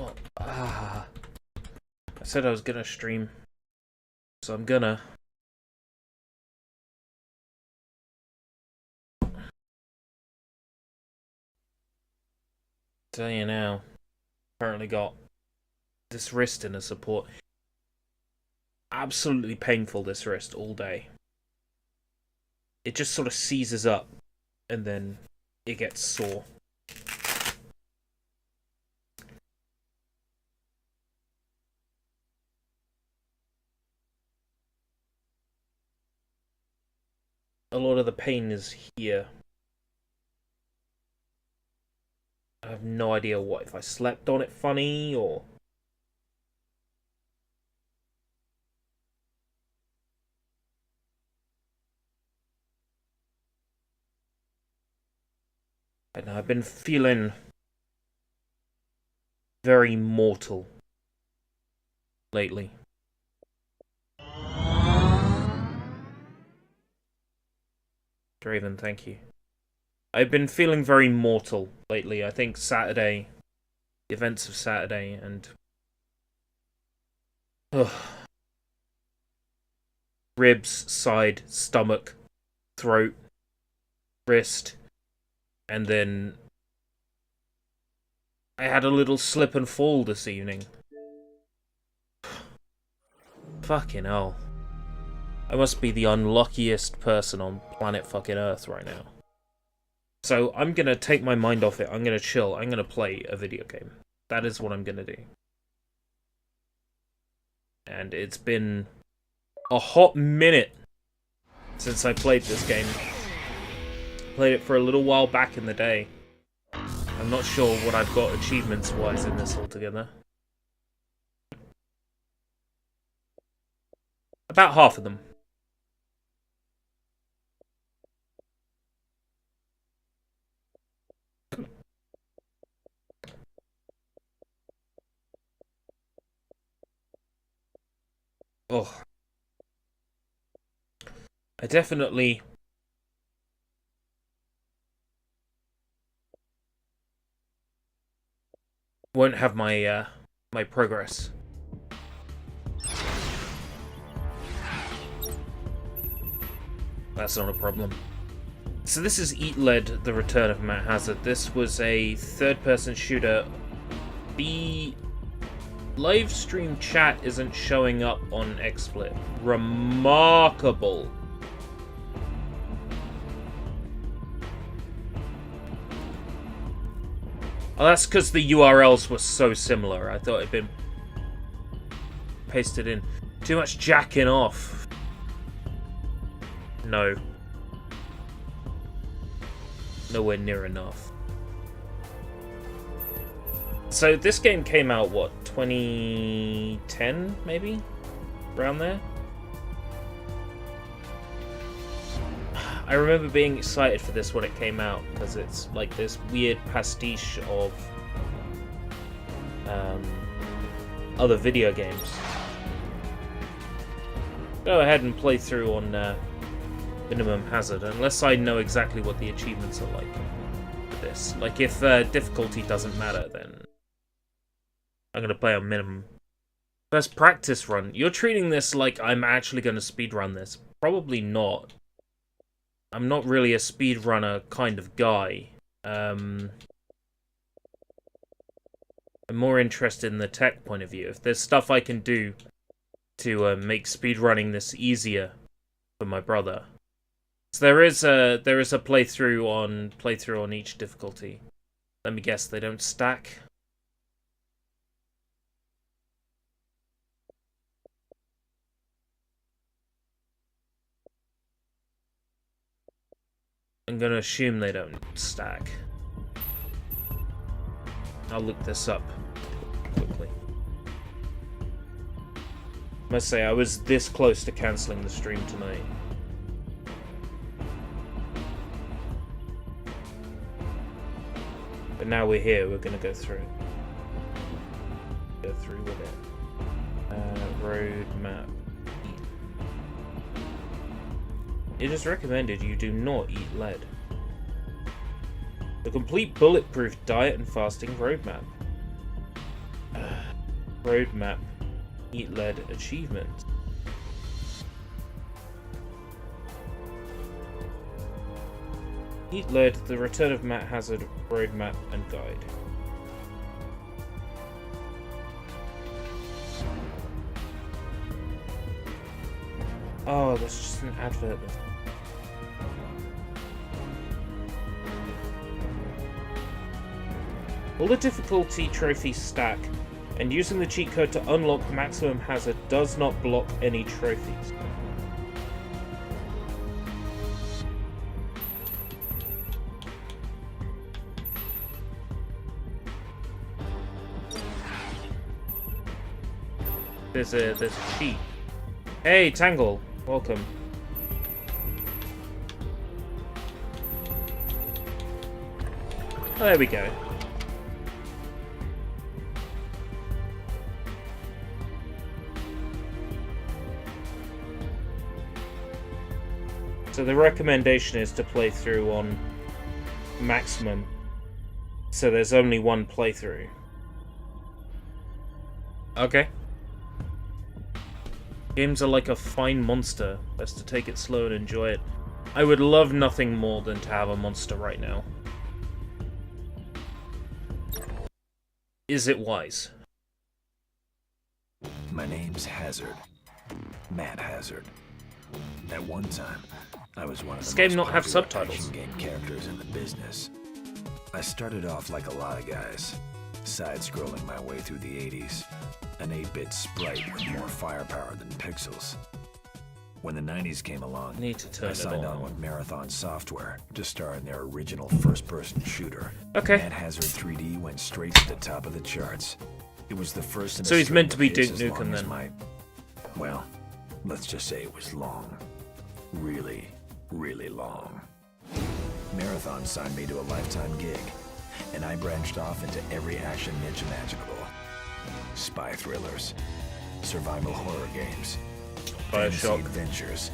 Oh, I said I was gonna stream, so I'm gonna. Tell you now, currently got this wrist in a support. Absolutely painful, this wrist, all day. It just sort of seizes up, and then it gets sore. A lot of the pain is here. I have no idea what, if I slept on it funny, or... And I've been feeling very mortal lately. Draven, thank you. I've been feeling very mortal lately. I think Saturday, the events of Saturday, and ribs, side, stomach, throat, wrist, and then I had a little slip and fall this evening. Fucking hell. I must be the unluckiest person on planet fucking Earth right now. So I'm gonna take my mind off it. I'm gonna chill. I'm gonna play a video game. That is what I'm gonna do. And it's been a hot minute since I played this game. Played it for a little while back in the day. I'm not sure what I've got achievements-wise in this altogether. About half of them. Oh. I definitely... won't have my, my progress. That's not a problem. So this is Eat Lead, The Return of Matt Hazard. This was a third-person shooter. The live stream chat isn't showing up on XSplit. Remarkable. Oh, that's because the URLs were so similar. I thought it'd been pasted in. Too much jacking off. No. Nowhere near enough. So this game came out, what, 2010, maybe? Around there? I remember being excited for this when it came out, because it's like this weird pastiche of other video games. Go ahead and play through on Minimum Hazard, unless I know exactly what the achievements are like for this. Like, if difficulty doesn't matter, then I'm going to play on minimum. First practice run. You're treating this like I'm actually going to speedrun this. Probably not. I'm not really a speedrunner kind of guy. I'm more interested in the tech point of view. If there's stuff I can do to make speedrunning this easier for my brother. So there is a playthrough on each difficulty. Let me guess, they don't stack. I'm gonna assume they don't stack. I'll look this up quickly. I must say, I was this close to cancelling the stream tonight. But now we're here, we're gonna go through it. Go through with it. Road map. It is recommended you do not eat lead. The complete bulletproof diet and fasting roadmap. Roadmap Heat-led achievement. Heat-led The Return of Matt Hazard Roadmap and Guide. Oh, that's just an advert. All the difficulty trophies stack, and using the cheat code to unlock maximum hazard does not block any trophies. There's a cheat. Hey, Tangle, welcome. Oh, there we go. So the recommendation is to play through on maximum. So there's only one playthrough. Okay. Games are like a fine monster. Best to take it slow and enjoy it. I would love nothing more than to have a monster right now. Is it wise? My name's Hazard. Matt Hazard. At one time, I was one of the most not have popular subtitles. action game characters in the business. I started off like a lot of guys, side-scrolling my way through the 80s, an 8-bit sprite with more firepower than pixels. When the 90s came along, I signed on with Marathon Software to star in their original first-person shooter. Okay. Matt Hazard 3D went straight to the top of the charts. It was the first in a So he's string meant to of be hits Duke as long Nukem as then. Well, let's just say it was long. Really, really long. Marathon signed me to a lifetime gig, and I branched off into every action niche imaginable. Spy thrillers, survival horror games, fantasy Bioshock. adventures,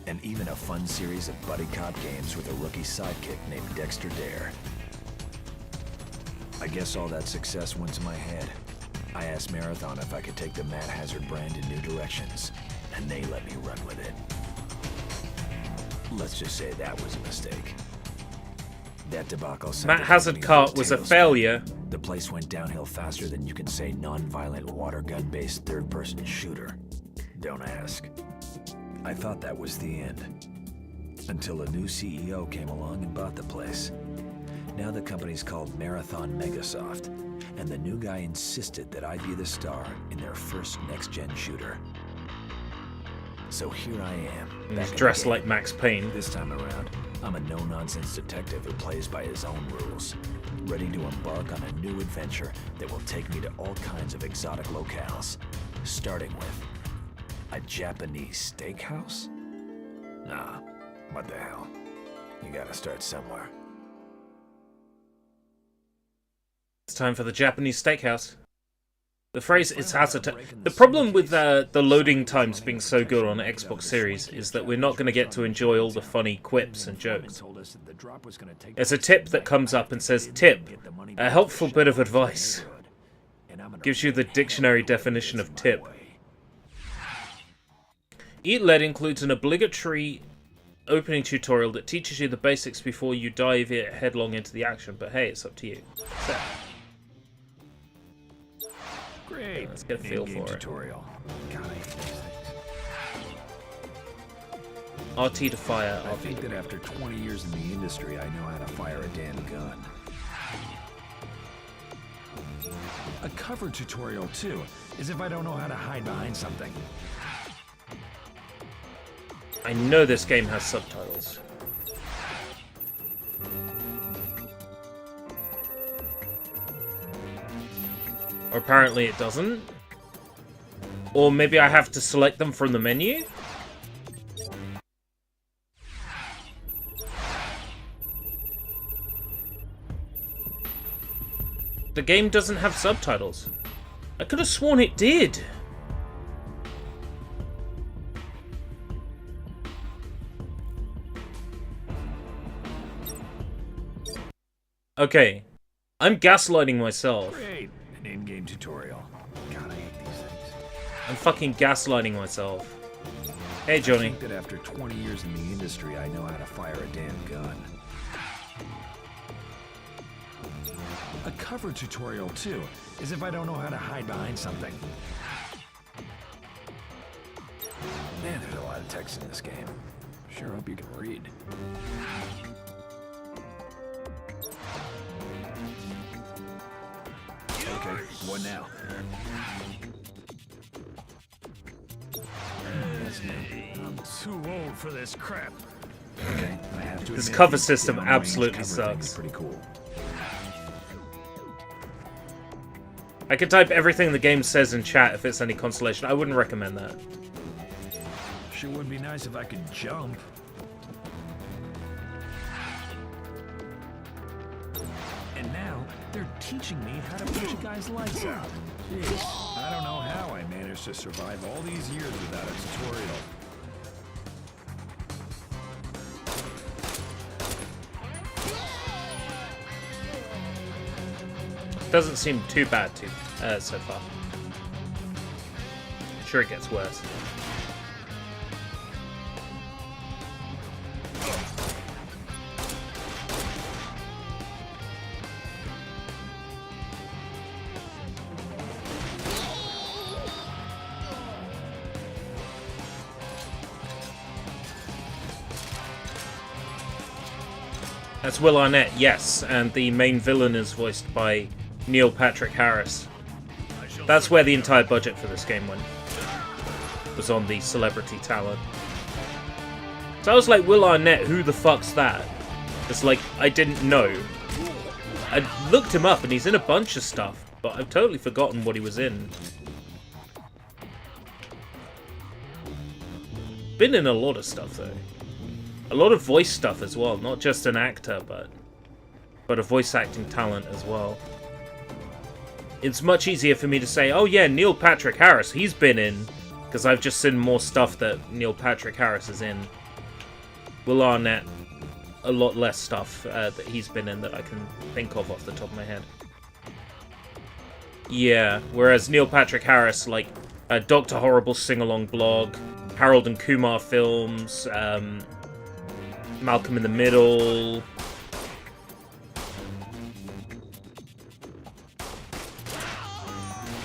and even a fun series of buddy cop games with a rookie sidekick named Dexter Dare. I guess all that success went to my head. I asked Marathon if I could take the Matt Hazard brand in new directions, and they let me run with it. Let's just say that was a mistake. That debacle sent Matt the Hazard company Kart into was a tailspin. failure. The place went downhill faster than you can say non-violent water gun-based third-person shooter. Don't ask. I thought that was the end. Until a new CEO came along and bought the place. Now the company's called Marathon Megasoft, and the new guy insisted that I be the star in their first next-gen shooter. So here I am. He's dressed like Max Payne. This time around, I'm a no-nonsense detective who plays by his own rules, ready to embark on a new adventure that will take me to all kinds of exotic locales, starting with a Japanese steakhouse? Nah, what the hell? You gotta start somewhere. It's time for the Japanese steakhouse. The phrase "it's hazard." The problem with the loading times being so good on Xbox Series is that we're not going to get to enjoy all the funny quips and jokes. There's a tip that comes up and says, "Tip, a helpful bit of advice." Gives you the dictionary definition of tip. Eat Lead includes an obligatory opening tutorial that teaches you the basics before you dive headlong into the action, but hey, it's up to you. So, Great. let's get a feel for it. Tutorial. God, I hate these things. RT to fire, I RV think to that after 20 years in the industry, I know how to fire a damn gun. A cover tutorial, too, as if I don't know how to hide behind something. I know this game has subtitles. Or apparently it doesn't. Or maybe I have to select them from the menu? The game doesn't have subtitles. I could have sworn it did. Okay. I'm gaslighting myself. Great. An in-game tutorial. God, I hate these things. I'm fucking gaslighting myself. Hey, Johnny. I think that after 20 years in the industry, I know how to fire a damn gun. A cover tutorial, too, as if I don't know how to hide behind something. Man, there's a lot of text in this game. Sure hope you can read. Okay, what now? That's new. I'm too old for this crap. Okay, I have to This admit, cover the system long-range absolutely cover thing sucks. is pretty cool. I could type everything the game says in chat if it's any consolation. I wouldn't recommend that. Sure would be nice if I could jump. And now, they're teaching me how to push a guy's lights out. Jeez, I don't know how I managed to survive all these years without a tutorial. Doesn't seem too bad so far. Sure, it gets worse. That's Will Arnett, yes, and the main villain is voiced by Neil Patrick Harris. That's where the entire budget for this game went. Was on the celebrity talent. So I was like, Will Arnett, who the fuck's that? It's like, I didn't know. I looked him up and he's in a bunch of stuff, but I've totally forgotten what he was in. Been in a lot of stuff though. A lot of voice stuff as well, not just an actor, but a voice acting talent as well. It's much easier for me to say, oh yeah, Neil Patrick Harris, he's been in, because I've just seen more stuff that Neil Patrick Harris is in. Will Arnett, a lot less stuff that he's been in that I can think of off the top of my head. Yeah, whereas Neil Patrick Harris, like Dr. Horrible sing-along blog, Harold and Kumar films, Malcolm in the Middle.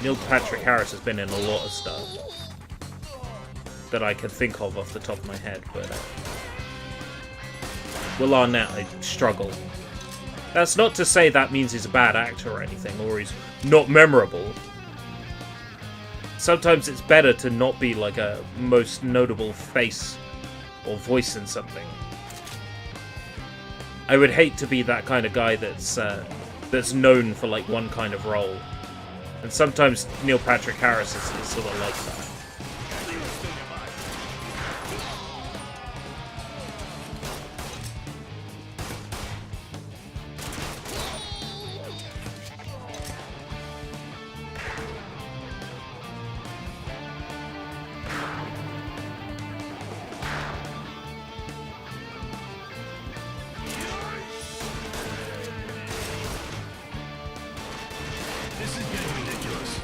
Neil Patrick Harris has been in a lot of stuff that I can think of off the top of my head, but Will Arnett, I struggle. That's not to say that means he's a bad actor or anything, or he's not memorable. Sometimes it's better to not be like a most notable face or voice in something. I would hate to be that kind of guy that's known for like one kind of role. And sometimes Neil Patrick Harris is sort of like that. This is getting ridiculous.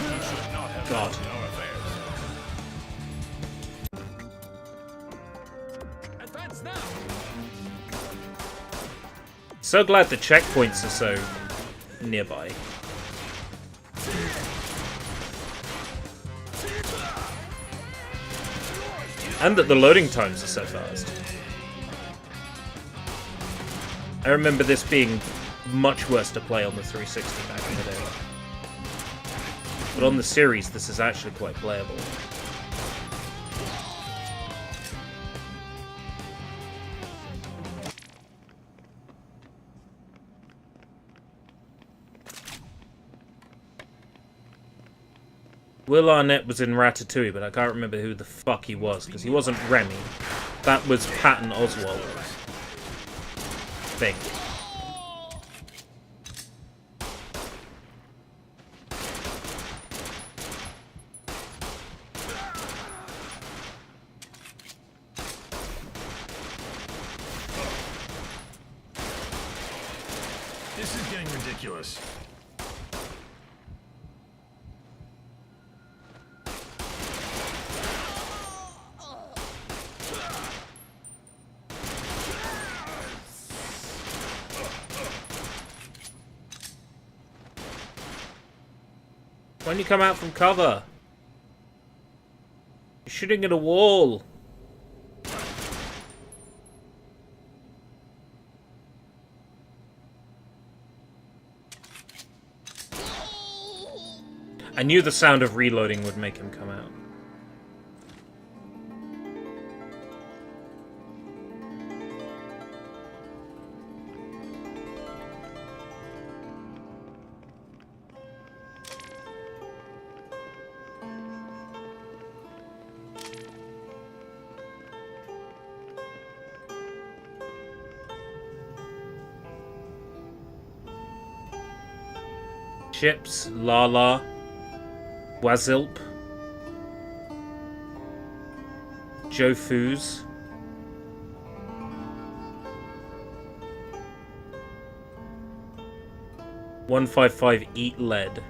You should not have God. in our affairs. Advance now. So glad the checkpoints are so nearby. And that the loading times are so fast. I remember this being much worse to play on the 360 back in the day. But on the series, this is actually quite playable. Will Arnett was in Ratatouille, but I can't remember who the fuck he was, because he wasn't Remy. That was Patton Oswalt. I think. This is getting ridiculous. Why don't you come out from cover? You're shooting at a wall. I knew the sound of reloading would make him come out. Chips, Lala, Wazilp, Joe Foos, 155 Eat Lead.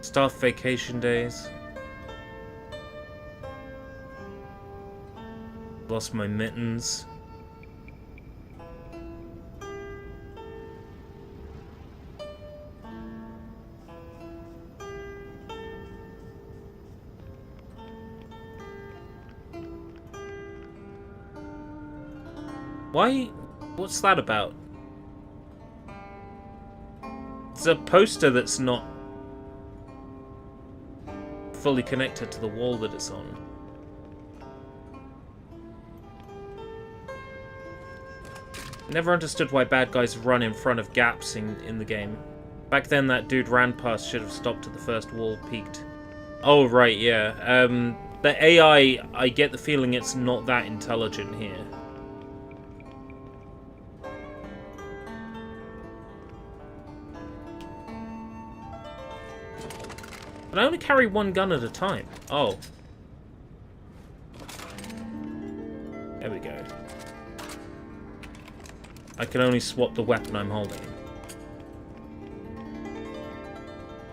Staff vacation days. Lost my mittens. Why? What's that about? It's a poster that's not fully connected to the wall that it's on. Never understood why bad guys run in front of gaps in the game. Back then, that dude ran past, should have stopped at the first wall, peeked. Oh, right, yeah. The AI, I get the feeling it's not that intelligent here. But I only carry one gun at a time. Oh. There we go. I can only swap the weapon I'm holding.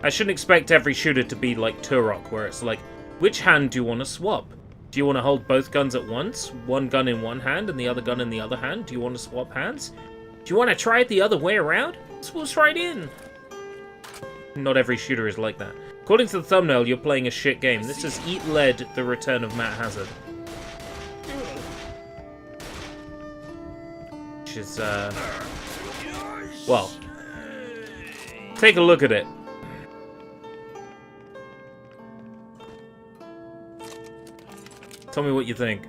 I shouldn't expect every shooter to be like Turok, where it's like, which hand do you want to swap? Do you want to hold both guns at once? One gun in one hand and the other gun in the other hand? Do you want to swap hands? Do you want to try it the other way around? Swoosh right in! Not every shooter is like that. According to the thumbnail, you're playing a shit game. This is Eat Lead, The Return of Matt Hazard. Which is, well, take a look at it. Tell me what you think.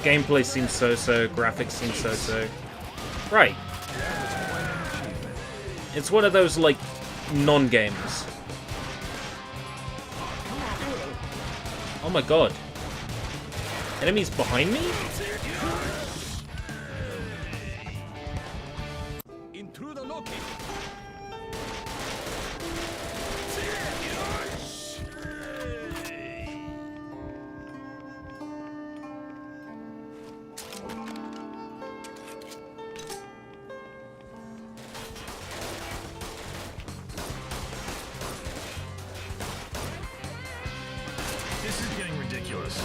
Gameplay seems so-so, graphics seem so-so. Right. It's one of those, like, non-games. Oh my god. Enemies behind me? This is getting ridiculous.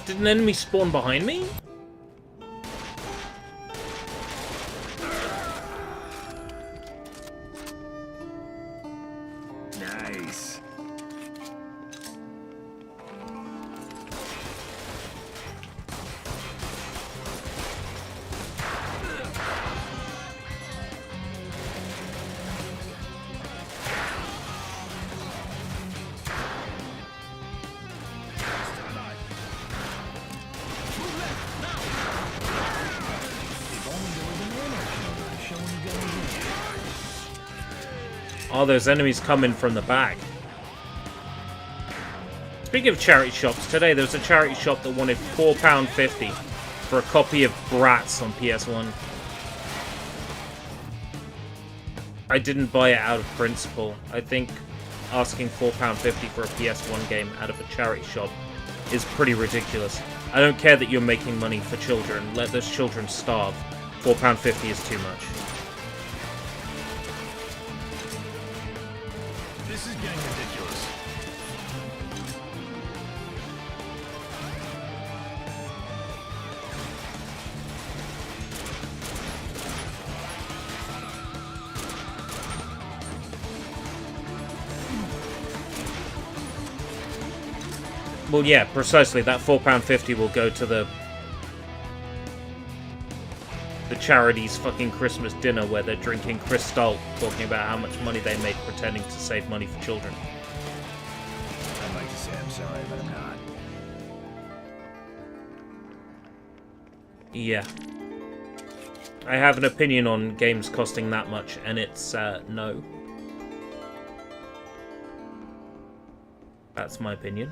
Did an enemy spawn behind me? Nice. Oh, those enemies coming from the back. Speaking of charity shops, today there was a charity shop that wanted £4.50 for a copy of Bratz on PS1. I didn't buy it out of principle. I think asking £4.50 for a PS1 game out of a charity shop is pretty ridiculous. I don't care that you're making money for children. Let those children starve. £4.50 is too much. This is getting ridiculous. Well, yeah, precisely. That £4.50 will go to the charity's fucking Christmas dinner where they're drinking Cristal, talking about how much money they made pretending to save money for children. I'd like to say I'm sorry, but I'm not. Yeah. I have an opinion on games costing that much, and it's, no. That's my opinion.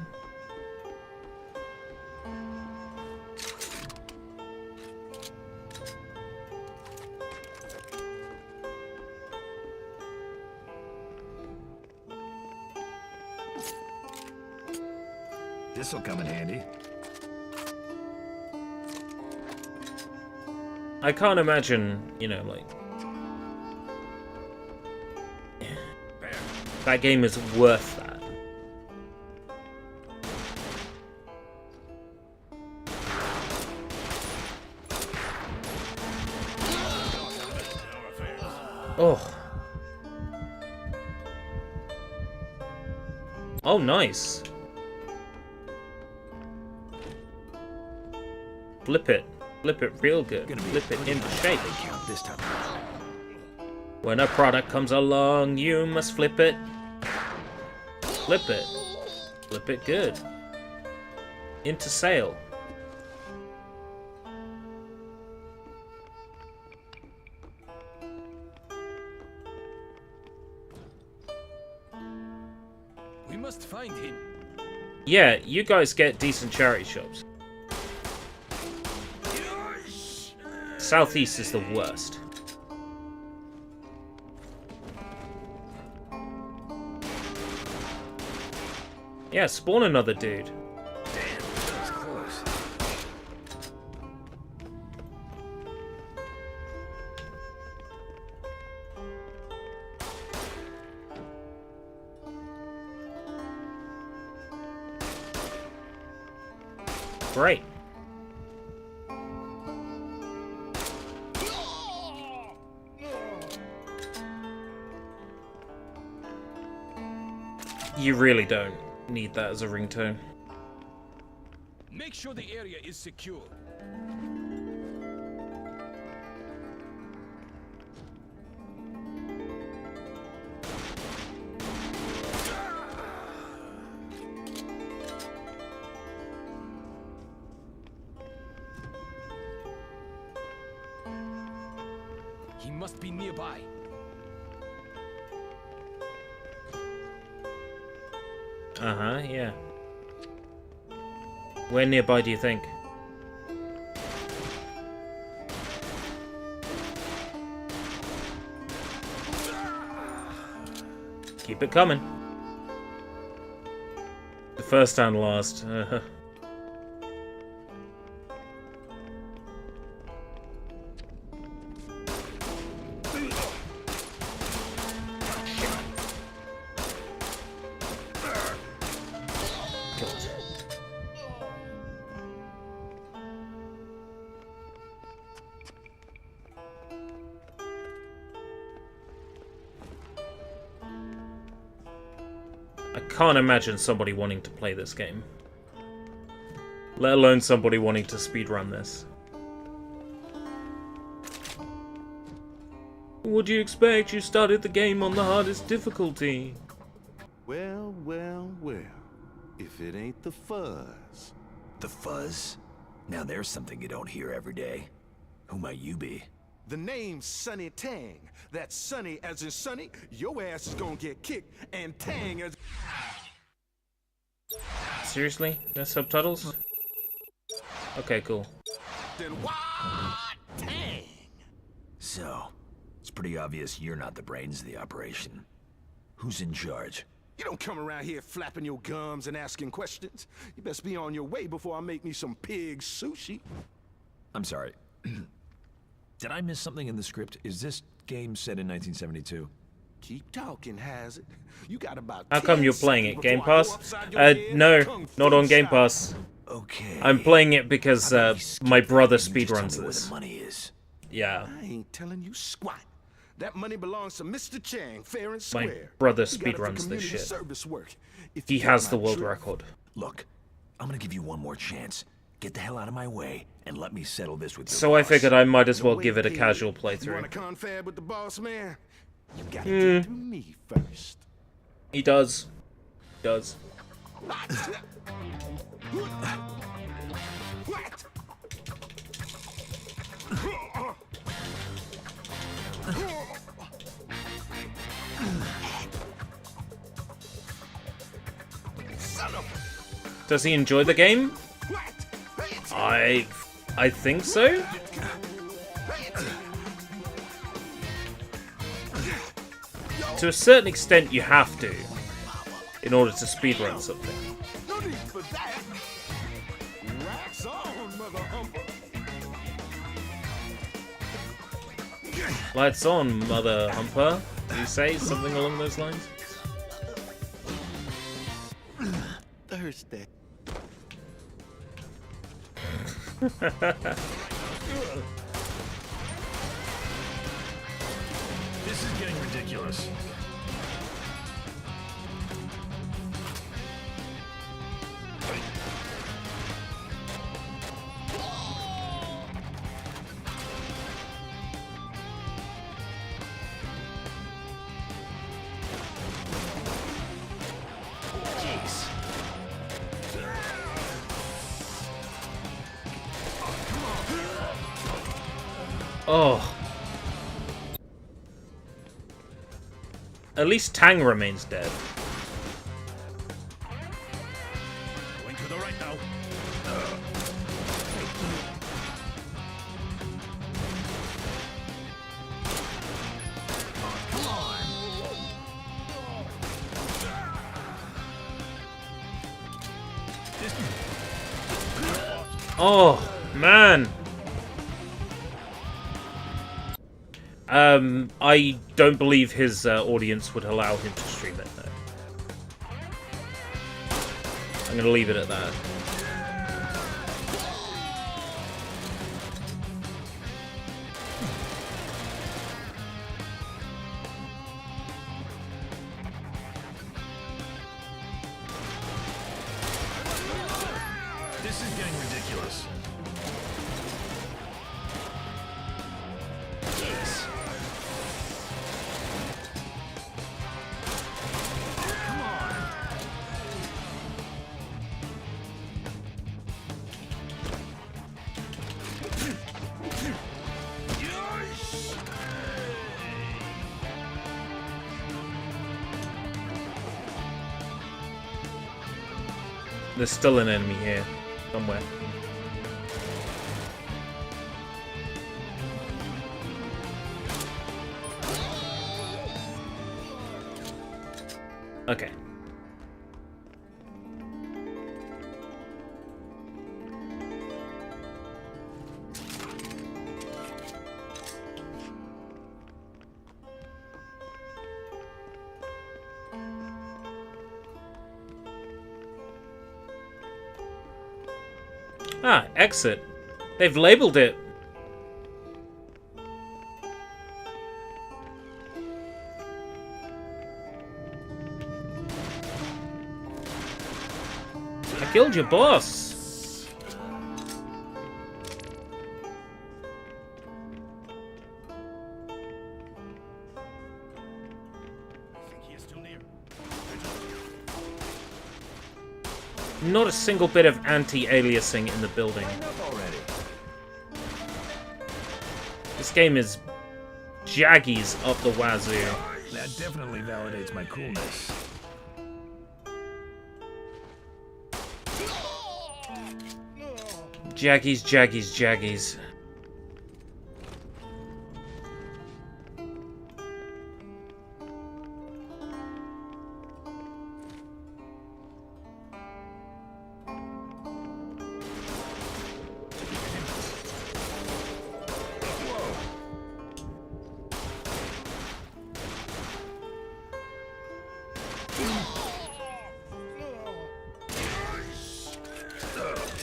This'll come in handy. I can't imagine, you know, like... that game is worth that. Oh. Oh, nice. Flip it. Flip it real good. Flip it into shape. This time. When a product comes along, you must flip it. Flip it. Flip it good. Into sale. We must find him. Yeah, you guys get decent charity shops. Southeast is the worst. Yeah, spawn another dude. Damn, that was close. Great. You really don't need that as a ringtone. Make sure the area is secure. He must be nearby. Uh-huh, yeah. Where nearby do you think? Keep it coming. The first and last. I can't imagine somebody wanting to play this game. Let alone somebody wanting to speedrun this. What do you expect? You started the game on the hardest difficulty. Well, well, well. If it ain't the fuzz. The fuzz? Now there's something you don't hear every day. Who might you be? The name's Sonny Tang. That's Sonny as in Sonny. Your ass is gonna get kicked, and Tang as... Seriously? No subtitles? Okay, cool. Then what? Tang! So, it's pretty obvious you're not the brains of the operation. Who's in charge? You don't come around here flapping your gums and asking questions. You best be on your way before I make me some pig sushi. I'm sorry. Did I miss something in the script? Is this game set in 1972? Keep talking, Hazard. You got about How come 10 you're playing it? seconds Game before I go Pass? upside your head No, kung not fu on Game style. Pass. Okay. I'm playing it because How about we skip my that brother and you just tell speedruns me where this. the money is. Yeah, I ain't telling you squat. That money belongs to Mr. Chang, fair and my square. brother He got it for speedruns this community shit. service work. If He you get has my the world drift. record. Look, I'm gonna give you one more chance. Get the hell out of my way and let me settle this with your So I boss. figured I might as well Wait, give it a kid. casual You playthrough. want to confab with the boss man? You gotta get through me first. He does. Does. What? Son of Does he enjoy the game? what? Pay attention. I think so. Pay attention. To a certain extent, you have to in order to speedrun something. No need for that. Wax on, mother humper. Lights on, mother humper. Did you say something along those lines? Thursday. This is getting ridiculous. Jeez. Oh. At least Tang remains dead. Going to the right now. Come on. This Oh, man. I don't believe his audience would allow him to stream it, though. I'm gonna leave it at that. is getting ridiculous. Jeez. Come on. There's still an enemy here, somewhere. Okay. Ah, exit. They've labeled it. I killed your boss. I think he is too near. Not a single bit of anti-aliasing in the building. Line up already. This This game is jaggies up the wazoo. That definitely validates my coolness. Jaggies, jaggies, jaggies.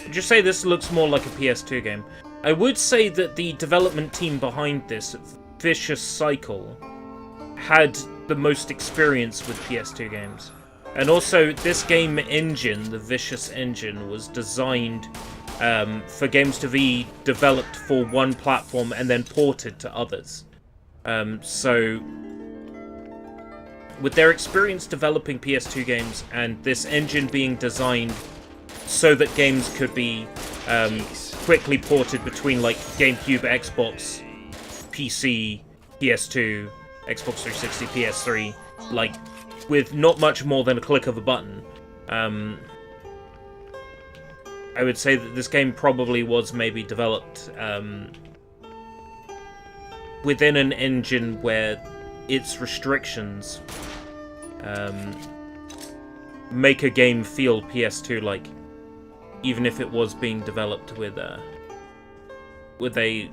Would you say this looks more like a PS2 game? I would say that the development team behind this, Vicious Cycle, had the most experience with PS2 games. And also, this game engine, the Vicious engine, was designed for games to be developed for one platform and then ported to others. So, with their experience developing PS2 games and this engine being designed so that games could be quickly ported between like GameCube, Xbox, PC, PS2, Xbox 360, PS3, like with not much more than a click of a button. I would say that this game probably was maybe developed within an engine where its restrictions make a game feel PS2-like, even if it was being developed with a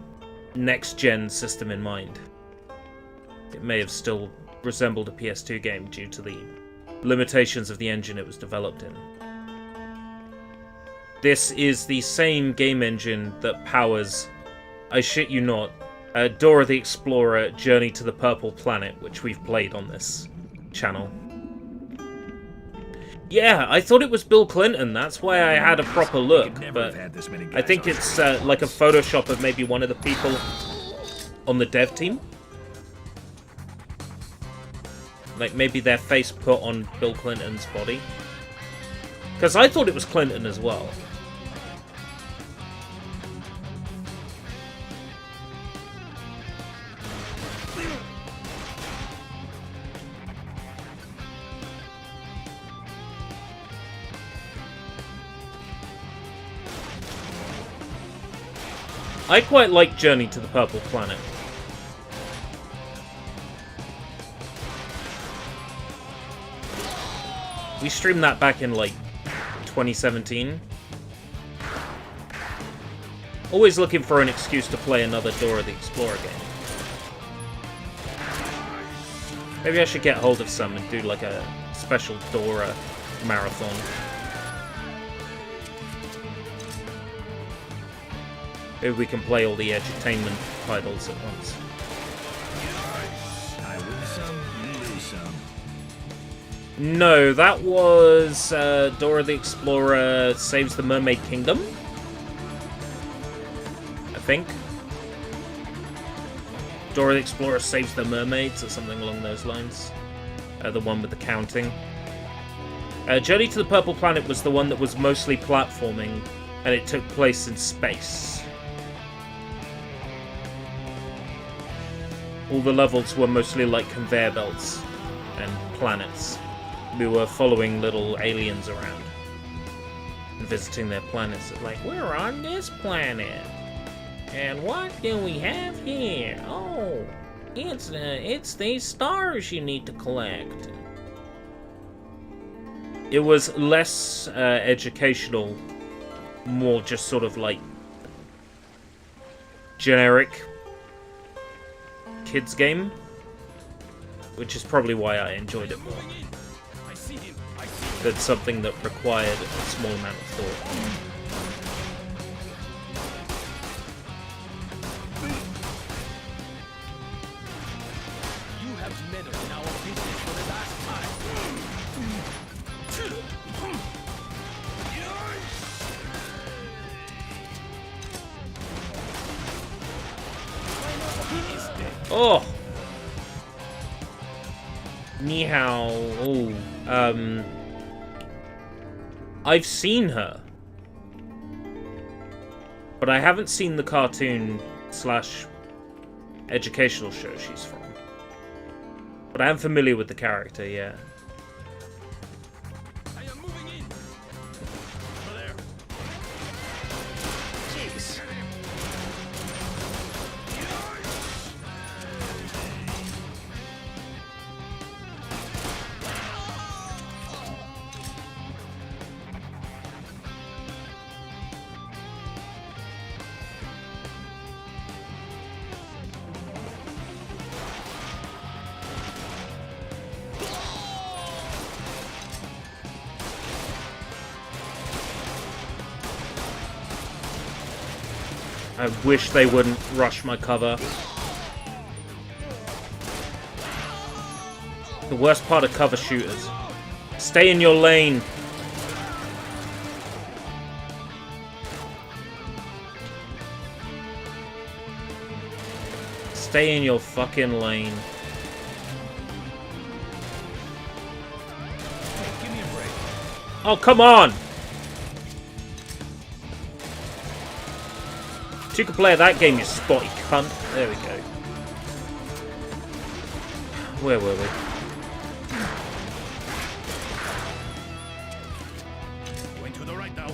next-gen system in mind. It may have still resembled a PS2 game due to the limitations of the engine it was developed in. This is the same game engine that powers, I shit you not, Dora the Explorer Journey to the Purple Planet, which we've played on this channel. Yeah, I thought it was Bill Clinton, that's why I had a proper look, but I think it's like a Photoshop of maybe one of the people on the dev team. Like maybe their face put on Bill Clinton's body. Because I thought it was Clinton as well. I quite like Journey to the Purple Planet. We streamed that back in, like, 2017. Always looking for an excuse to play another Dora the Explorer game. Maybe I should get hold of some and do, like, a special Dora marathon. Maybe we can play all the edutainment titles at once. I win some, you lose some. No, that was Dora the Explorer Saves the Mermaid Kingdom, I think. Dora the Explorer Saves the Mermaids, or something along those lines. The one with the counting. Journey to the Purple Planet was the one that was mostly platforming, and it took place in space. All the levels were mostly like conveyor belts and planets. We were following little aliens around and visiting their planets. Like, we're on this planet, and what do we have here? Oh, it's these stars you need to collect. It was less educational, more just sort of like generic kids game, which is probably why I enjoyed it more. That's something that required a small amount of thought. You have meddled in our business for the last time. Oh! Ni hao. Oh, I've seen her. But I haven't seen the cartoon / educational show she's from. But I am familiar with the character, yeah. I am moving in. Over there. Jeez. I wish they wouldn't rush my cover. The worst part of cover shooters. Stay in your lane. Stay in your fucking lane. Hey, give me a break. Oh, come on! Two-player that game, you spotty cunt. There we go. Where were we? Going to the right now.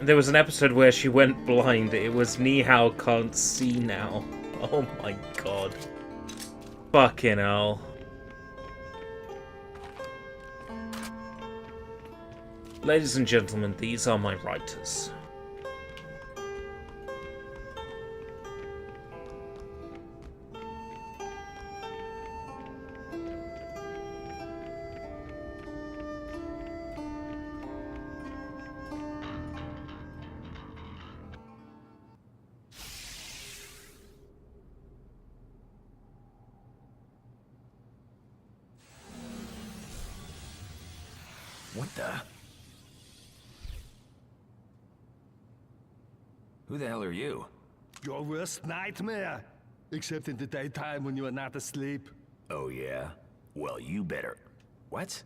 There was an episode where she went blind. It was Ni Hao can't see now. Oh my god. Fucking hell. Ladies and gentlemen, these are my writers. What the? Who the hell are you? Your worst nightmare. Except in the daytime when you are not asleep. Oh yeah? Well, you better... What?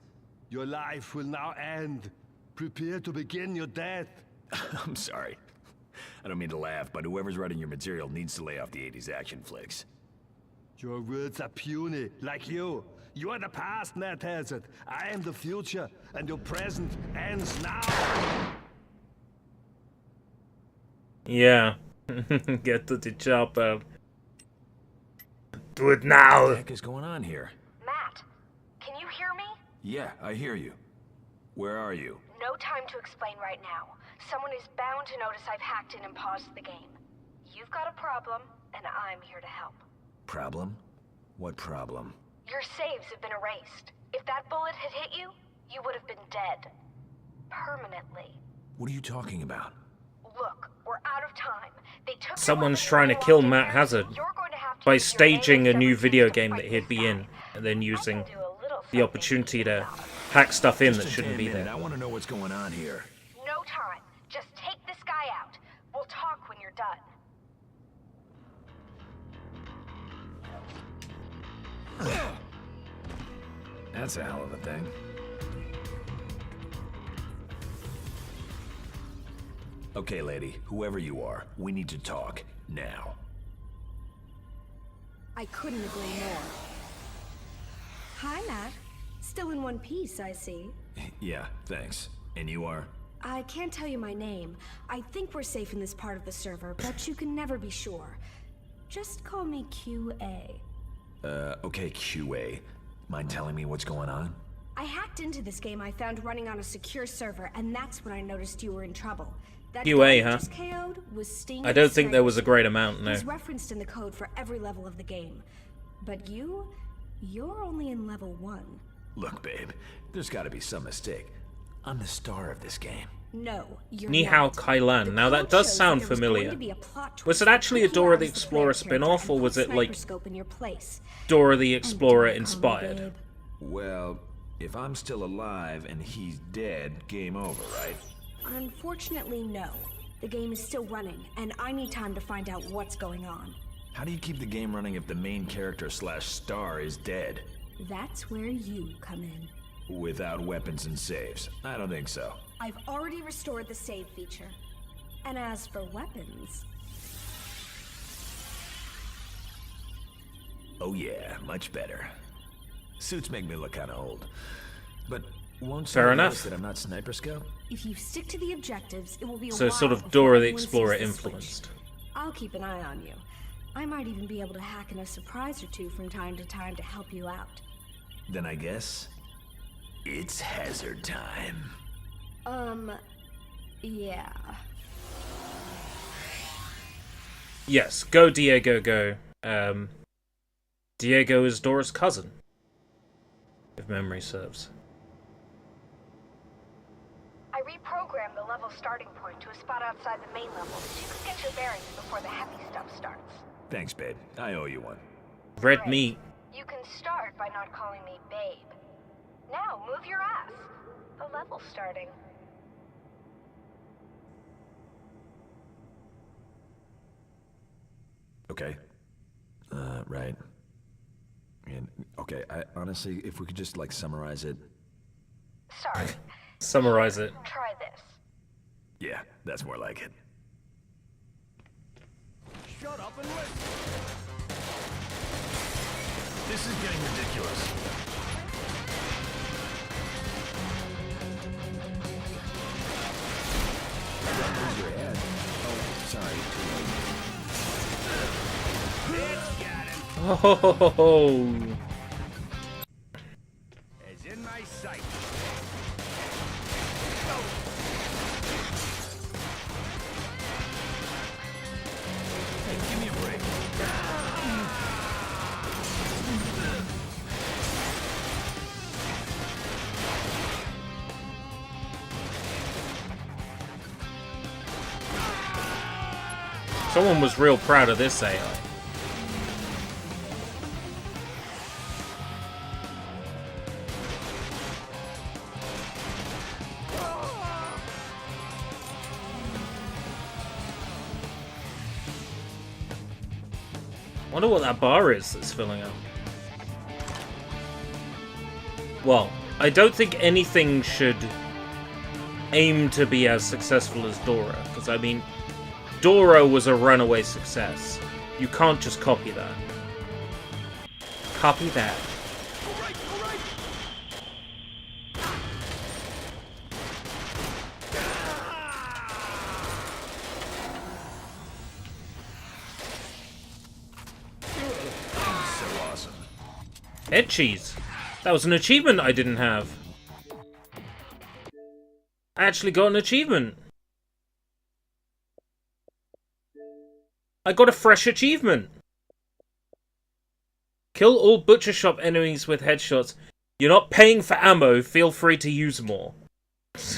Your life will now end. Prepare to begin your death. I'm sorry. I don't mean to laugh, but whoever's writing your material needs to lay off the 80s action flicks. Your words are puny, like you. You are the past, Matt Hazard. I am the future, and your present ends now. Yeah. Get to the chopper. Do it now! What the heck is going on here? Matt, can you hear me? Yeah, I hear you. Where are you? No time to explain right now. Someone is bound to notice I've hacked in and paused the game. You've got a problem, and I'm here to help. Problem? What problem? Your saves have been erased. If that bullet had hit you, you would have been dead. Permanently. What are you talking about? Look, we're out of time. They took Someone's trying to kill Matt Hazard by staging a new video game that he'd be in, and then using the opportunity to hack stuff in that shouldn't be there. I want to know what's going on here. No time. Just take this guy out. We'll talk when you're done. That's a hell of a thing. Okay, lady, whoever you are, we need to talk now. I couldn't agree more. Hi, Matt. Still in one piece, I see. Yeah, thanks. And you are? I can't tell you my name. I think we're safe in this part of the server, but you can never be sure. Just call me QA. Okay, QA. Mind telling me what's going on? I hacked into this game I found running on a secure server, and that's when I noticed you were in trouble. That QA, guy you huh? just KO'd was Sting. I don't think there was a great amount, no. He's referenced in the code for every level of the game. But you're only in level 1. Look, babe, there's gotta be some mistake. I'm the star of this game. No, you're Ni Hao not. Kailan. The Now that code does shows sound there was familiar. going to be a plot Was it twist actually a that Dora the allows Explorer player spin-off, character or and was put it like Sniper Scope in your place? Dora the And Explorer don't call me inspired? babe. Well, if I'm still alive and he's dead, game over, right? Unfortunately, no. The game is still running, and I need time to find out what's going on. How do you keep the game running if the main character / star is dead? That's where you come in. Without weapons and saves? I don't think so. I've already restored the save feature. And as for weapons... Oh yeah, much better. Suits make me look kinda old. But won't Fair someone enough. notice that I'm not Sniper Scout? If you stick to the objectives, it will be a So while sort of before Dora the anyone Explorer sees the switch. influenced. I'll keep an eye on you. I might even be able to hack in a surprise or two from time to time to help you out. Then I guess it's hazard time. Yeah. Yes, go Diego, go. Diego is Dora's cousin, if memory serves. I reprogrammed the level starting point to a spot outside the main level so you can get your bearings before the heavy stuff starts. Thanks, babe. I owe you one. Red Great. meat. You can start by not calling me babe. Now, move your ass. The level's starting. Okay. Right. And, okay, I honestly, if we could just, like, summarize it. Sorry. Summarize it. Try this. Yeah, that's more like it. Shut up and listen. This is getting ridiculous. Where's your head? Oh, sorry. It's got him. Oh, As in my sight. Hey, give me a break. someone was real proud of this AI. Wonder what that bar is that's filling up. Well, I don't think anything should aim to be as successful as Dora, because I mean, Dora was a runaway success. You can't just copy that. Copy that. So awesome. Head cheese. That was an achievement I didn't have. I actually got an achievement. I got a fresh achievement. Kill all butcher shop enemies with headshots. You're not paying for ammo. Feel free to use more. What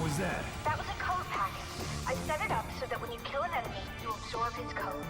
was that? That was a code packet. I set it up so that when you kill an enemy, you absorb his code.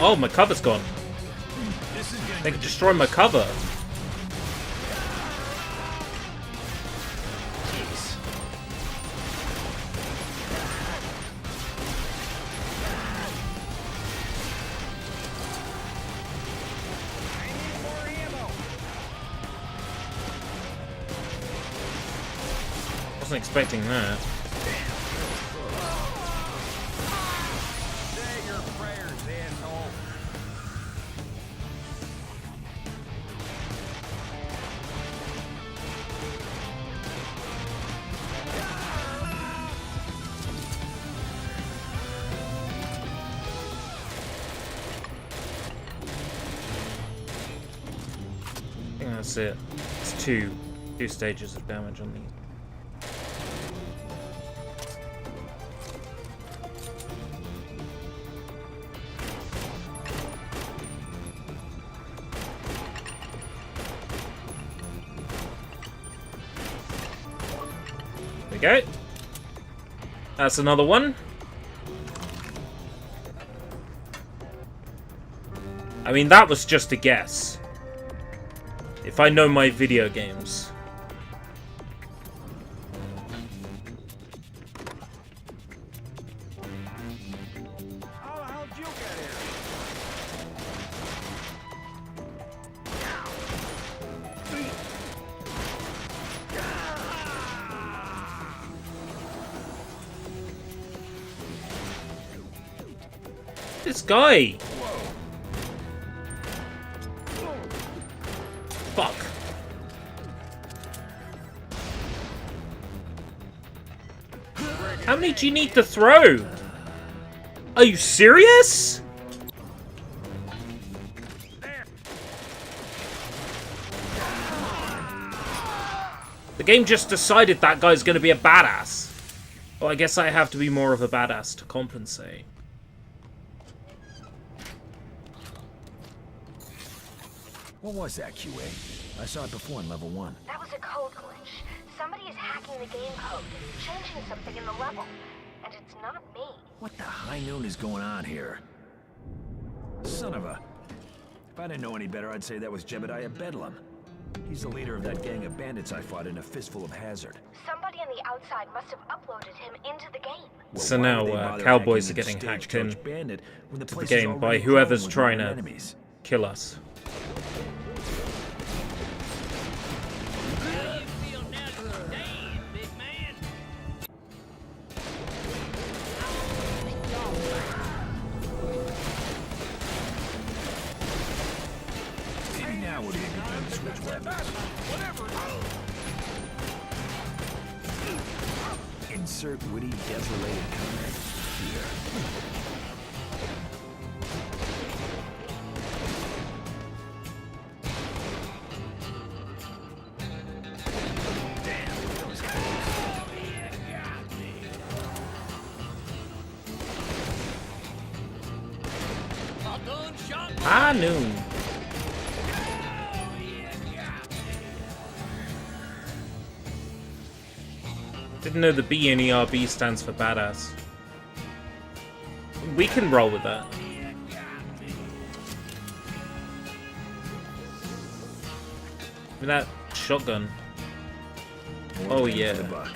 Oh, my cover's gone. This is getting They can destroy my cover. Jeez. Wasn't expecting that. Say your prayers, asshole. I think that's it. It's two stages of damage on these. go. That's another one. I mean, that was just a guess. If I know my video games. How the hell did you get here? This guy. Fuck. How many do you need to throw? Are you serious? The game just decided that guy's gonna be a badass. Well, I guess I have to be more of a badass to compensate. What was that, QA? I saw it before in level 1. That was a code glitch. Somebody is hacking the game code, changing something in the level. And it's not me. What the high noon is going on here? Son of a... If I didn't know any better, I'd say that was Jebediah Bedlam. He's the leader of that gang of bandits I fought in a fistful of hazard. Somebody on the outside must have uploaded him into the game. Well, So why now, would they bother cowboys hacking are getting into hacked in Stagecoach Bandit when the to the place is game by already whoever's crawling with trying to enemies? kill us. Maybe now would be a good time to switch weapons. Insert witty, death-related comment here. High noon. Didn't know the B in ERB stands for badass. We can roll with that. With that shotgun. Oh yeah. For the buck.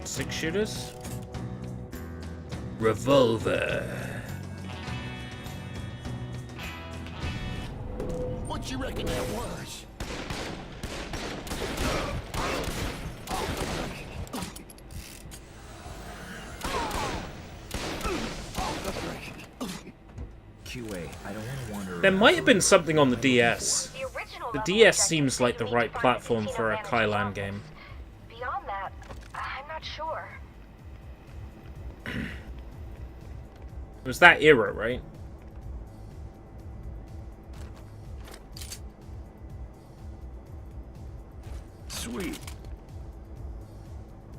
Six shooters. Revolver. What you reckon that was? QA, I don't want to wander. There might have been something on the DS. The original The level DS objective seems like the was to right find platform 15 for a abandoned Kylan offices. game. Beyond that, I'm not sure. It was that era, right? Sweet.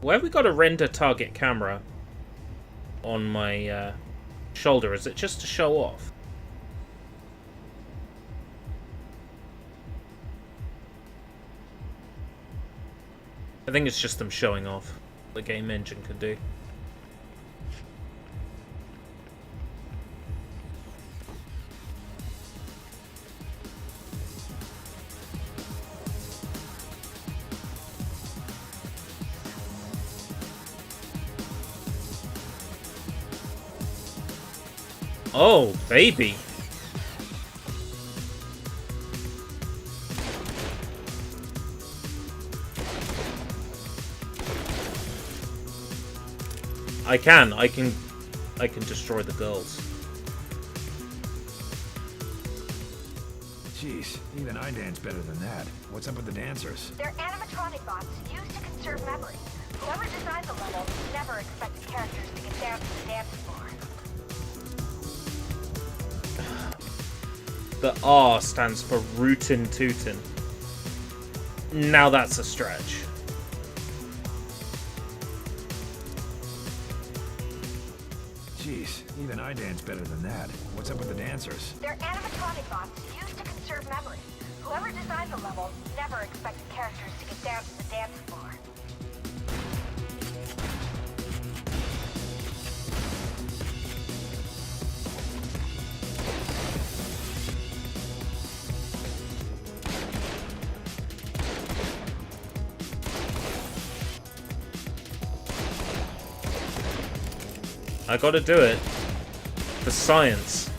Where have we got a render target camera on my shoulder? Is it just to show off? I think it's just them showing off what the game engine can do. Oh, baby. I can destroy the girls. Jeez, even I dance better than that. What's up with the dancers? They're animatronic bots used to conserve memory. Whoever designed the level never expected characters to get down to the dance floor. The R stands for Rootin' Tootin'. Now that's a stretch. Jeez, even I dance better than that. What's up with the dancers? They're animatronic bots used to conserve memory. Whoever designed the level never expected characters to get down to the dance floor. I gotta do it. For science.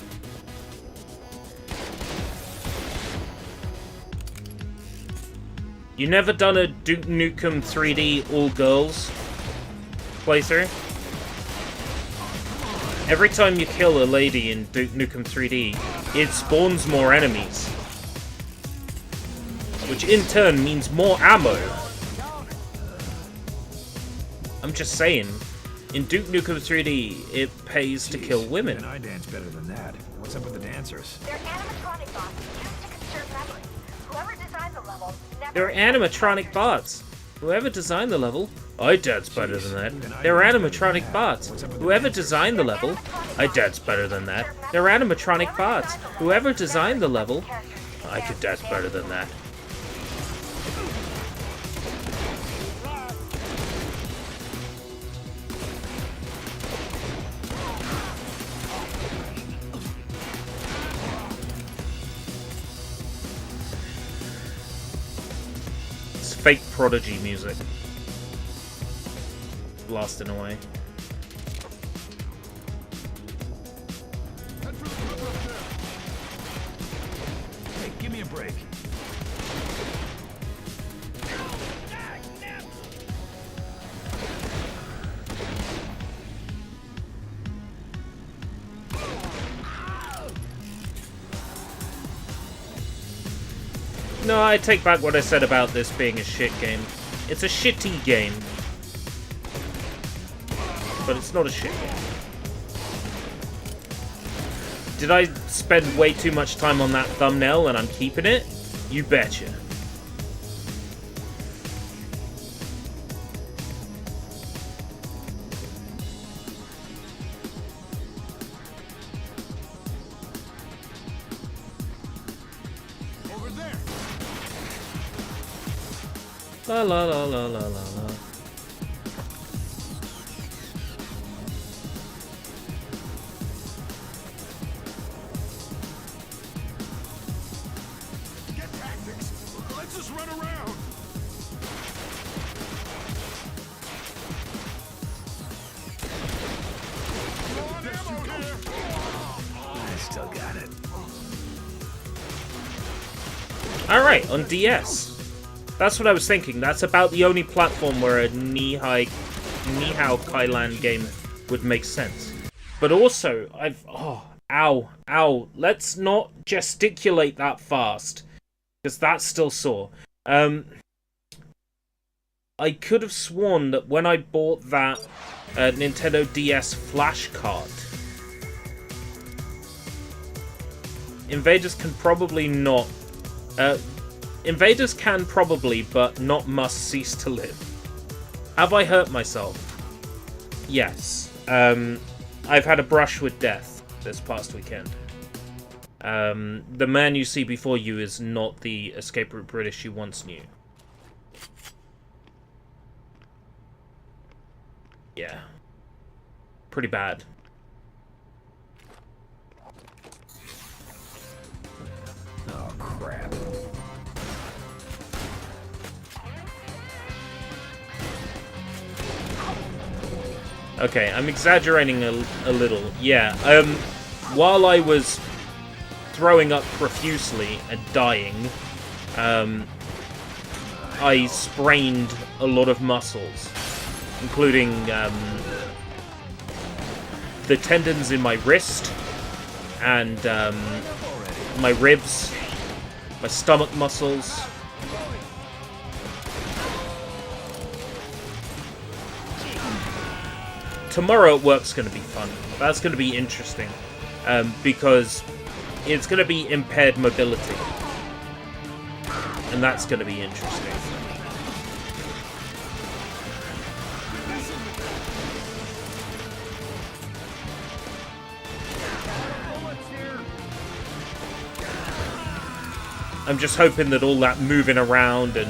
You never done a Duke Nukem 3D all girls playthrough? Every time you kill a lady in Duke Nukem 3D, it spawns more enemies. Which in turn means more ammo. I'm just saying. In Duke Nukem 3D, it pays to kill women. Even I dance better than that. What's up with the dancers? They're animatronic bots used to conserve memory. Whoever designed the level never They're animatronic bots. Whoever designed the level, I dance better than that. They're animatronic bots. Whoever designed the level, I dance better than that. They're animatronic bots. Whoever designed the level, I could dance better than that. Fake Prodigy music. Blasting away. Hey, give me a break. No, I take back what I said about this being a shit game. It's a shitty game. But it's not a shit game. Did I spend way too much time on that thumbnail and I'm keeping it? You betcha. La la la la la la la. Get tactics. Let's just run around. I still got it. Alright, on DS. That's what I was thinking. That's about the only platform where a Nihao Kailan game would make sense. But also, ow. Let's not gesticulate that fast. Because that's still sore. I could have sworn that when I bought that Nintendo DS flash card, Invaders can probably not... Invaders can probably, but not must cease to live. Have I hurt myself? Yes. I've had a brush with death this past weekend. The man you see before you is not the escape route British you once knew. Yeah. Pretty bad. Oh, crap. Okay, I'm exaggerating a little. Yeah, while I was throwing up profusely and dying, I sprained a lot of muscles, including the tendons in my wrist and my ribs, my stomach muscles. Tomorrow at work's going to be fun. That's going to be interesting, because it's going to be impaired mobility, and that's going to be interesting. I'm just hoping that all that moving around and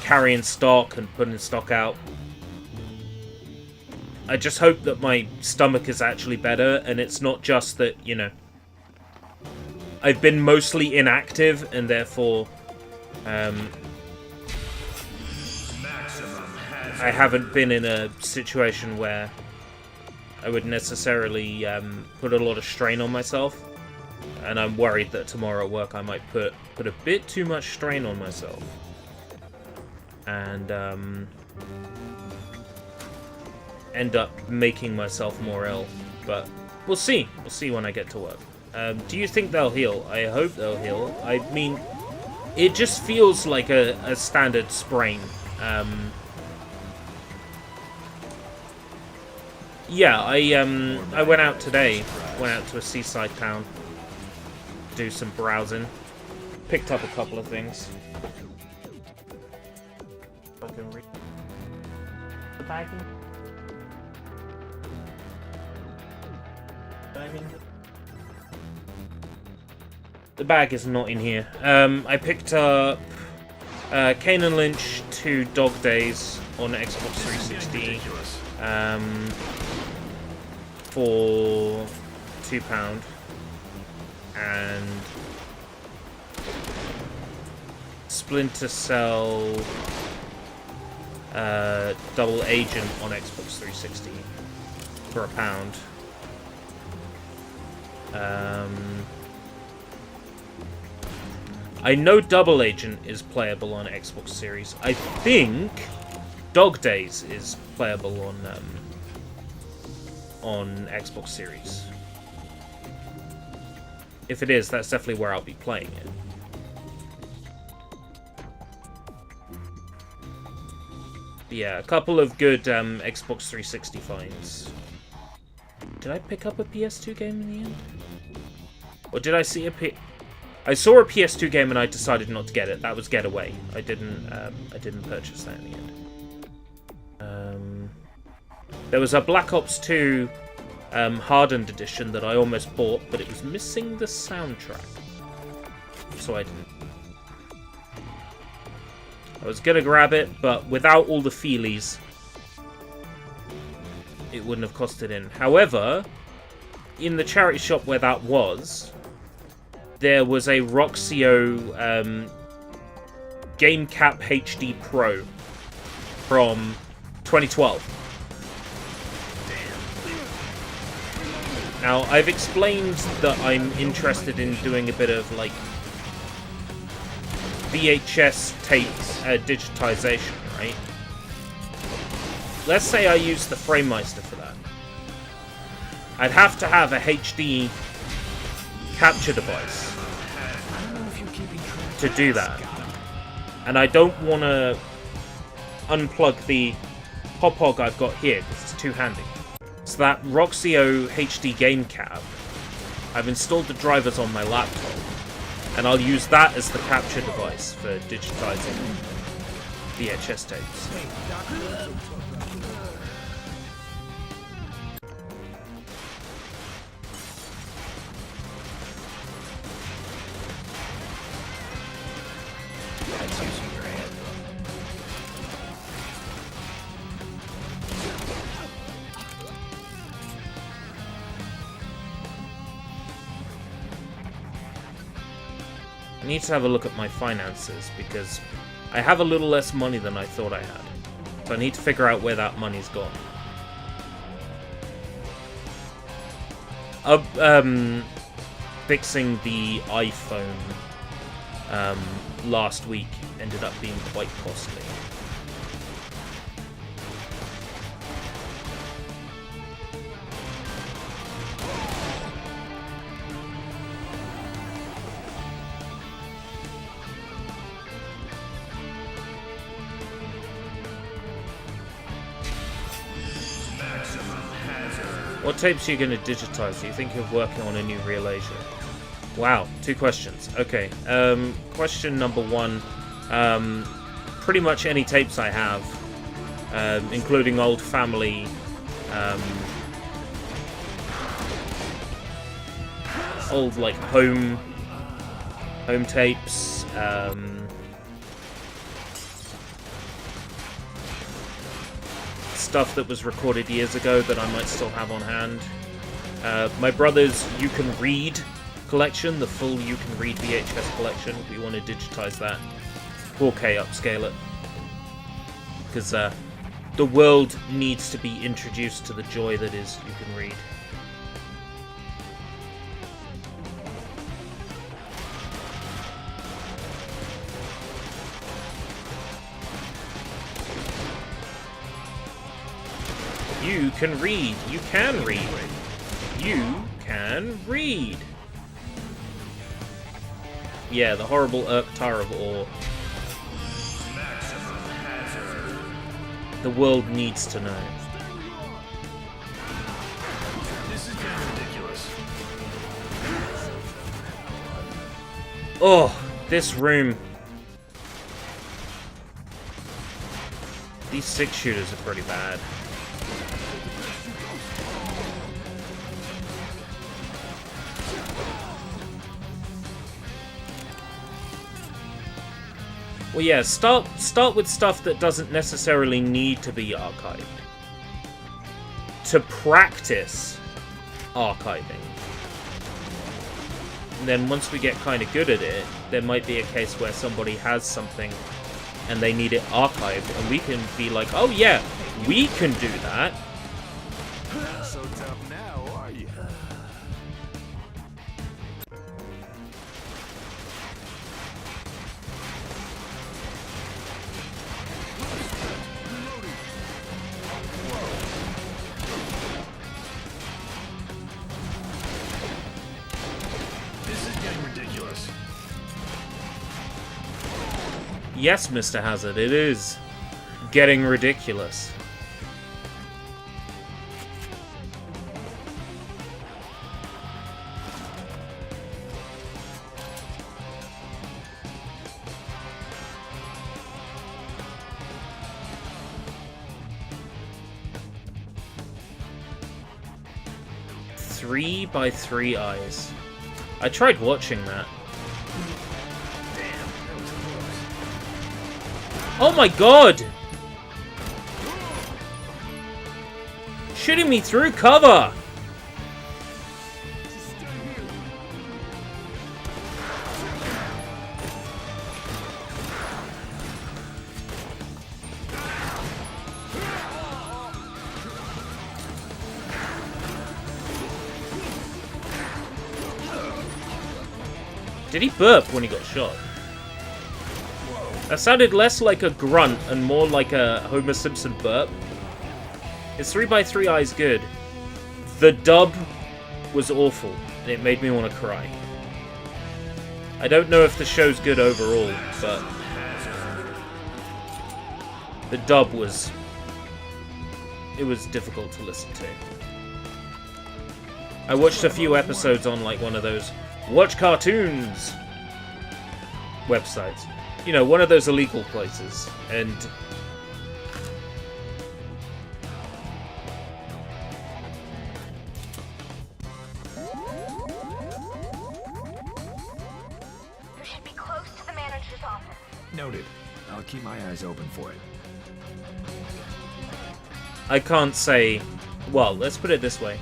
carrying stock and putting stock out, I just hope that my stomach is actually better, and it's not just that, you know, I've been mostly inactive, and therefore I haven't been in a situation where I would necessarily put a lot of strain on myself, and I'm worried that tomorrow at work I might put a bit too much strain on myself, and end up making myself more ill. But we'll see. We'll see when I get to work. Do you think they'll heal? I hope they'll heal. I mean, it just feels like a standard sprain. Yeah, I went out today. Went out to a seaside town. Do some browsing. Picked up a couple of things. I can read the bagging. The bag is not in here. I picked up Kane and Lynch 2 Dog Days on Xbox 360 for £2, and Splinter Cell Double Agent on Xbox 360 for £1. I know Double Agent is playable on Xbox Series. I think Dog Days is playable on Xbox Series. If it is, that's definitely where I'll be playing it. But yeah, a couple of good Xbox 360 finds. Did I pick up a PS2 game in the end? Or did I see I saw a PS2 game and I decided not to get it. That was Getaway. I didn't purchase that in the end. There was a Black Ops 2 Hardened Edition that I almost bought, but it was missing the soundtrack. So I didn't. I was gonna grab it, but without all the feelies, it wouldn't have costed in. However, in the charity shop where that was, there was a Roxio Game Cap HD Pro from 2012. Now, I've explained that I'm interested in doing a bit of, like, VHS tape digitization, right? Let's say I use the FrameMeister for that. I'd have to have a HD capture device to do that. And I don't want to unplug the hop-hog I've got here because it's too handy. So that Roxio HD game cab, I've installed the drivers on my laptop, and I'll use that as the capture device for digitizing VHS tapes. That's using your head. I need to have a look at my finances because I have a little less money than I thought I had. So I need to figure out where that money's gone. Fixing the iPhone last week ended up being quite costly. What tapes are you going to digitize? Do you think you're working on a new Real Asia? Wow, 2 questions. Okay, question number 1. Pretty much any tapes I have, including old family, old like home home tapes, stuff that was recorded years ago that I might still have on hand. My brother's You Can Read collection, the full You Can Read VHS collection. We want to digitize that, 4K upscale it, because the world needs to be introduced to the joy that is You Can Read. You can read. You can read. You can read. Yeah, the horrible Urk-Tar of Ore. The world needs to know. This is getting ridiculous. Oh, this room. These 6-shooters are pretty bad. Well, yeah, start with stuff that doesn't necessarily need to be archived. To practice archiving. And then once we get kind of good at it, there might be a case where somebody has something and they need it archived, and we can be like, oh yeah, we can do that. Not so tough now, are you? This is getting ridiculous. Yes, Mr. Hazard, it is getting ridiculous. Three by 3 eyes. I tried watching that. Oh my god! Shooting me through cover! Did he burp when he got shot? That sounded less like a grunt and more like a Homer Simpson burp. Is 3 by 3 eyes good? The dub was awful, and it made me want to cry. I don't know if the show's good overall, but the dub was... it was difficult to listen to. I watched a few episodes on like one of those watch cartoons websites. You know, one of those illegal places, and You should be close to the manager's office. Noted. I'll keep my eyes open for it. I can't say... well, let's put it this way.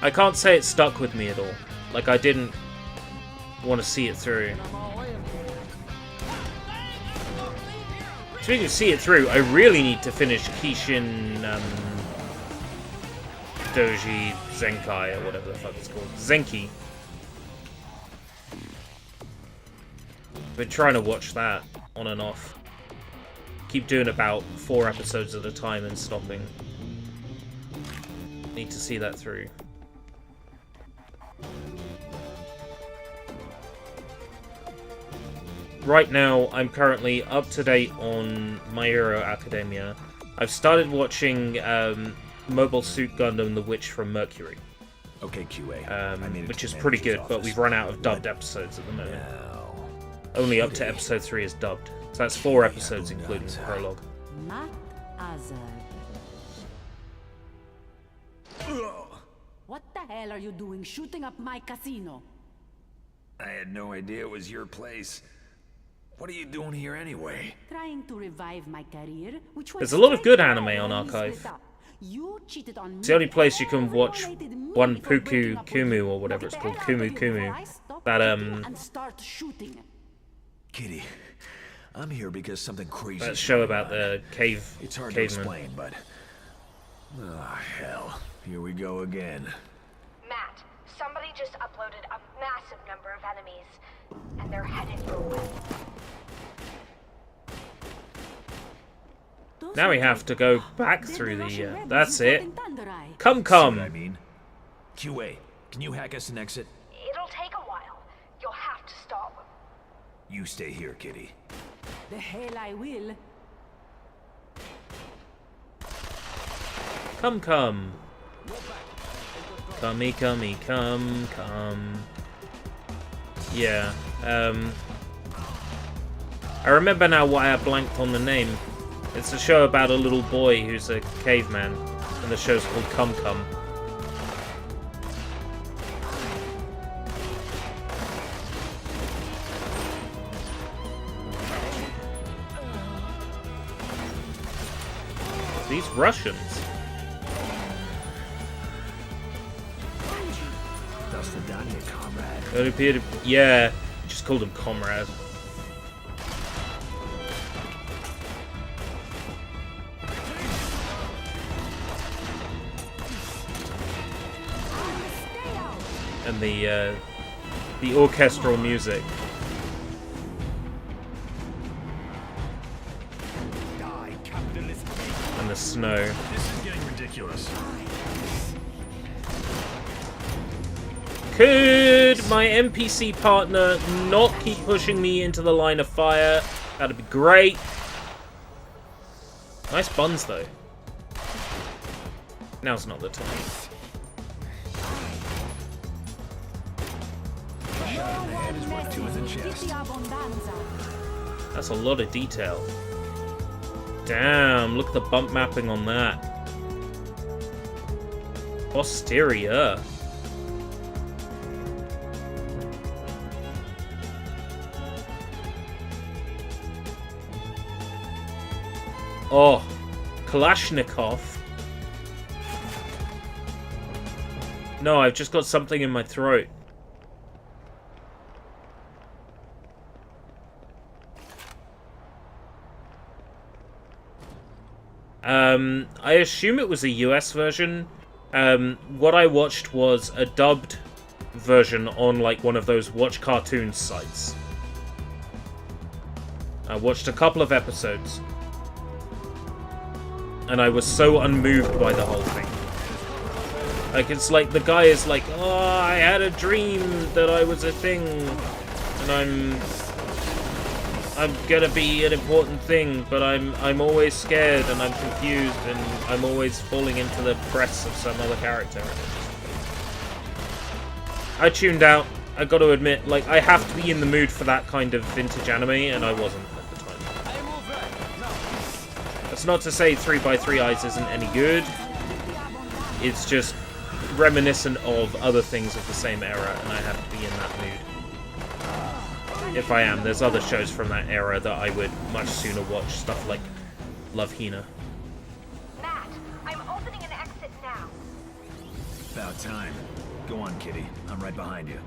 I can't say it stuck with me at all. Like, I didn't want to see it through. Speaking of see it through, I really need to finish Kishin Doji Zenkai, or whatever the fuck it's called. Zenki. Been trying to watch that on and off. Keep doing about 4 episodes at a time and stopping. Need to see that through. Right now, I'm currently up to date on My Hero Academia. I've started watching Mobile Suit Gundam: The Witch from Mercury, Okay, QA. which is pretty good, but we've run out of dubbed episodes at the moment. Only up to episode 3 is dubbed. So that's 4 episodes, including the prologue. Matt-erials. What the hell are you doing shooting up my casino? I had no idea it was your place. What are you doing here anyway? Trying to revive my career, which was There's a lot of good straight anime down on when we Archive. split up. You cheated on me. It's the only place you can watch Violated me One for Puku breaking up with Kumu you. or whatever Now it's get called, the hell Kumu out of here Kumu. before I stop That, you and start shooting. Kitty, I'm here because something crazy. that show about the It's hard to caveman. explain, but oh hell, here we go again. Matt, somebody just uploaded a massive number of enemies, and they're headed your way. Now we have to go back through the, that's it. See what I mean? QA, can you hack us an exit? It'll take a while. You'll have to stop. You stay here, Kitty. The hell I will. Come. Come. Yeah, I remember now why I blanked on the name. It's a show about a little boy who's a caveman, and the show's called Come. These Russians. That's the Danya comrade. It appeared to, yeah, just called him Comrade. And the orchestral music. And the snow. This is getting ridiculous. Could my NPC partner not keep pushing me into the line of fire? That'd be great. Nice buns, though. Now's not the time. Shot in the head is worth two in the chest. That's a lot of detail. Damn, look at the bump mapping on that. Posterior. Oh, Kalashnikov. No, I've just got something in my throat. I assume it was a US version. What I watched was a dubbed version on like one of those watch cartoons sites. I watched a couple of episodes. And I was so unmoved by the whole thing. Like, it's like the guy is like, oh, I had a dream that I was a thing. And I'm gonna be an important thing, but I'm always scared and I'm confused and I'm always falling into the press of some other character. I tuned out. I got to admit, like, I have to be in the mood for that kind of vintage anime, and I wasn't at the time. That's not to say 3x3 Eyes isn't any good. It's just reminiscent of other things of the same era, and I have to be in that mood. If I am, there's other shows from that era that I would much sooner watch, stuff like Love Hina. Matt, I'm opening an exit now. About time. Go on, Kitty. I'm right behind you.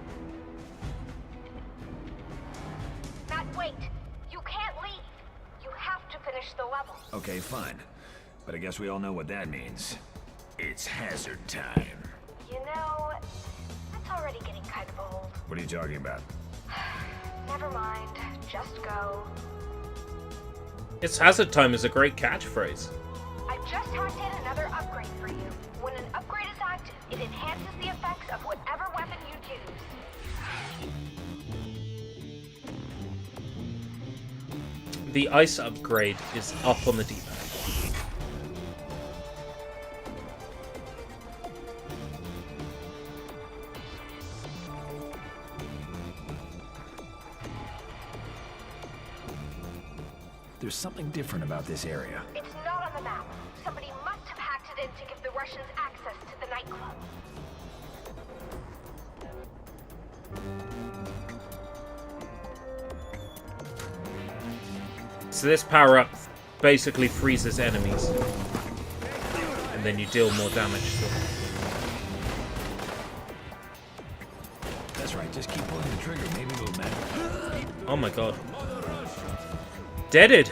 Matt, wait. You can't leave. You have to finish the level. Okay, fine. But I guess we all know what that means. It's hazard time. You know, that's already getting kind of old. What are you talking about? Never mind. Just go. It's Hazard Time is a great catchphrase. I've just hacked in another upgrade for you. When an upgrade is active, it enhances the effects of whatever weapon you use. The ice upgrade is up on the D-pad. There's something different about this area. It's not on the map. Somebody must have hacked it in to give the Russians access to the nightclub. So this power-up basically freezes enemies. And then you deal more damage to them. That's right, just keep pulling the trigger, maybe it'll matter. Oh my god. Deaded!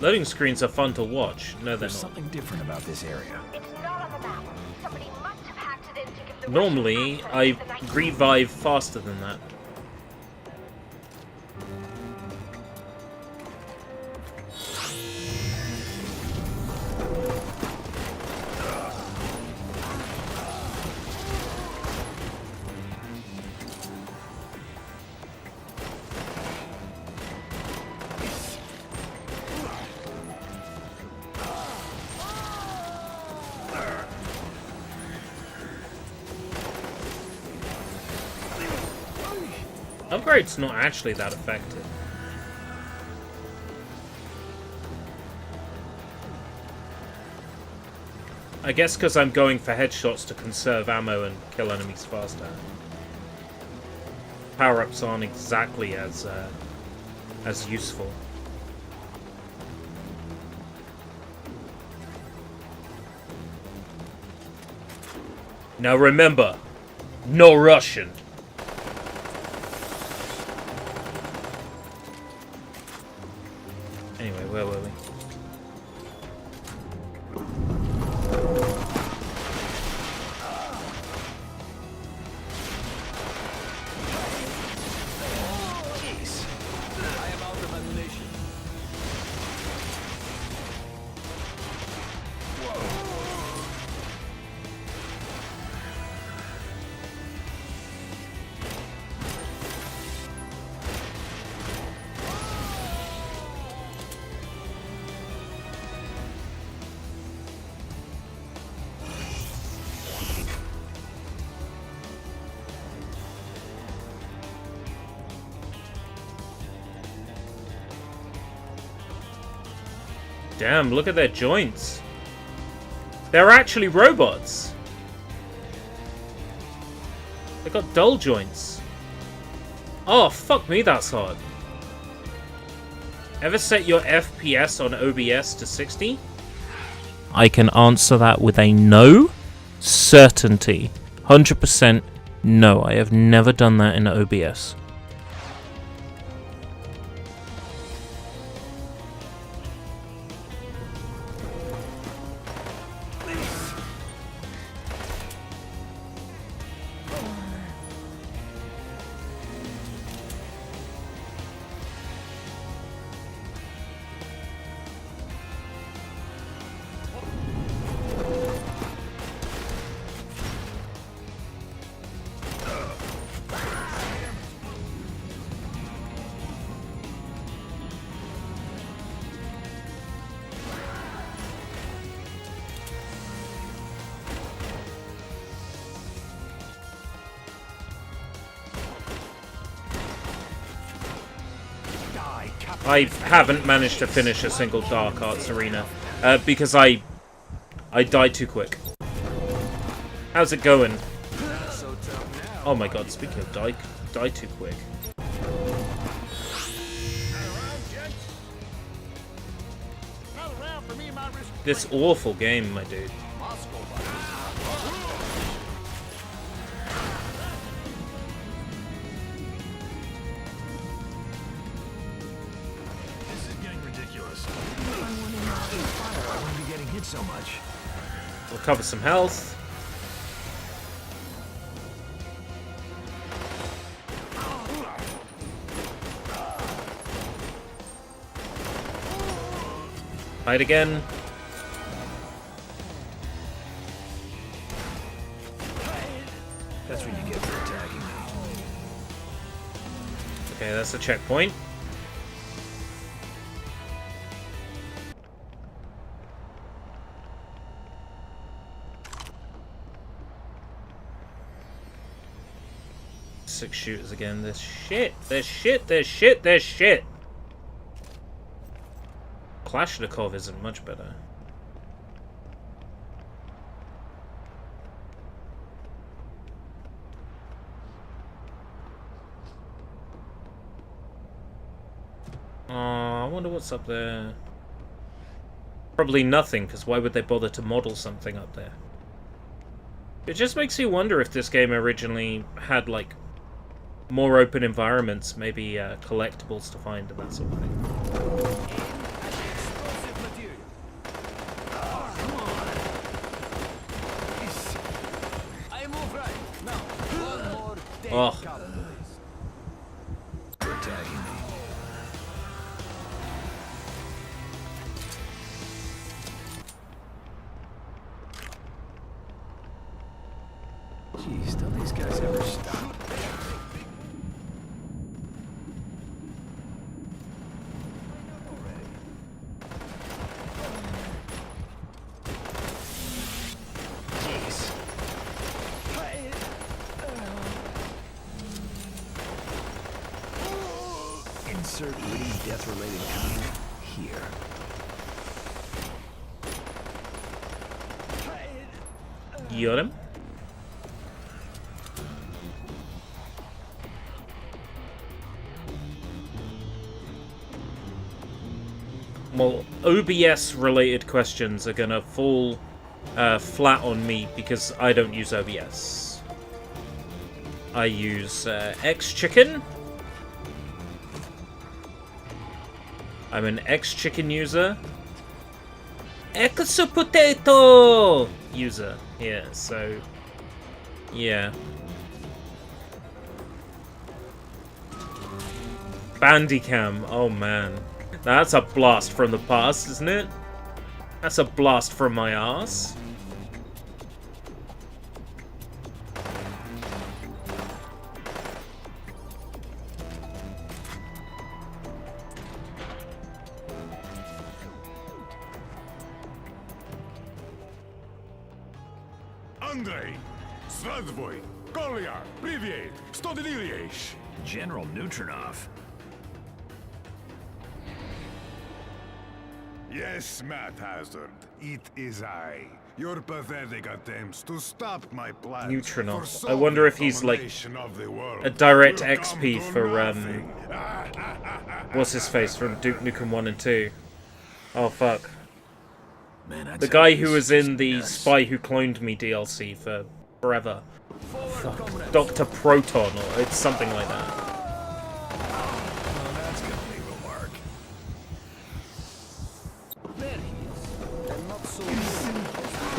Loading screens are fun to watch. No, they're There's not. something different about this area. It's not on the map. Somebody must have hacked it in to give the Normally, Russian I access to the night. revive faster than that. Upgrade's not actually that effective. I guess because I'm going for headshots to conserve ammo and kill enemies faster. Power-ups aren't exactly as useful. Now remember, no Russian. Anyway, where were we? Damn, look at their joints. They're actually robots. They got dull joints. Oh, fuck me, that's hard. Ever set your FPS on OBS to 60? I can answer that with a no certainty. 100% no, I have never done that in OBS. I haven't managed to finish a single Dark Arts arena because I died too quick. How's it going? Oh my god, speaking of die too quick. This awful game, my dude. So much. Recover some health. Fight again. That's what you get for attacking me. Okay, that's a checkpoint. Six shooters again. There's shit. There's shit. There's shit. There's shit. Kalashnikov isn't much better. wonder what's up there. Probably nothing, because why would they bother to model something up there? It just makes you wonder if this game originally had, like, more open environments, maybe collectibles to find and that sort of thing. Oh. They're attacking me. Jeez, don't these guys ever stop? Jeez. Insert witty death-related comment here. Got him. Well, OBS-related questions are gonna fall flat on me because I don't use OBS. I use X-Chicken. I'm an X-Chicken user. X-Potato user. Yeah, so... yeah. Bandicam. Oh, man. Now, that's a blast from the past, isn't it? That's a blast from my ass. Andrei, Sverdvoy, Kolyar, Privyet, Stodiliesh. General Neutronov. Yes, Matt Hazard, it is I. Your pathetic attempts to stop my plans. Neutronov. I wonder if he's like a direct XP for what's his face from Duke Nukem 1 and 2. Oh fuck. Man, The guy who was in the Spy Who Cloned Me DLC for forever. Fuck. Dr. Proton, or it's something like that. Oh, that's gonna leave a mark.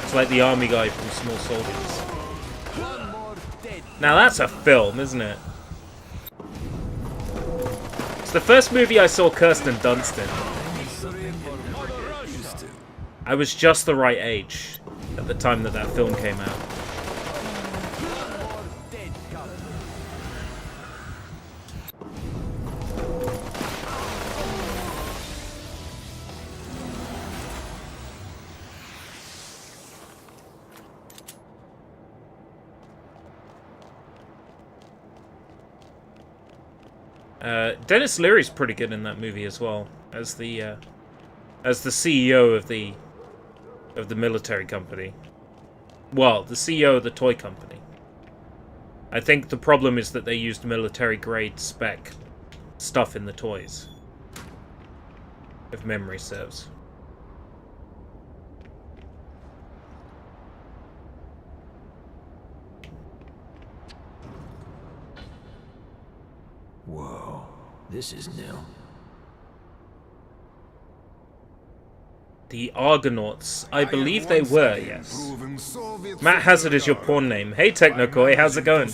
It's like the army guy from Small Soldiers. Now that's a film, isn't it? It's the first movie I saw Kirsten Dunst in. I was just the right age at the time that that film came out. Dennis Leary's pretty good in that movie as well, as the CEO of the military company. Well, the CEO of the toy company. I think the problem is that they used military grade spec stuff in the toys, if memory serves. Whoa, this is new. The Argonauts. I believe they were, yes. Matt Hazard is your porn name. Hey Technokoi, how's it going?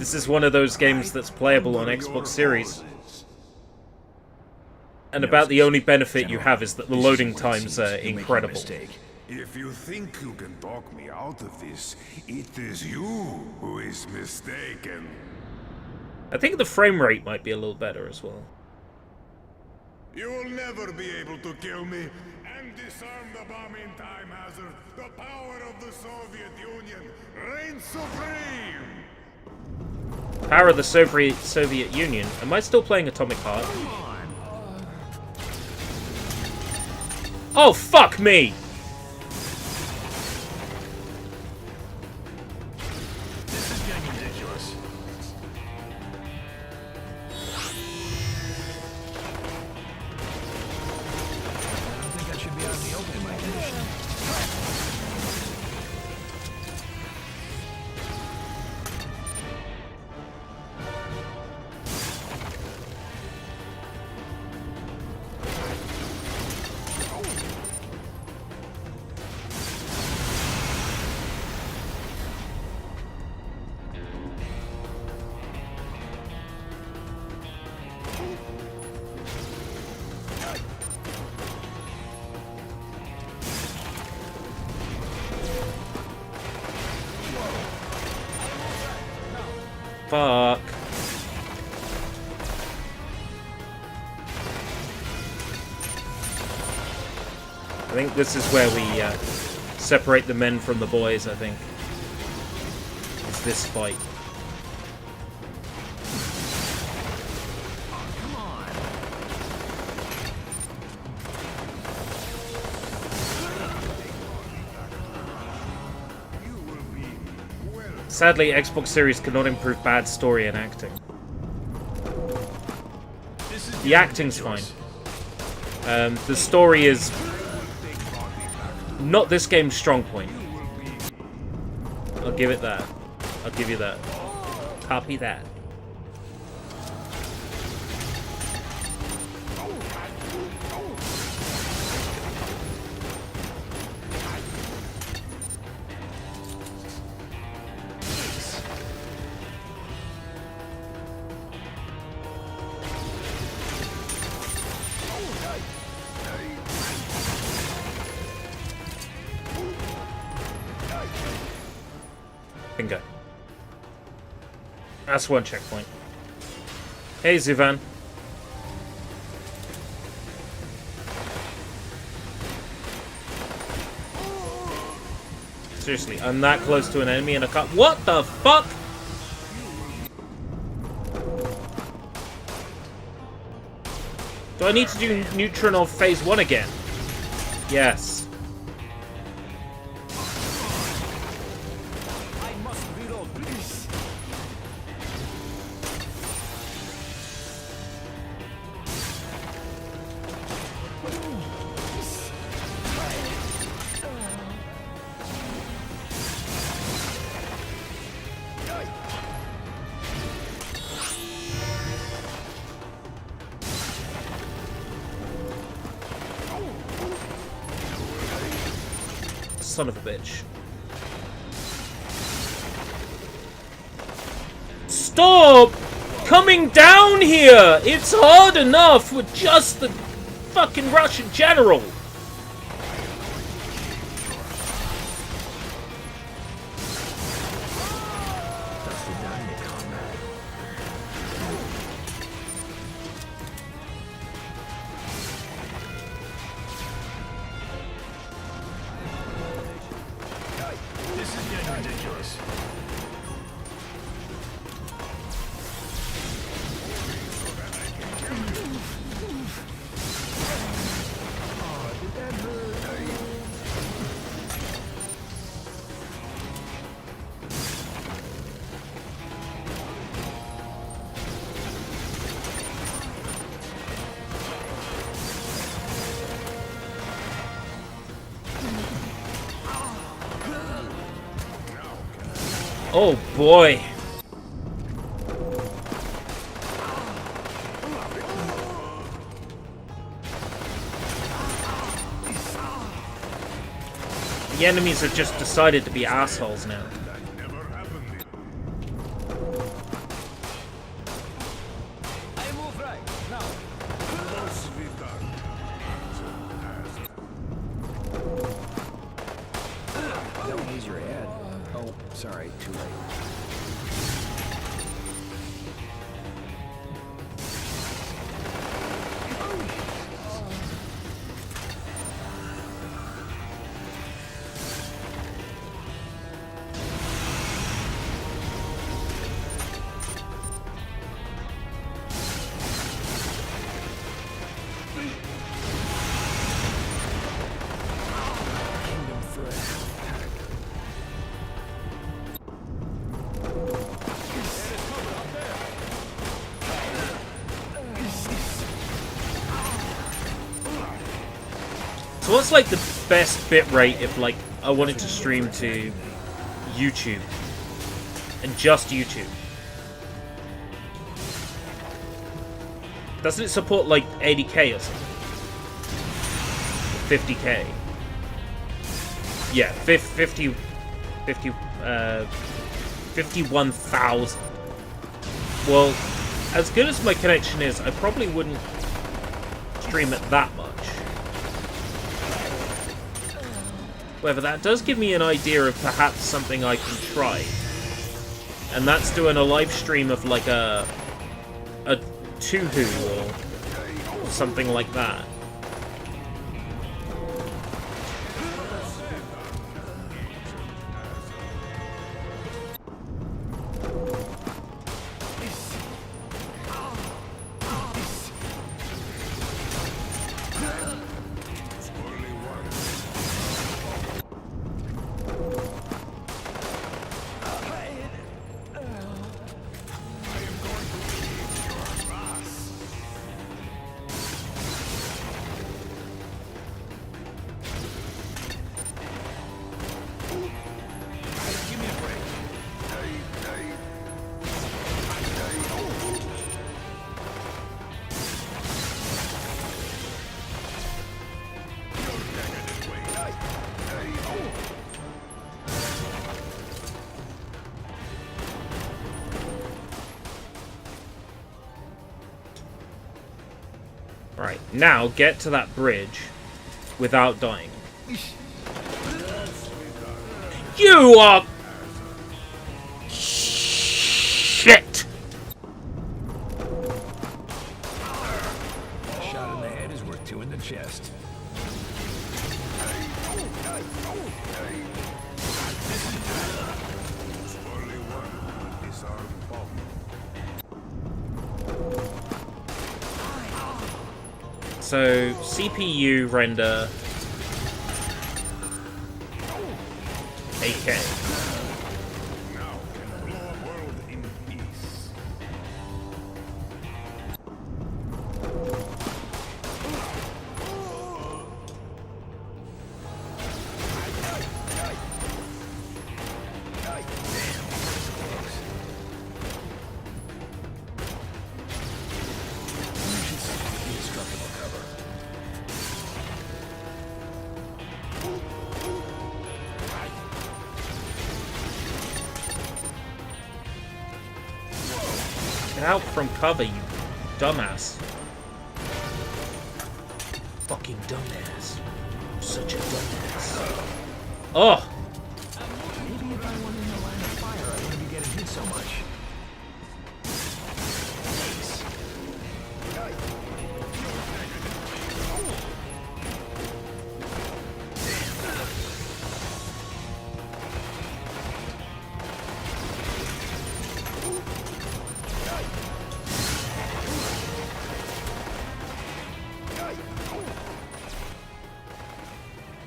This is one of those games that's playable on Xbox Series. And about the only benefit you have is that the loading times are incredible. If you think you can talk me out of this, it is you who is mistaken. I think the frame rate might be a little better as well. You will never be able to kill me and disarm the bomb in time, Hazard. The power of the Soviet Union reigns supreme! Power of the Soviet Union. Am I still playing Atomic Heart? Oh, fuck me! This is getting ridiculous. Fuck. I think this is where we separate the men from the boys, I think. It's this fight. Sadly, Xbox Series cannot improve bad story and acting. The acting's fine. The story is not this game's strong point. I'll give it that. I'll give you that. Copy that. Bingo. That's one checkpoint. Hey, Zuvan. Seriously, I'm that close to an enemy and I can't. What the fuck? Do I need to do Neutronov Phase 1 again? Yes. Son of a bitch. Stop coming down here! It's hard enough with just the fucking Russian general! Oh boy. The enemies have just decided to be assholes now. Don't use your head. Oh, sorry, too late. So what's like the best bit rate if like I wanted to stream to YouTube and just YouTube? Doesn't it support like 80k or something? 50k? Yeah, 51,000. Well, as good as my connection is, I probably wouldn't stream it that much. However, that does give me an idea of perhaps something I can try. And that's doing a live stream of like a Tuhu or something like that. Right, now get to that bridge without dying. You are... shit! A shot in the head is worth 2 in the chest. So, CPU render AK. Now can blow a world in peace. Get out from cover, you dumbass. Fucking dumbass. Such a dumbass. Oh! Maybe if I went in the line of fire, I wouldn't be getting hit so much.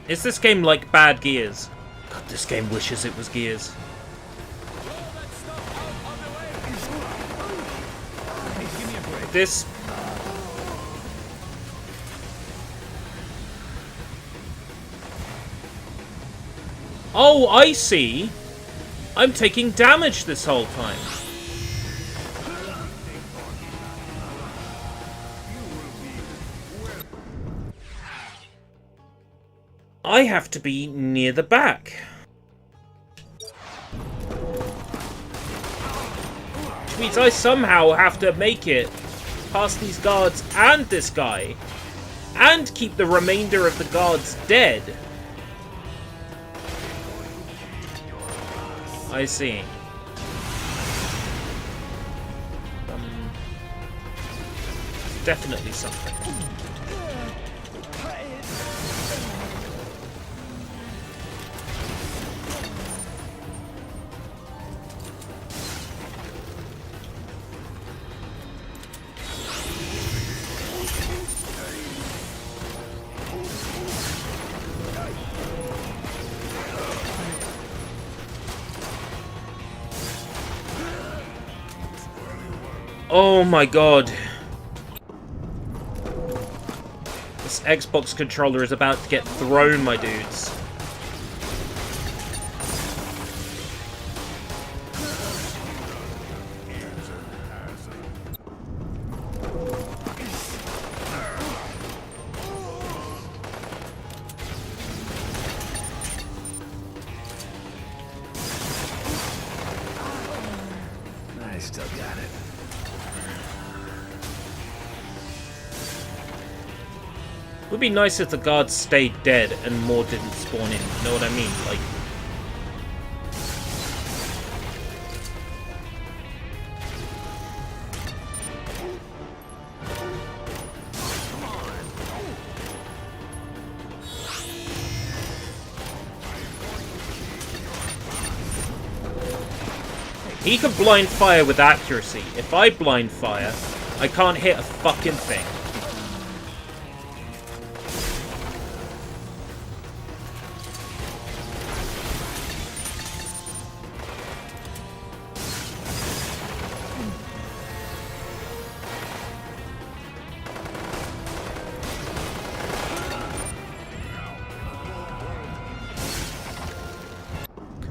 Is this game like bad Gears? God, this game wishes it was Gears. This... Oh, I see. I'm taking damage this whole time. I have to be near the back. Which means I somehow have to make it past these guards and this guy. And keep the remainder of the guards dead. I see. Definitely something. Oh my god. This Xbox controller is about to get thrown, my dudes. I still got it. It would be nice if the guards stayed dead and more didn't spawn in, you know what I mean? Like... He can blind fire with accuracy. If I blind fire, I can't hit a fucking thing.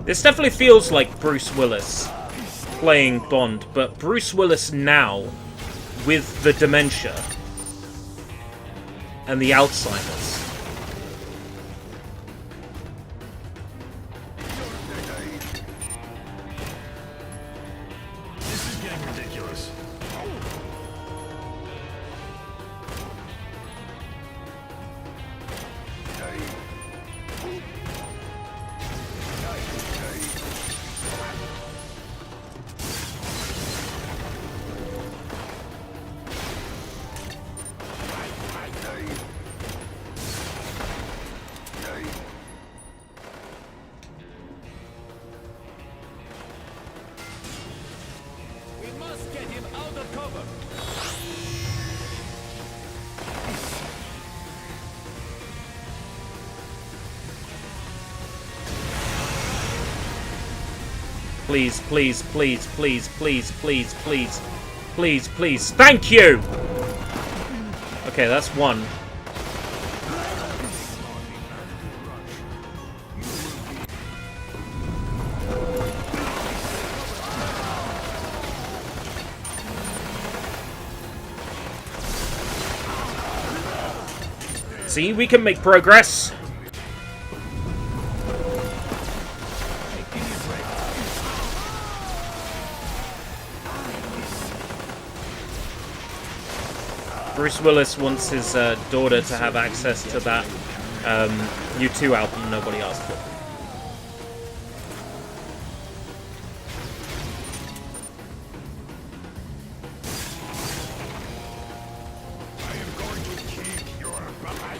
This definitely feels like Bruce Willis playing Bond, but Bruce Willis now with the dementia and the Alzheimer's. This is getting ridiculous. Please, please, please, please, please, please, please, please, please. Thank you! Okay, that's one. See, we can make progress. Bruce Willis wants his daughter to have access to that U2 album nobody asked for. I am going to kick your butt.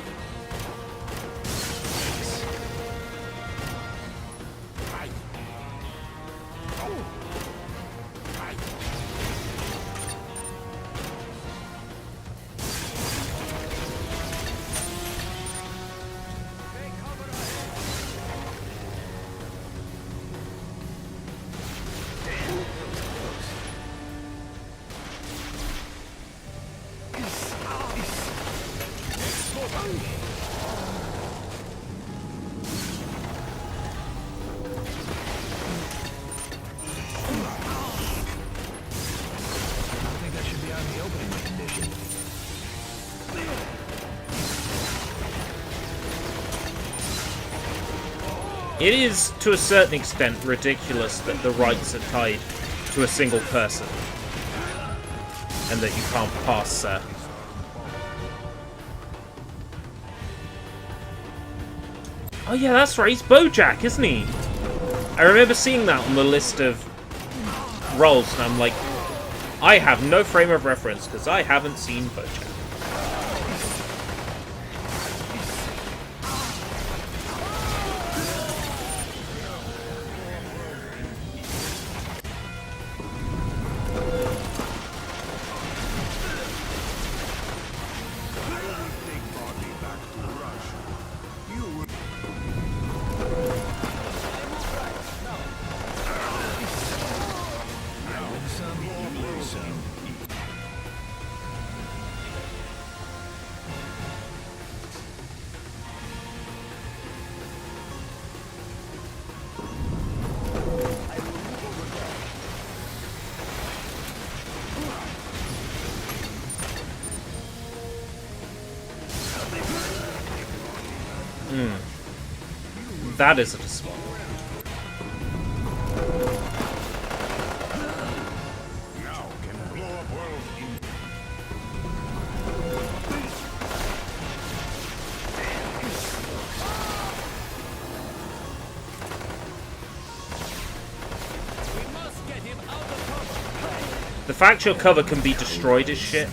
It is, to a certain extent, ridiculous that the rights are tied to a single person. And that you can't pass, Oh yeah, that's right, he's BoJack, isn't he? I remember seeing that on the list of roles, and I'm like, I have no frame of reference, because I haven't seen BoJack. That is a spot. Now can blow up world in The fact your cover can be destroyed is shit.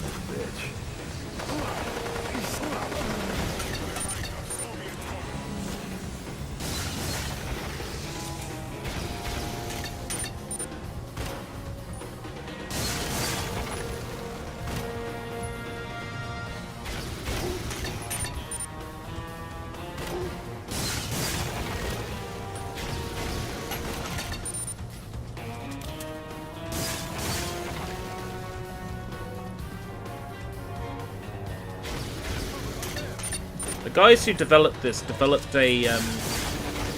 The guys who developed this developed a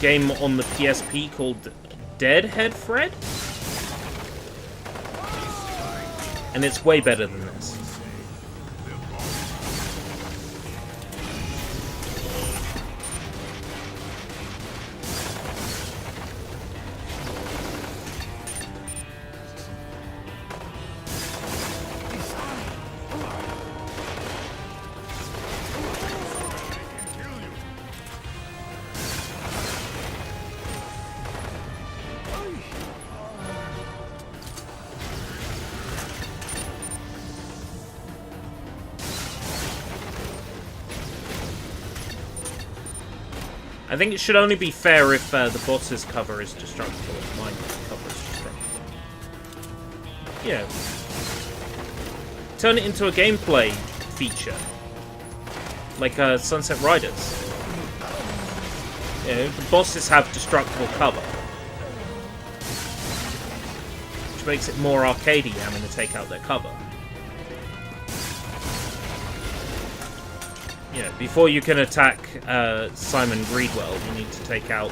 game on the PSP called Deadhead Fred, and it's way better than this. I think it should only be fair if the boss's cover is destructible and mine cover is destructible. Yeah. Turn it into a gameplay feature. Like Sunset Riders. You know, the bosses have destructible cover. Which makes it more arcadey having to take out their cover. Yeah, before you can attack Simon Greedwell, you need to take out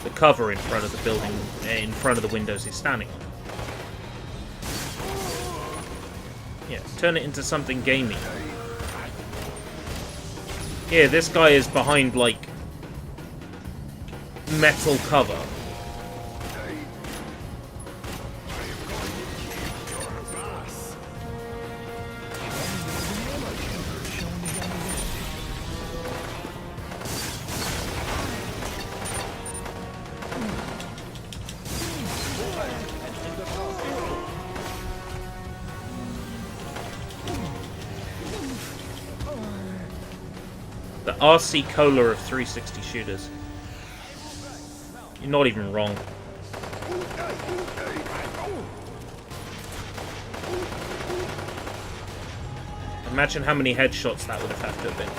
the cover in front of the building, in front of the windows he's standing on. Yeah, turn it into something gamey. Yeah, this guy is behind, like, metal cover. The RC Cola of 360 shooters. You're not even wrong. Imagine how many headshots that would have had to have been.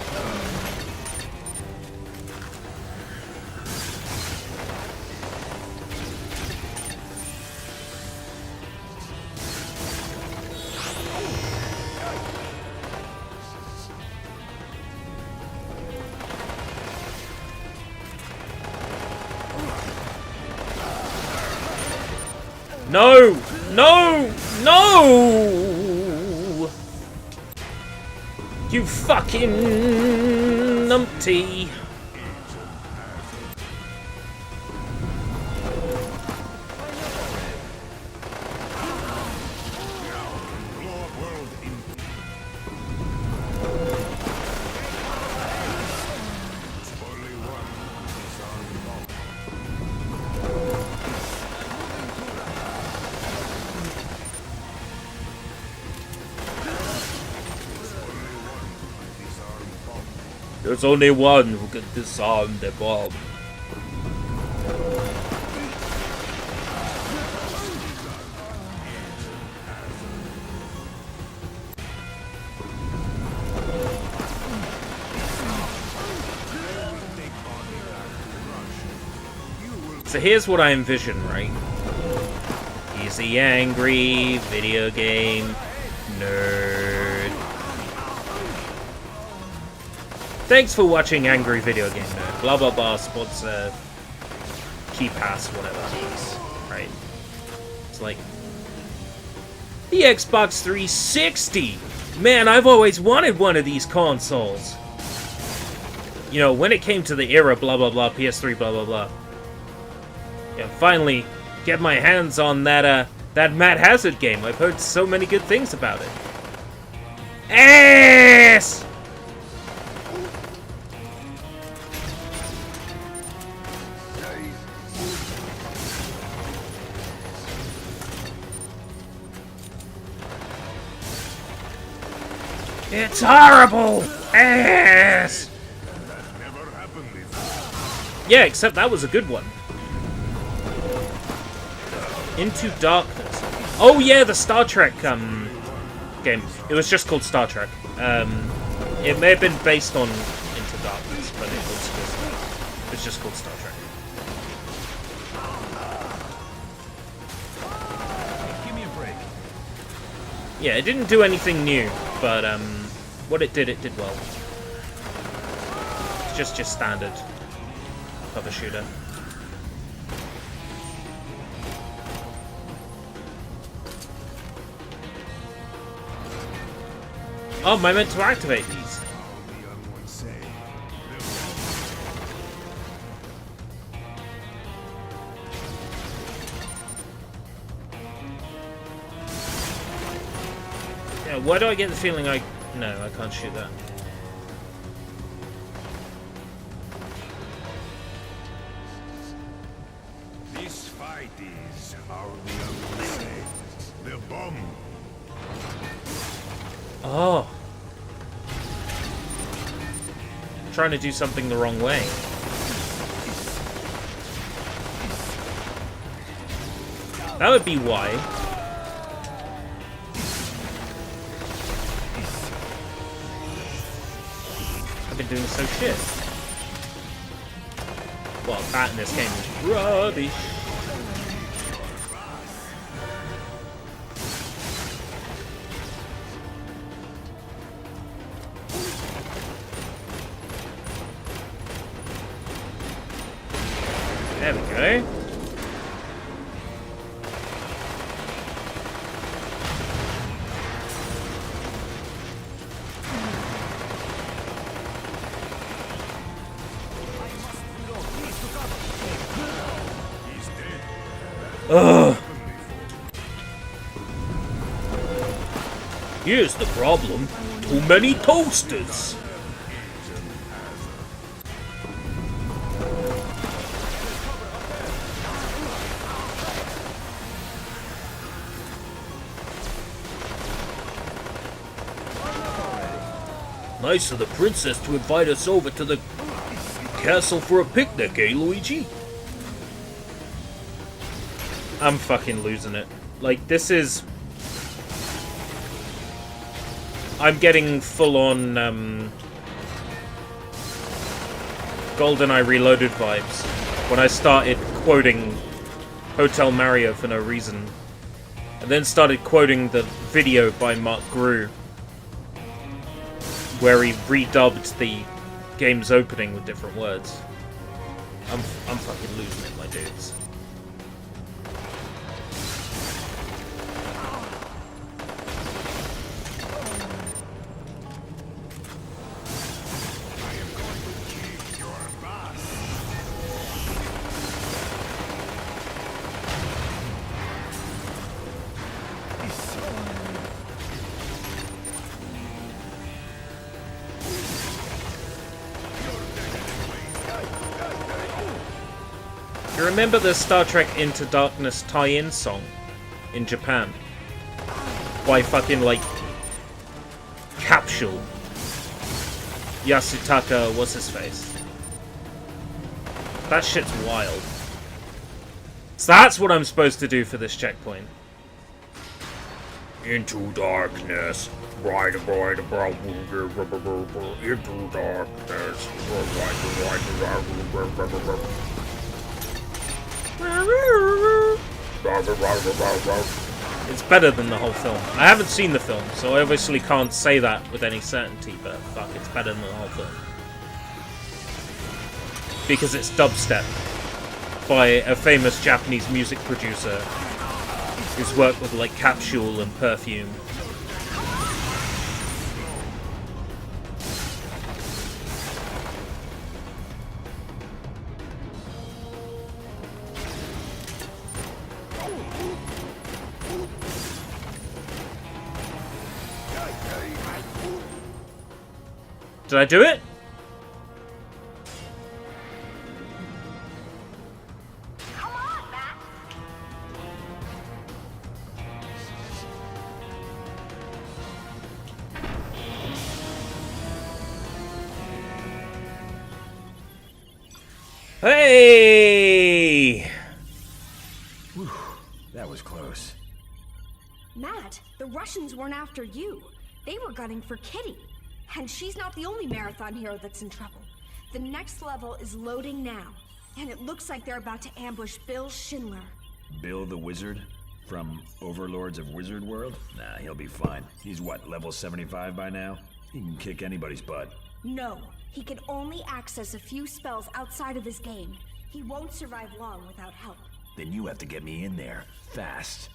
No! No! No! You fucking numpty! There's only one who can disarm the bomb. So here's what I envision, right? He's the angry video game nerd. Thanks for watching Angry Video Game Nerd. Blah blah blah, sponsor, key pass, whatever. Right? It's like the Xbox 360! Man, I've always wanted one of these consoles! You know, when it came to the era, blah blah blah, PS3, blah blah blah. Yeah, finally get my hands on that Matt Hazard game. I've heard so many good things about it. Ass! It's horrible! Ass! Yeah, except that was a good one. Into Darkness. Oh yeah, the Star Trek game. It was just called Star Trek. It may have been based on Into Darkness, but it was just called Star Trek. Give me a break. Yeah, it didn't do anything new, but what it did well. It's just your standard cover shooter. Oh, am I meant to activate these? Yeah, why do I get the feeling I... No, I can't shoot that. This fight is how the young say. The bomb. Oh. Trying to do something the wrong way. That would be why. I've been doing so shit. Well, that in this game is rubbish. There we go. Ugh. Here's the problem. Too many toasters. Nice of the princess to invite us over to the castle for a picnic, eh, Luigi? I'm fucking losing it. Like, this is... I'm getting full-on, GoldenEye Reloaded vibes when I started quoting Hotel Mario for no reason. And then started quoting the video by Mark Grew, where he redubbed the game's opening with different words. I'm fucking losing it, my dudes. You remember the Star Trek Into Darkness tie-in song in Japan? By fucking, like, Capsule. Yasutaka, what's his face? That shit's wild. So that's what I'm supposed to do for this checkpoint. Into darkness. Into darkness. It's better than the whole film. I haven't seen the film, so I obviously can't say that with any certainty, but fuck, it's better than the whole film. Because it's dubstep by a famous Japanese music producer who's worked with, like, Capsule and Perfume. Did I do it? Come on, Matt. Hey! Whew, that was close. Matt, the Russians weren't after you. They were gunning for Kitty. And she's not the only marathon hero that's in trouble. The next level is loading now. And it looks like they're about to ambush Bill Schindler. Bill the Wizard? From Overlords of Wizard World? Nah, he'll be fine. He's what, level 75 by now? He can kick anybody's butt. No, he can only access a few spells outside of his game. He won't survive long without help. Then you have to get me in there, fast.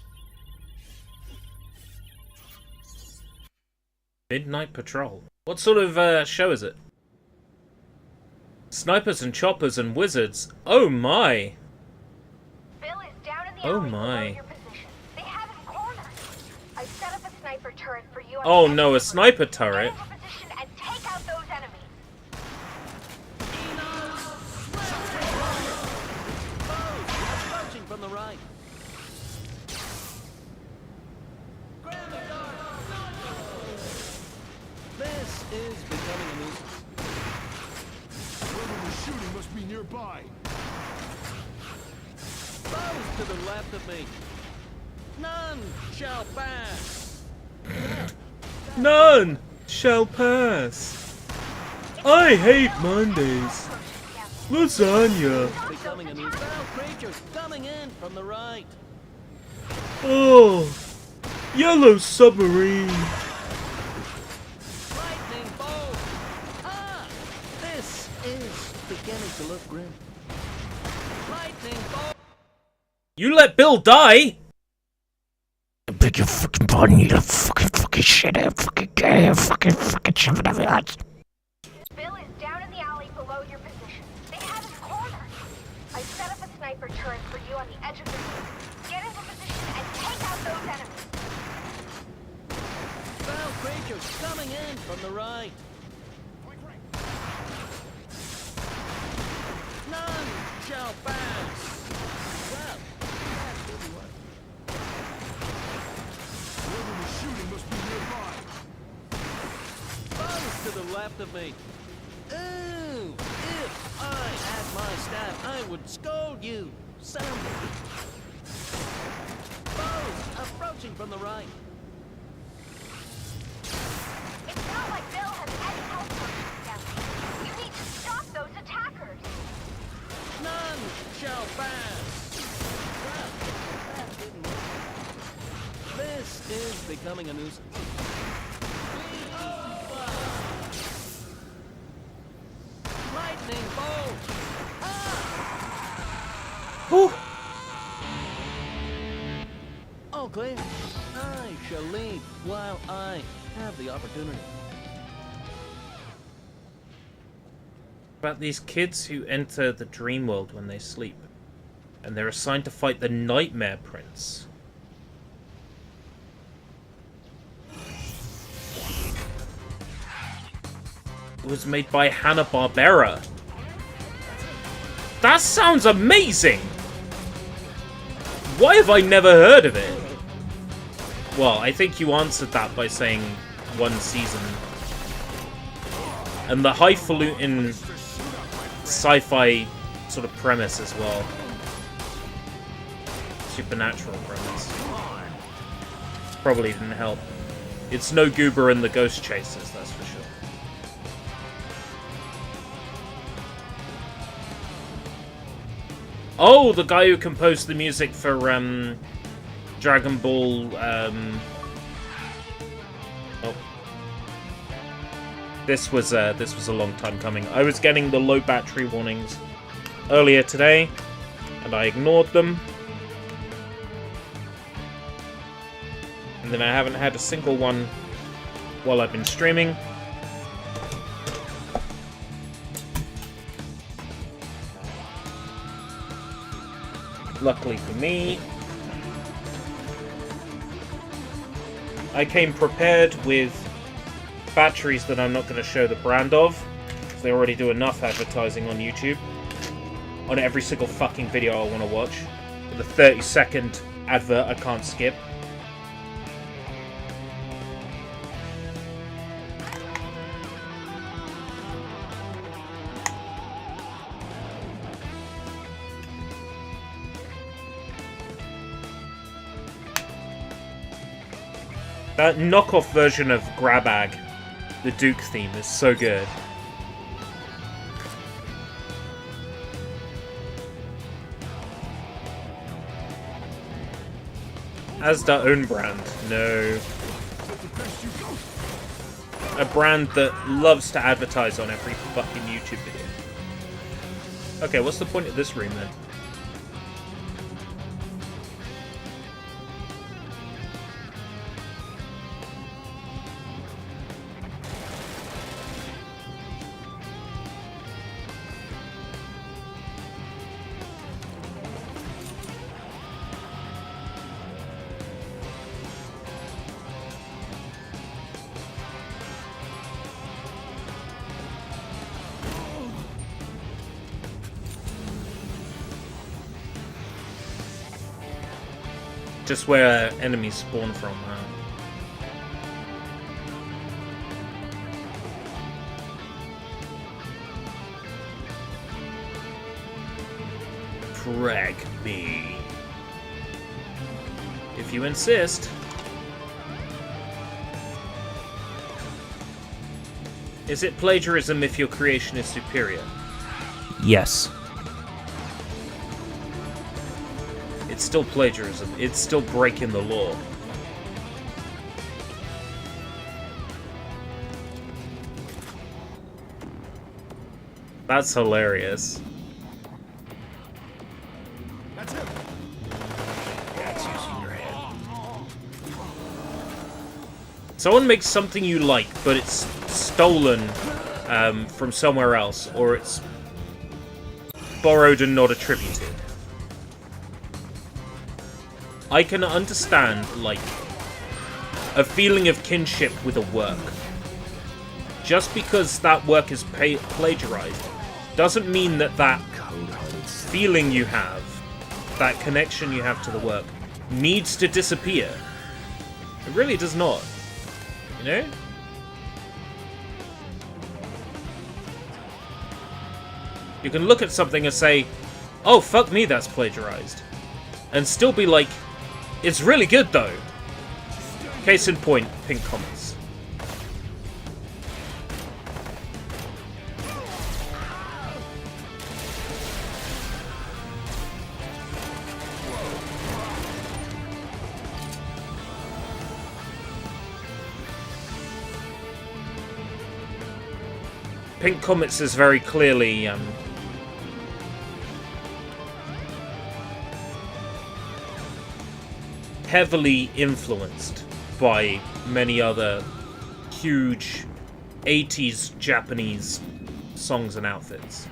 Midnight Patrol. What sort of show is it? Snipers and choppers and wizards. Oh my! Bill is down in the Oh alley below my. your position. They have him cornered. I set up a sniper turret for you. On Oh the no, a edge of the sniper room. turret. Get into position and take out those enemies. Approaching from the right. This is becoming a nuisance. Whoever was shooting must be nearby. Foes to the left of me. None shall pass. None shall pass. I hate Mondays. Lasagna. Becoming a nuisance. Foul creatures coming in from the right. Oh, yellow submarine. Lightning bolt. Ah! This is beginning to look grim. Lightning bolt. You let Bill die? I beg your fucking pardon, you little fucking shit, fucking shove it up your ass. Bill is down in the alley below your position. They have him cornered. I set up a sniper turret for you on the edge of the room. Get into position and take out those enemies. Foul creatures coming in from the right. None shall pass. Well, that didn't work. Whoever was shooting must be nearby. Foes to the left of me. Ooh, if I had my staff, I would scold you soundly. Foes approaching from the right. It's not like Bill has any health potions down there. You need to stop those attackers. None shall pass. Well, that didn't work. This is becoming a nuisance. Lightning bolt! Whew. All clear. I shall lead while I have the opportunity. About these kids who enter the dream world when they sleep, and they're assigned to fight the Nightmare Prince. It was made by Hanna-Barbera. That sounds amazing! Why have I never heard of it? Well, I think you answered that by saying one season. And the highfalutin sci-fi sort of premise as well. Supernatural premise. Probably didn't help. It's no Goober and the Ghost Chasers, that's for sure. Oh, the guy who composed the music for Dragon Ball. Oh, this was a long time coming. I was getting the low battery warnings earlier today, and I ignored them. And then I haven't had a single one while I've been streaming. Luckily for me, I came prepared with batteries that I'm not going to show the brand of, because they already do enough advertising on YouTube. On every single fucking video I want to watch. With a 30-second advert I can't skip. That knockoff version of Grabag, the Duke theme, is so good. Asda own brand. No. a brand that loves to advertise on every fucking YouTube video. Okay, what's the point of this room then? Just where enemies spawn from, huh? Frag me. If you insist. Is it plagiarism if your creation is superior? Yes. It's still plagiarism. It's still breaking the law. That's hilarious. That's him. That's using your head. Someone makes something you like, but it's stolen from somewhere else, or it's borrowed and not attributed. I can understand, like, a feeling of kinship with a work. Just because that work is plagiarized doesn't mean that that feeling you have, that connection you have to the work, needs to disappear. It really does not. You know? You can look at something and say, oh, fuck me, that's plagiarized. And still be like, it's really good, though. Case in point, Pink Comets. Pink Comets is very clearly heavily influenced by many other huge 80s Japanese songs and outfits.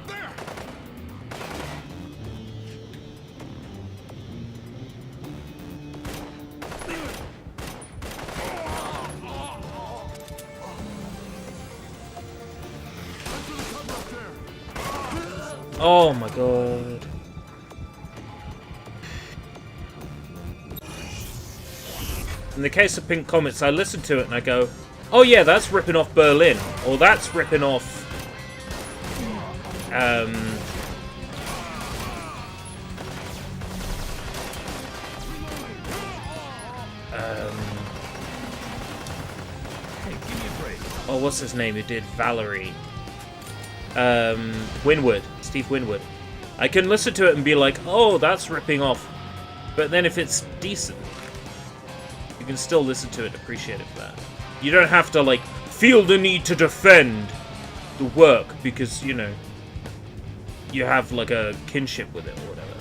Oh my god. In the case of Pink Comets, I listen to it and I go, oh yeah, that's ripping off Berlin. Or that's ripping off... oh, what's his name who did Valerie? Winwood. Steve Winwood. I can listen to it and be like, oh, that's ripping off. But then if it's decent, you can still listen to it and appreciate it for that. You don't have to, like, feel the need to defend the work because, you know, you have, like, a kinship with it or whatever.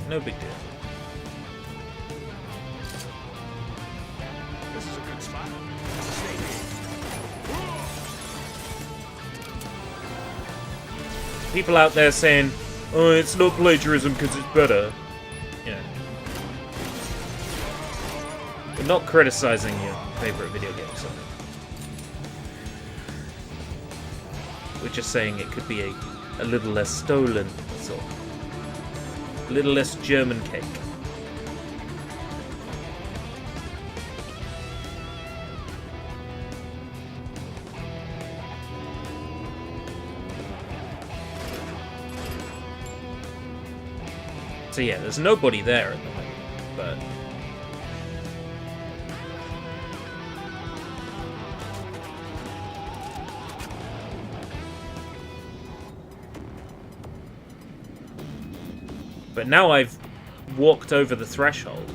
No big deal. This is a good spot. People out there saying, oh, it's not plagiarism because it's better. You know. We're not criticizing your favorite video game, so. We're just saying it could be a little less stolen, so. A little less German cake. So yeah, there's nobody there at the moment, but... But now I've walked over the threshold.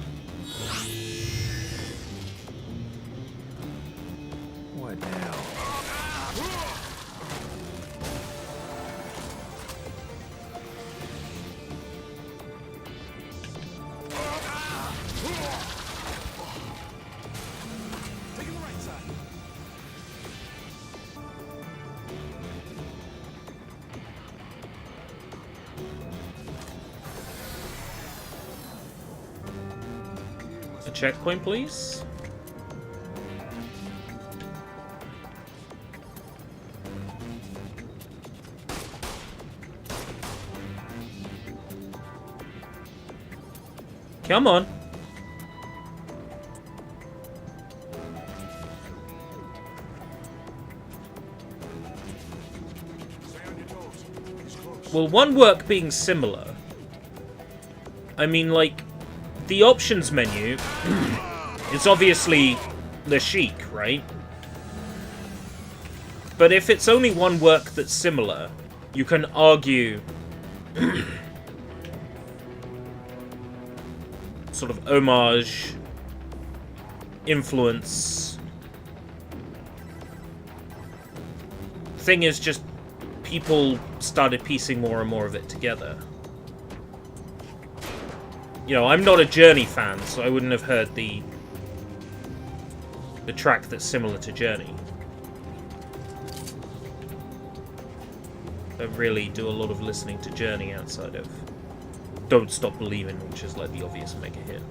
What now? the checkpoint, please? Come on. Well, one work being similar. I mean, like, the options menu is obviously the chic, right? But if it's only one work that's similar, you can argue sort of homage, influence. Thing is, just people started piecing more and more of it together. You know, I'm not a Journey fan, so I wouldn't have heard the track that's similar to Journey. I really do a lot of listening to Journey outside of Don't Stop Believin', which is like the obvious mega hit.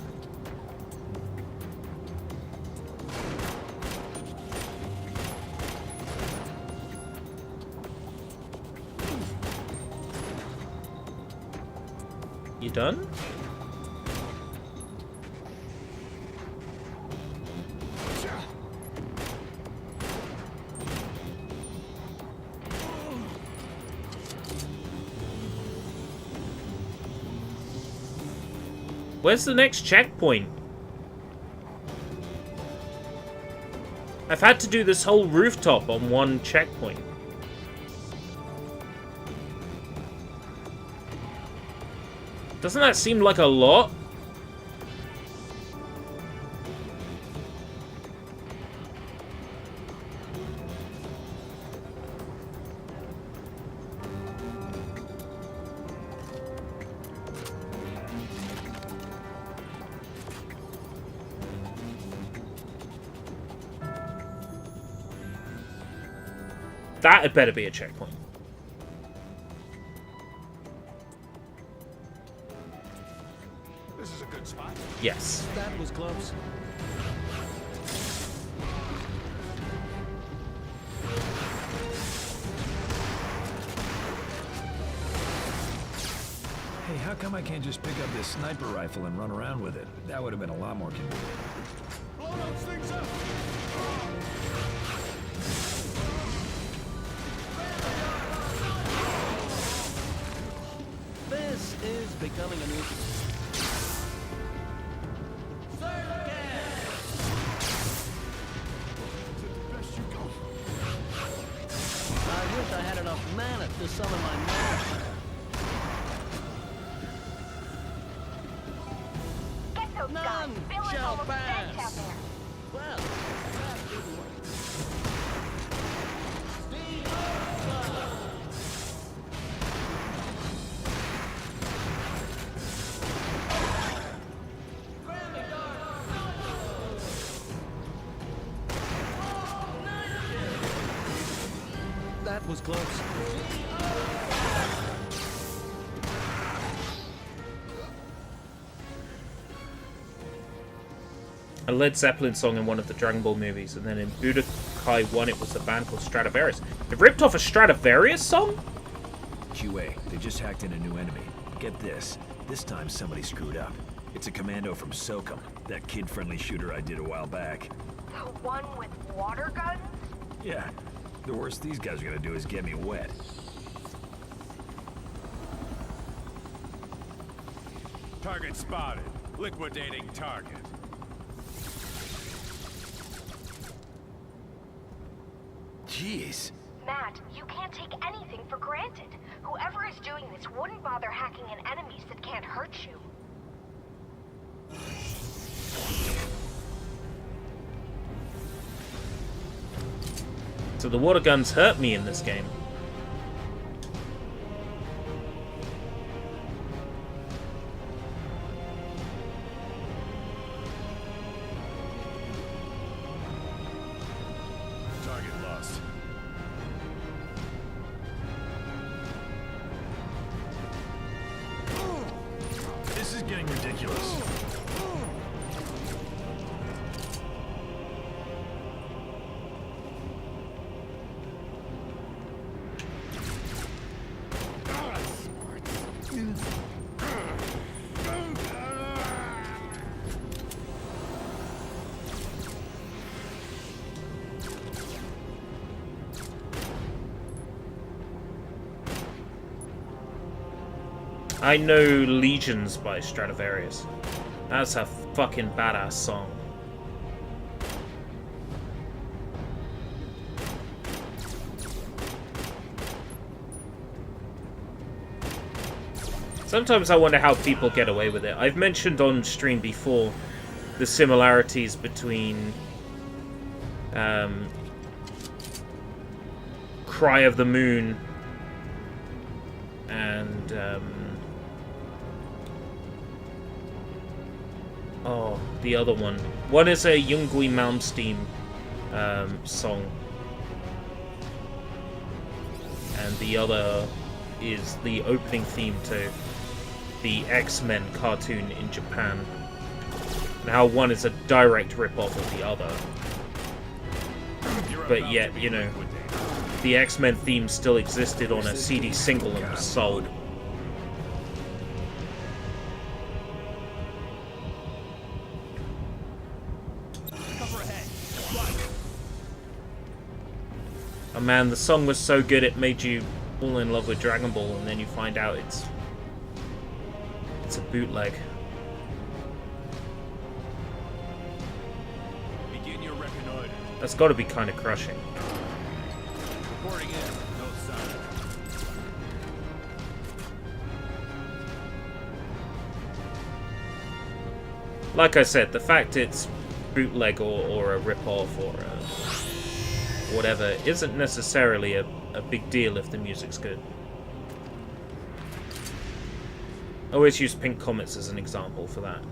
You done? Where's the next checkpoint? I've had to do this whole rooftop on one checkpoint. Doesn't that seem like a lot? That had better be a checkpoint. This is a good spot. Yes. That was close. Hey, how come I can't just pick up this sniper rifle and run around with it? That would have been a lot more convenient. Blow those things up! This is becoming a new... I wish I had enough mana to summon my master. Get those guys. None Bill is shall almost dead pass. down there. Well, that didn't work. That was close. A Led Zeppelin song in one of the Dragon Ball movies, and then in Budokai 1 it was a band called Stradivarius. They ripped off a Stradivarius song? QA, they just hacked in a new enemy. Get this. This time somebody screwed up. It's a commando from SOCOM, that kid-friendly shooter I did a while back. The one with water guns? Yeah. The worst these guys are gonna do is get me wet. Target spotted. Liquidating target. Jeez. Matt, you can't take anything for granted. Whoever is doing this wouldn't bother hacking in enemies that can't hurt you. So the water guns hurt me in this game. Target lost. This is getting ridiculous. I know Legions by Stradivarius. That's a fucking badass song. Sometimes I wonder how people get away with it. I've mentioned on stream before the similarities between Cry of the Moon and oh, the other one. One is a Ljungby Malmsteen song, and the other is the opening theme to the X-Men cartoon in Japan. And how one is a direct rip-off of the other. But yet, you know, the X-Men theme still existed on a CD single and was sold. Oh man, the song was so good it made you fall in love with Dragon Ball, and then you find out it's a bootleg. Begin your reconnoiter. That's got to be kind of crushing. Reporting in. No sign. Like I said, the fact it's bootleg or a rip-off or whatever isn't necessarily a big deal if the music's good. I always use Pink Comets as an example for that.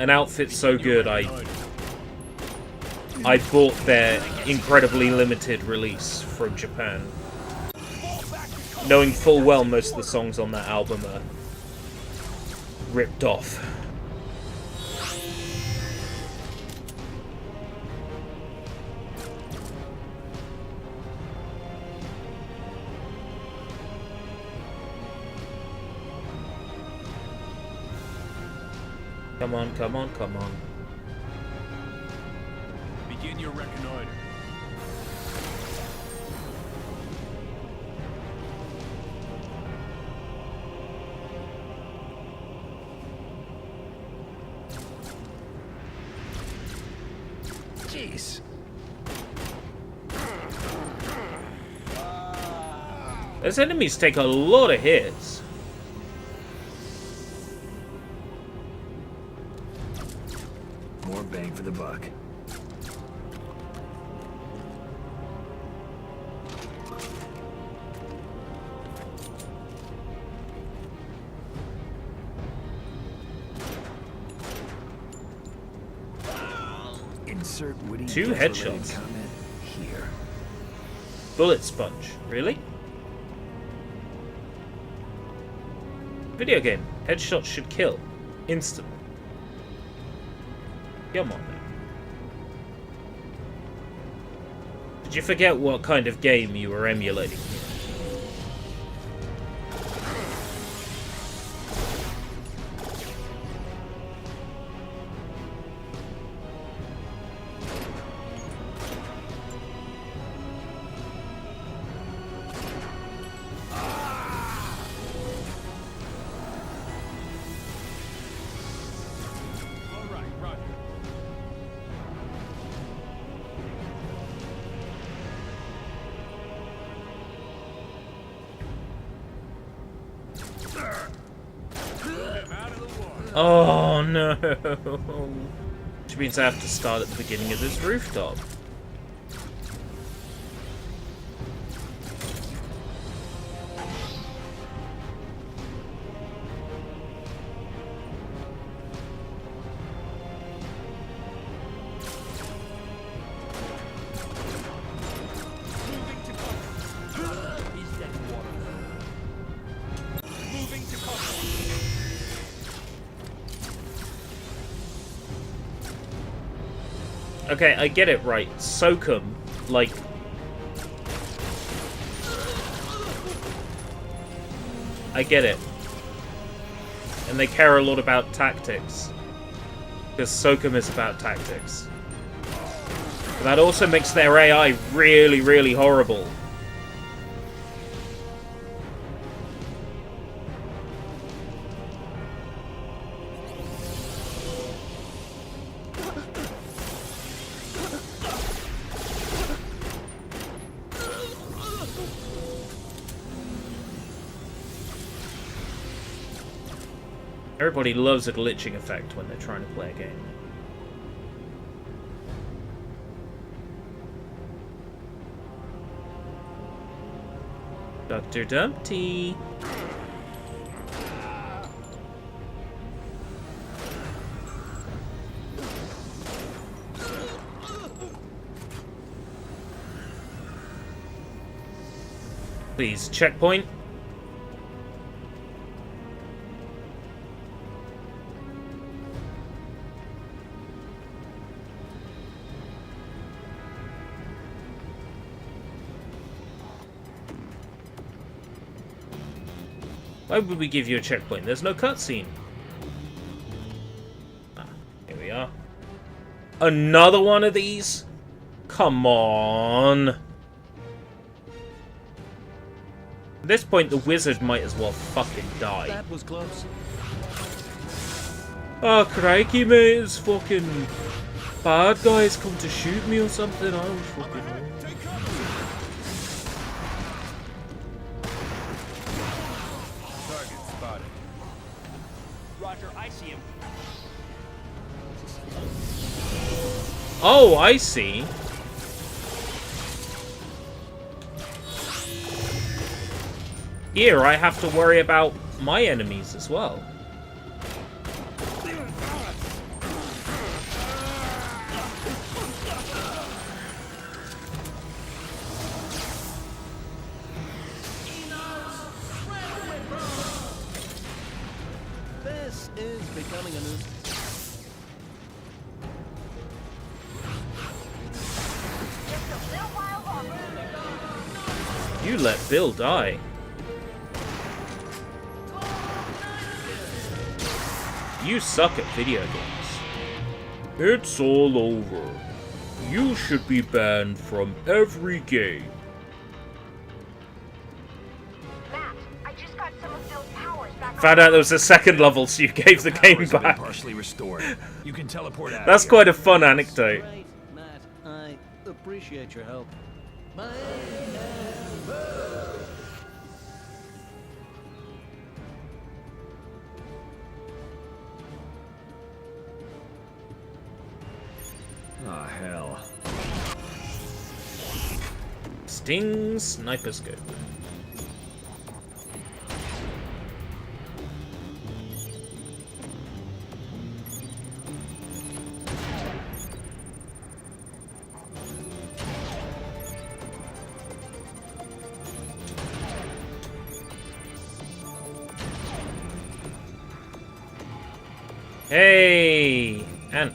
An outfit so good, I bought their incredibly limited release from Japan, knowing full well most of the songs on that album are ripped off. Come on, come on, come on. Begin your reconnoiter. Jeez. Those enemies take a lot of hits. More bang for the buck. Insert witty 2 death-related headshots. comment here. Bullet sponge. Really? Video game. Headshots should kill. Instantly. Come on now. Did you forget what kind of game you were emulating here? All right, Roger. Oh no! Which means I have to start at the beginning of this rooftop. Okay, I get it right. Sokum, like... I get it. And they care a lot about tactics. Because Sokum is about tactics. But that also makes their AI really, really horrible. Everybody loves a glitching effect when they're trying to play a game. Dr. Dumpty. Please, checkpoint. Why would we give you a checkpoint? There's no cutscene. Ah, here we are. Another one of these? Come on. At this point, the wizard might as well fucking die. That was close. Oh, crikey, mate. It's fucking bad guys come to shoot me or something. I don't fucking know. Oh, I see. Here, I have to worry about my enemies as well. This is becoming a nuisance. You let Bill die. You suck at video games. It's all over. You should be banned from every game. Matt, I just got some of Bill's powers back. Found out there was a second level, so you gave the game Powers have been back. partially restored. You can teleport out. That's of quite a fun anecdote. Right, Matt. I appreciate your help. My Oh, hell. Sting sniper scope. Hey, and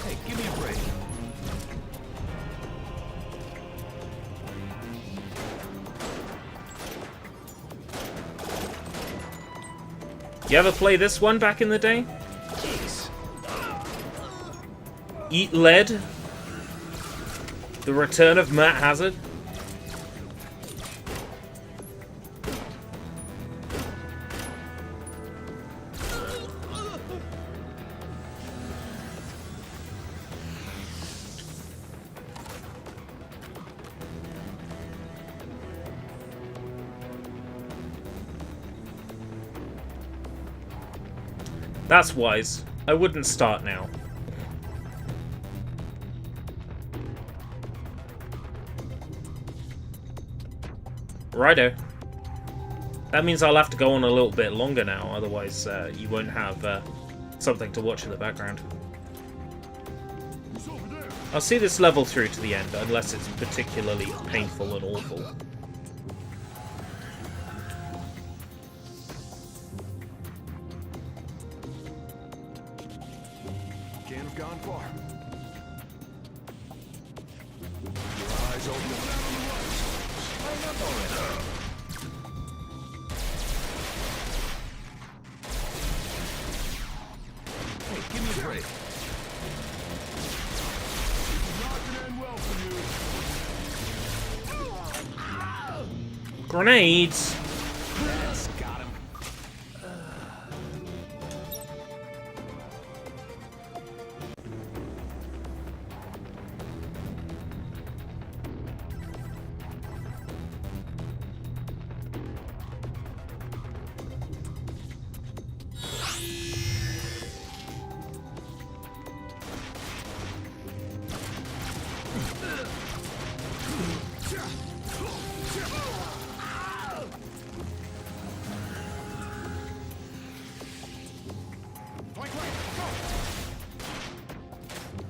Hey, give me a break. you ever play this one back in the day? Jeez. Eat Lead? The Return of Matt Hazard? That's wise. I wouldn't start now. Righto. That means I'll have to go on a little bit longer now, otherwise you won't have something to watch in the background. I'll see this level through to the end, unless it's particularly painful and awful. Can't have gone far. Your eyes open. Hang up already. Hey, give me a break. Grenades! That's got him.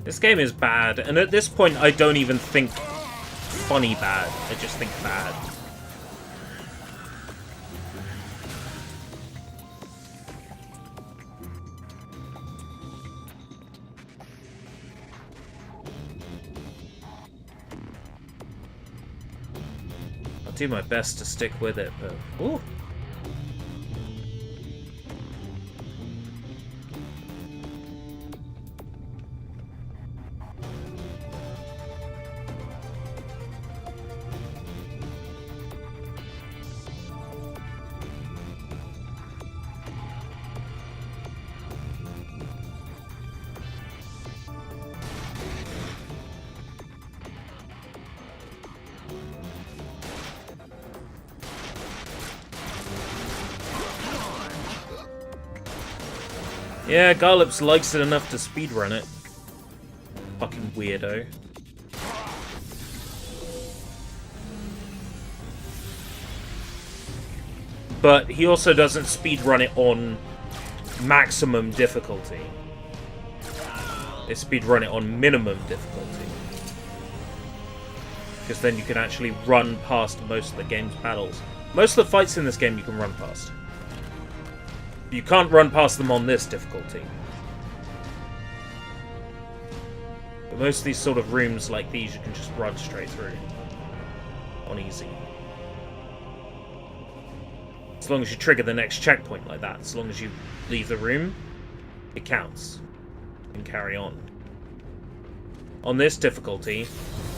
This game is bad, and at this point I don't even think funny bad, I just think bad. I'll do my best to stick with it, but... Ooh. Yeah, Garlips likes it enough to speedrun it. Fucking weirdo. But he also doesn't speedrun it on maximum difficulty. They speedrun it on minimum difficulty. Because then you can actually run past most of the game's battles. Most of the fights in this game you can run past. You can't run past them on this difficulty. But most of these sort of rooms like these you can just run straight through. On easy. As long as you trigger the next checkpoint like that. As long as you leave the room, it counts. And carry on. On this difficulty,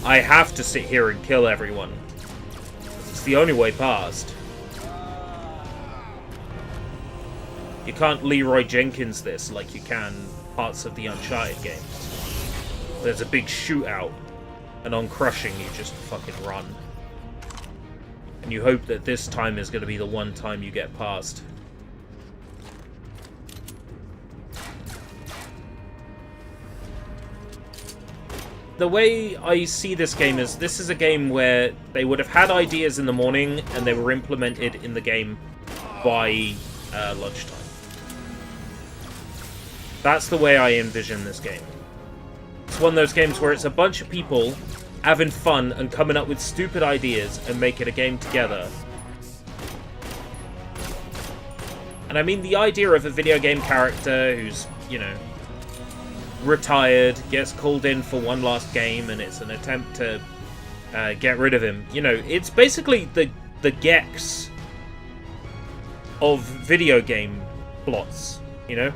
I have to sit here and kill everyone. It's the only way past. You can't Leroy Jenkins this like you can parts of the Uncharted games. There's a big shootout, and on crushing you just fucking run. And you hope that this time is going to be the one time you get past. The way I see this game is, this is a game where they would have had ideas in the morning and they were implemented in the game by lunchtime. That's the way I envision this game. It's one of those games where it's a bunch of people having fun and coming up with stupid ideas and making a game together. And I mean, the idea of a video game character who's, you know, retired, gets called in for one last game, and it's an attempt to get rid of him. You know, it's basically the Gex of video game plots, you know?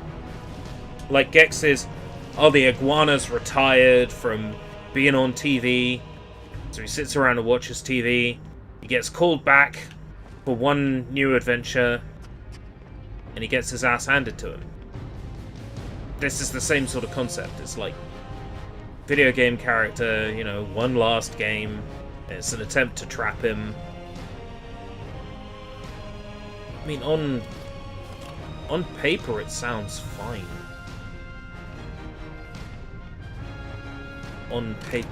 Like Gex is, oh, the iguana's retired from being on TV, so he sits around and watches TV. He gets called back for one new adventure, and he gets his ass handed to him. This is the same sort of concept. It's like video game character, you know, one last game. It's an attempt to trap him. I mean, on paper it sounds fine. On paper.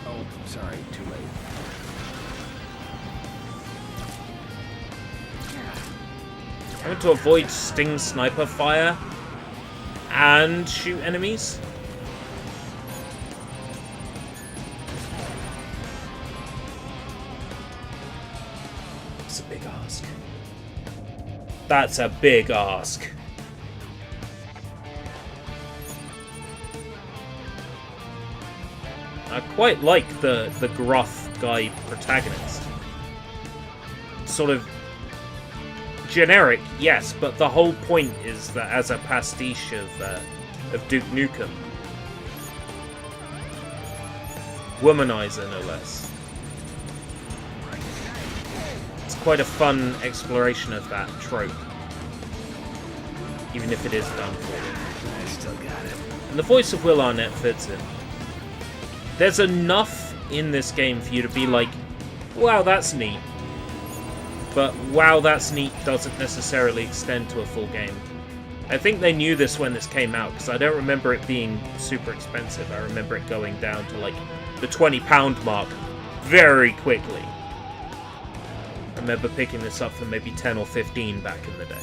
Oh, sorry, too late. I want to avoid sting sniper fire and shoot enemies. That's a big ask. That's a big ask. I quite like the gruff guy protagonist. Sort of generic, yes, but the whole point is that as a pastiche of Duke Nukem. Womanizer, no less. It's quite a fun exploration of that trope. Even if it is done for. I still got it. And the voice of Will Arnett fits in. there's enough in this game for you to be like, wow, that's neat. But wow, that's neat doesn't necessarily extend to a full game. I think they knew this when this came out, because I don't remember it being super expensive. I remember it going down to like the £20 mark very quickly. I remember picking this up for maybe 10 or 15 back in the day.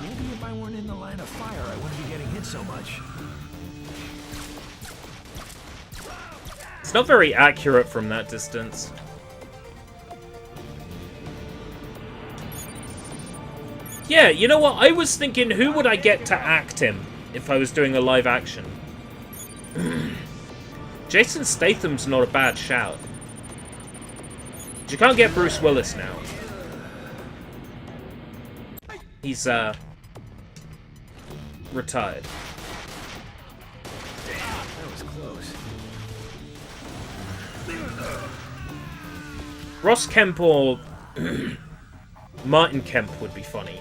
Maybe if I weren't in the line of fire, I wouldn't be getting hit so much. It's not very accurate from that distance. Yeah, you know what? I was thinking, who would I get to act him if I was doing a live action? Jason Statham's not a bad shout. You can't get Bruce Willis now. He's, retired. That was close. Ross Kemp or Martin Kemp would be funny.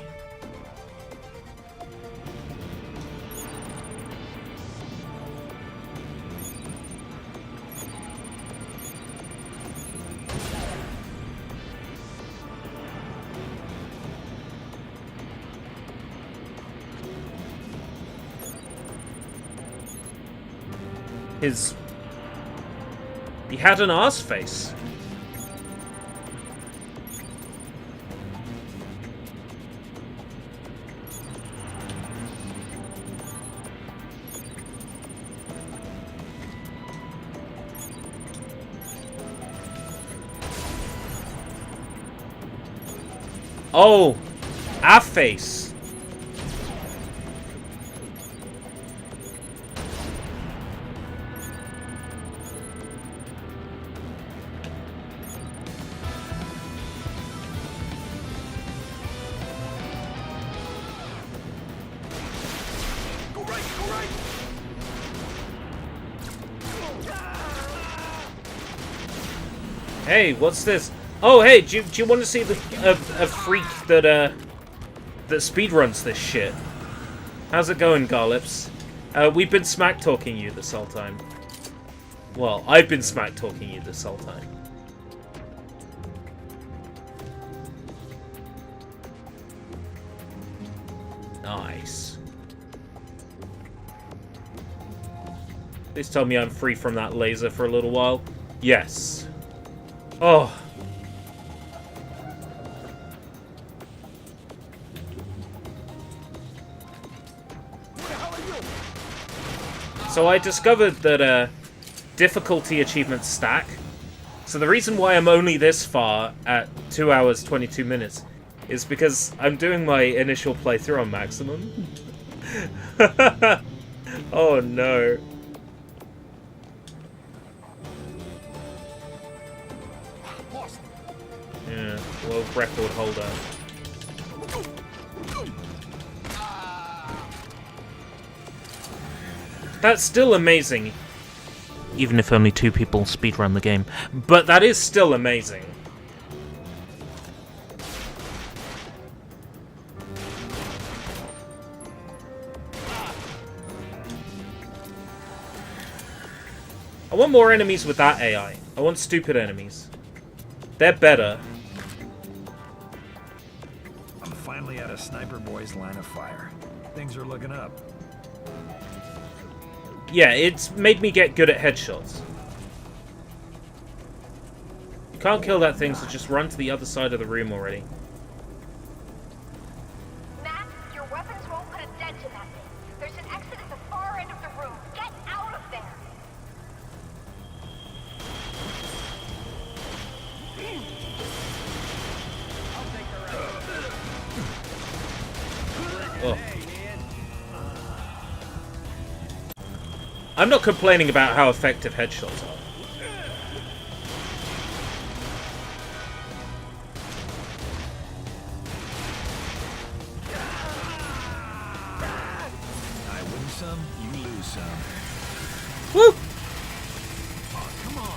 He had an arse face. Oh, our face. Hey, what's this? Oh, hey, do you want to see a freak that speedruns this shit? How's it going, Garlips? We've been smack-talking you this whole time. Well, I've been smack-talking you this whole time. Nice. Please tell me I'm free from that laser for a little while. Yes. Oh. So I discovered that difficulty achievements stack. So the reason why I'm only this far at 2 hours 22 minutes is because I'm doing my initial playthrough on maximum. Oh no. Yeah, world record holder. That's still amazing. Even if only 2 people speedrun the game. But that is still amazing. I want more enemies with that AI. I want stupid enemies. They're better. I'm finally at a sniper boy's line of fire. Things are looking up. Yeah, it's made me get good at headshots. You can't kill that thing, so just run to the other side of the room already. Matt, your weapons won't put a dent in that thing. There's an exit at the far end of the room. Get out of there! Oh. I'm not complaining about how effective headshots are. some. Woo! Oh, come on.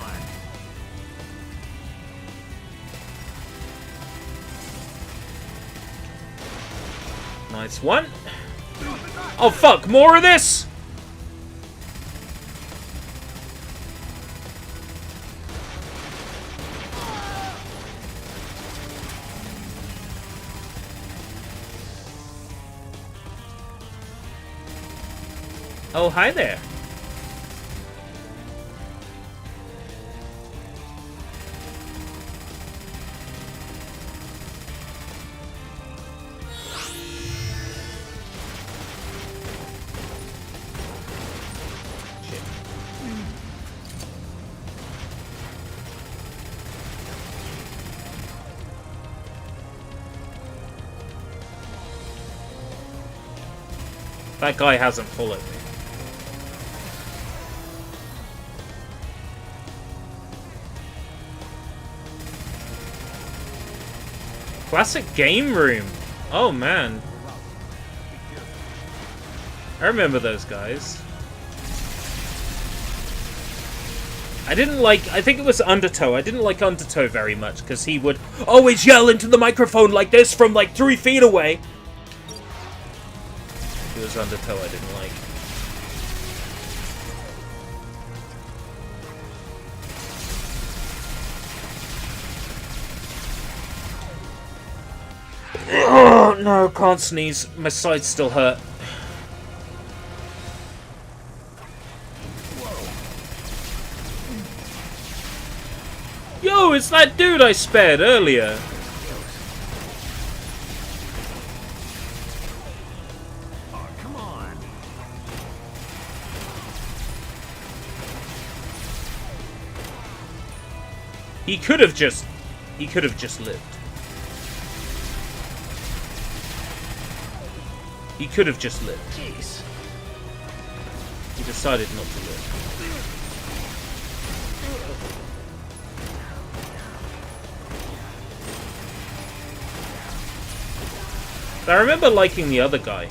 Nice one. Oh fuck, more of this! Oh, hi there. That guy hasn't followed me. Classic game room. Oh man. I remember those guys. I think it was Undertow. I didn't like Undertow very much because he would always yell into the microphone like this from like 3 feet away. It was Undertow I didn't like. Oh no, can't sneeze. My sides still hurt. Yo, it's that dude I spared earlier. Oh, come on. He could have just lived. He could have just lived. Jeez. He decided not to live. I remember liking the other guy.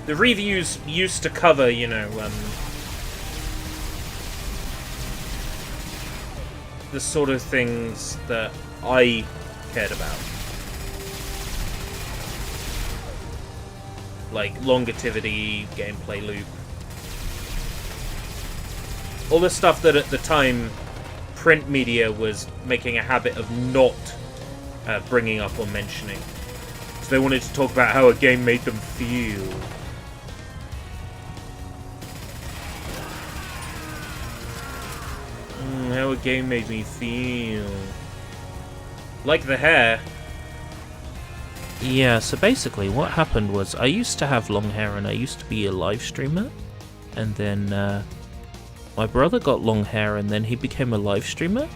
The reviews used to cover, you know, the sort of things that I cared about. Like longevity, gameplay loop. All the stuff that at the time print media was making a habit of not bringing up or mentioning. So they wanted to talk about how a game made them feel. How a game made me feel. Like the hair. Yeah, so basically what happened was I used to have long hair and I used to be a live streamer. And then my brother got long hair and then he became a live streamer.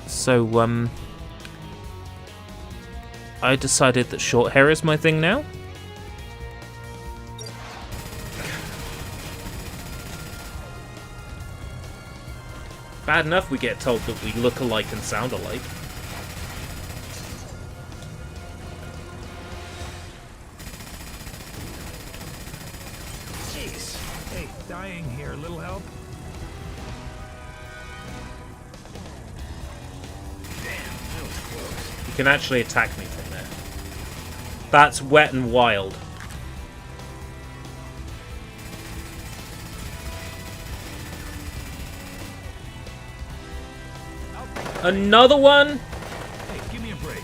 So I decided that short hair is my thing now. Bad enough we get told that we look alike and sound alike. Jeez. Hey, dying here. A little help? Damn, that was close. You can actually attack me from there. That's wet and wild. Another one? Hey, give me a break.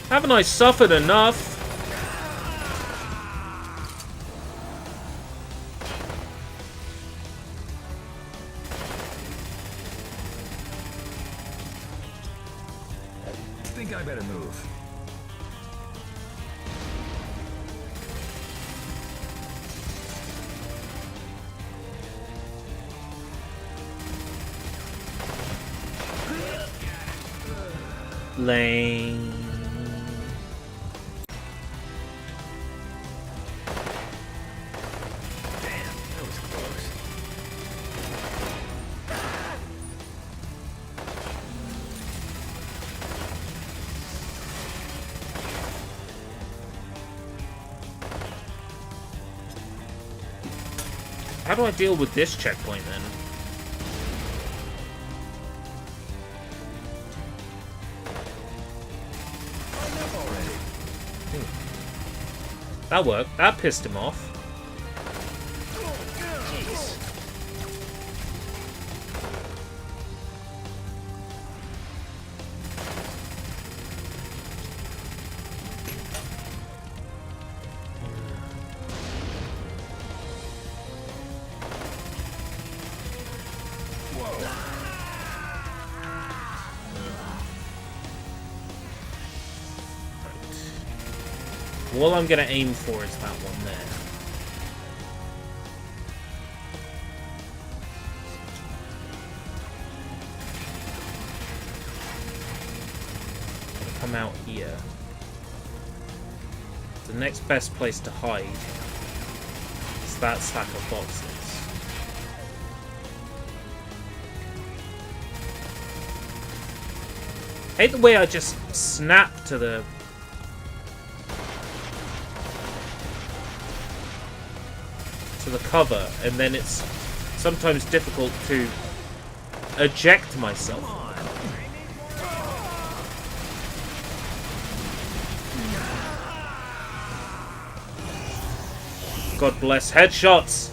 Haven't I suffered enough? I think I better move. Lane. Damn, that was close. How do I deal with this checkpoint then? That worked. That pissed him off. All I'm going to aim for is that one there. Come out here. The next best place to hide is that stack of boxes. I hate the way I just snap to the cover, and then it's sometimes difficult to eject myself. God bless headshots.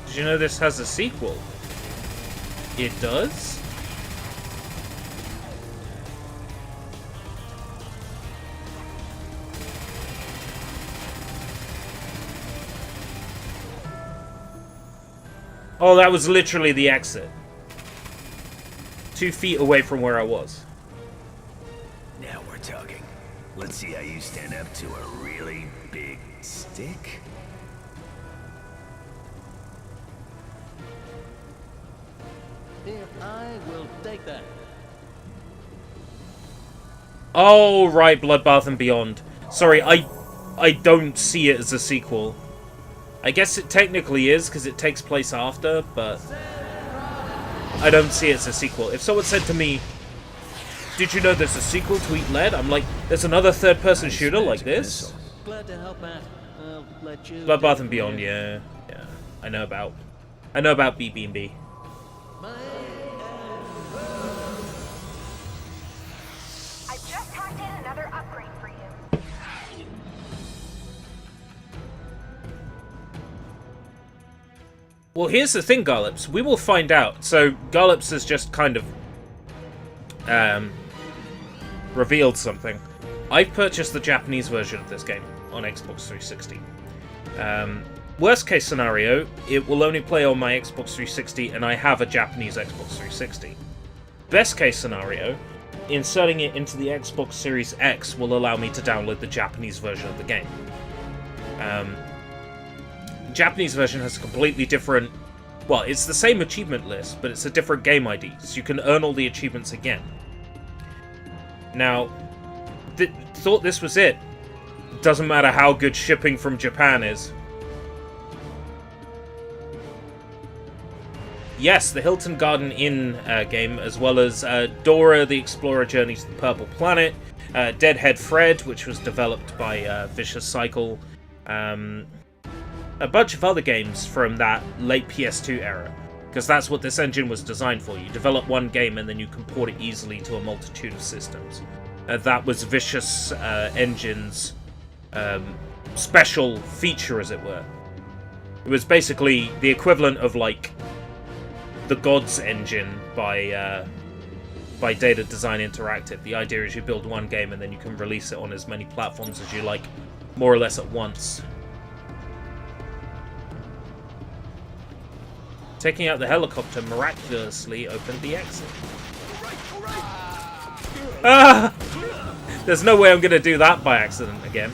Did you know this has a sequel? It does? Oh, that was literally the exit. 2 feet away from where I was. Now we're talking. Let's see how you stand up to a really big stick. Here, I will take that. Oh, right, Bloodbath and Beyond. Sorry, I don't see it as a sequel. I guess it technically is, because it takes place after, but I don't see it as a sequel. If someone said to me, did you know there's a sequel to Eat Lead? I'm like, there's another third-person shooter like this? Glad to help out. I'll let you... Bloodbath and Beyond, yeah. Yeah, I know about BB&B. I just hacked in another upgrade for you. Well, here's the thing, Garlips. We will find out. So, Garlips has just kind of revealed something. I've purchased the Japanese version of this game on Xbox 360. Worst case scenario, it will only play on my Xbox 360 and I have a Japanese Xbox 360. Best case scenario, inserting it into the Xbox Series X will allow me to download the Japanese version of the game. Japanese version has a completely different... Well, it's the same achievement list, but it's a different game ID, so you can earn all the achievements again. Now, thought this was it. Doesn't matter how good shipping from Japan is. Yes, the Hilton Garden Inn game, as well as Dora the Explorer Journeys to the Purple Planet, Deadhead Fred, which was developed by Vicious Cycle, a bunch of other games from that late PS2 era, because that's what this engine was designed for. You develop one game and then you can port it easily to a multitude of systems. That was Vicious Engine's special feature, as it were. It was basically the equivalent of, like, the Gods engine by Data Design Interactive. The idea is you build one game and then you can release it on as many platforms as you like, more or less at once. Taking out the helicopter miraculously opened the exit. Ah! There's no way I'm going to do that by accident again.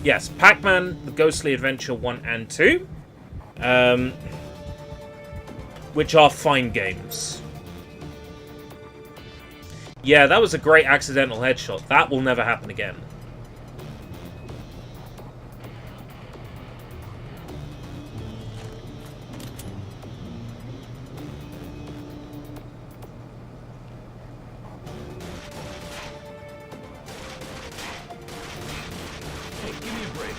Yes, Pac-Man, The Ghostly Adventure 1 and 2. Which are fine games. Yeah, that was a great accidental headshot. That will never happen again. Hey, give me a break.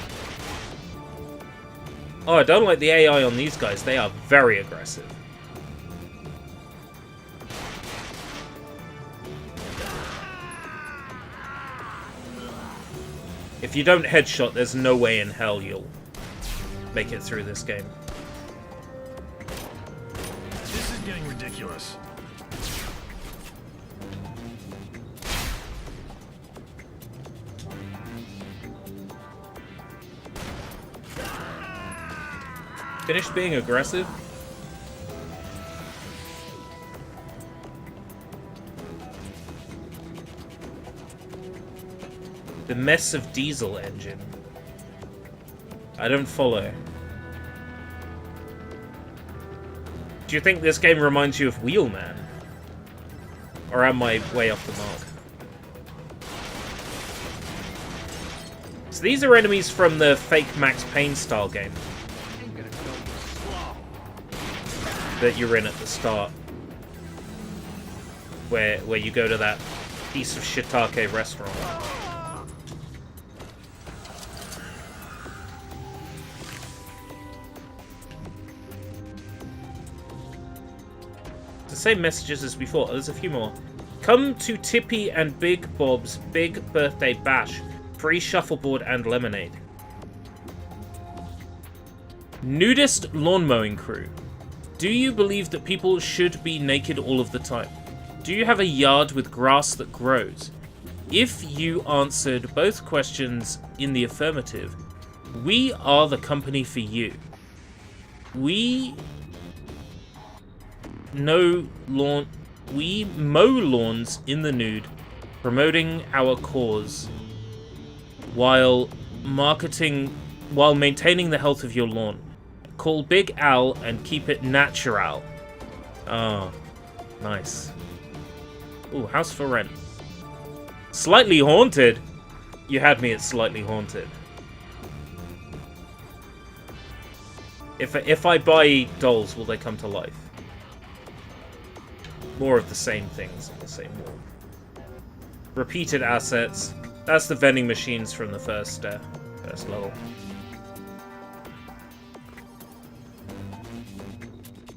Oh, I don't like the AI on these guys. They are very aggressive. If you don't headshot, there's no way in hell you'll make it through this game. This is getting ridiculous. Finished being aggressive? The mess of diesel engine. I don't follow. Do you think this game reminds you of Wheelman? Or am I way off the mark? So these are enemies from the fake Max Payne style game that you're in at the start, where you go to that piece of shiitake restaurant. The same messages as before. There's a few more. Come to Tippy and Big Bob's big birthday bash. Free shuffleboard and lemonade. Nudist lawn mowing crew. Do you believe that people should be naked all of the time? Do you have a yard with grass that grows? If you answered both questions in the affirmative, we are the company for you. We mow lawns in the nude, promoting our cause while maintaining the health of your lawn. Call Big Al and keep it natural. Oh, nice. Ooh, house for rent. Slightly haunted. You had me at slightly haunted. If I buy dolls, will they come to life? More of the same things on the same wall. Repeated assets. That's the vending machines from the first level.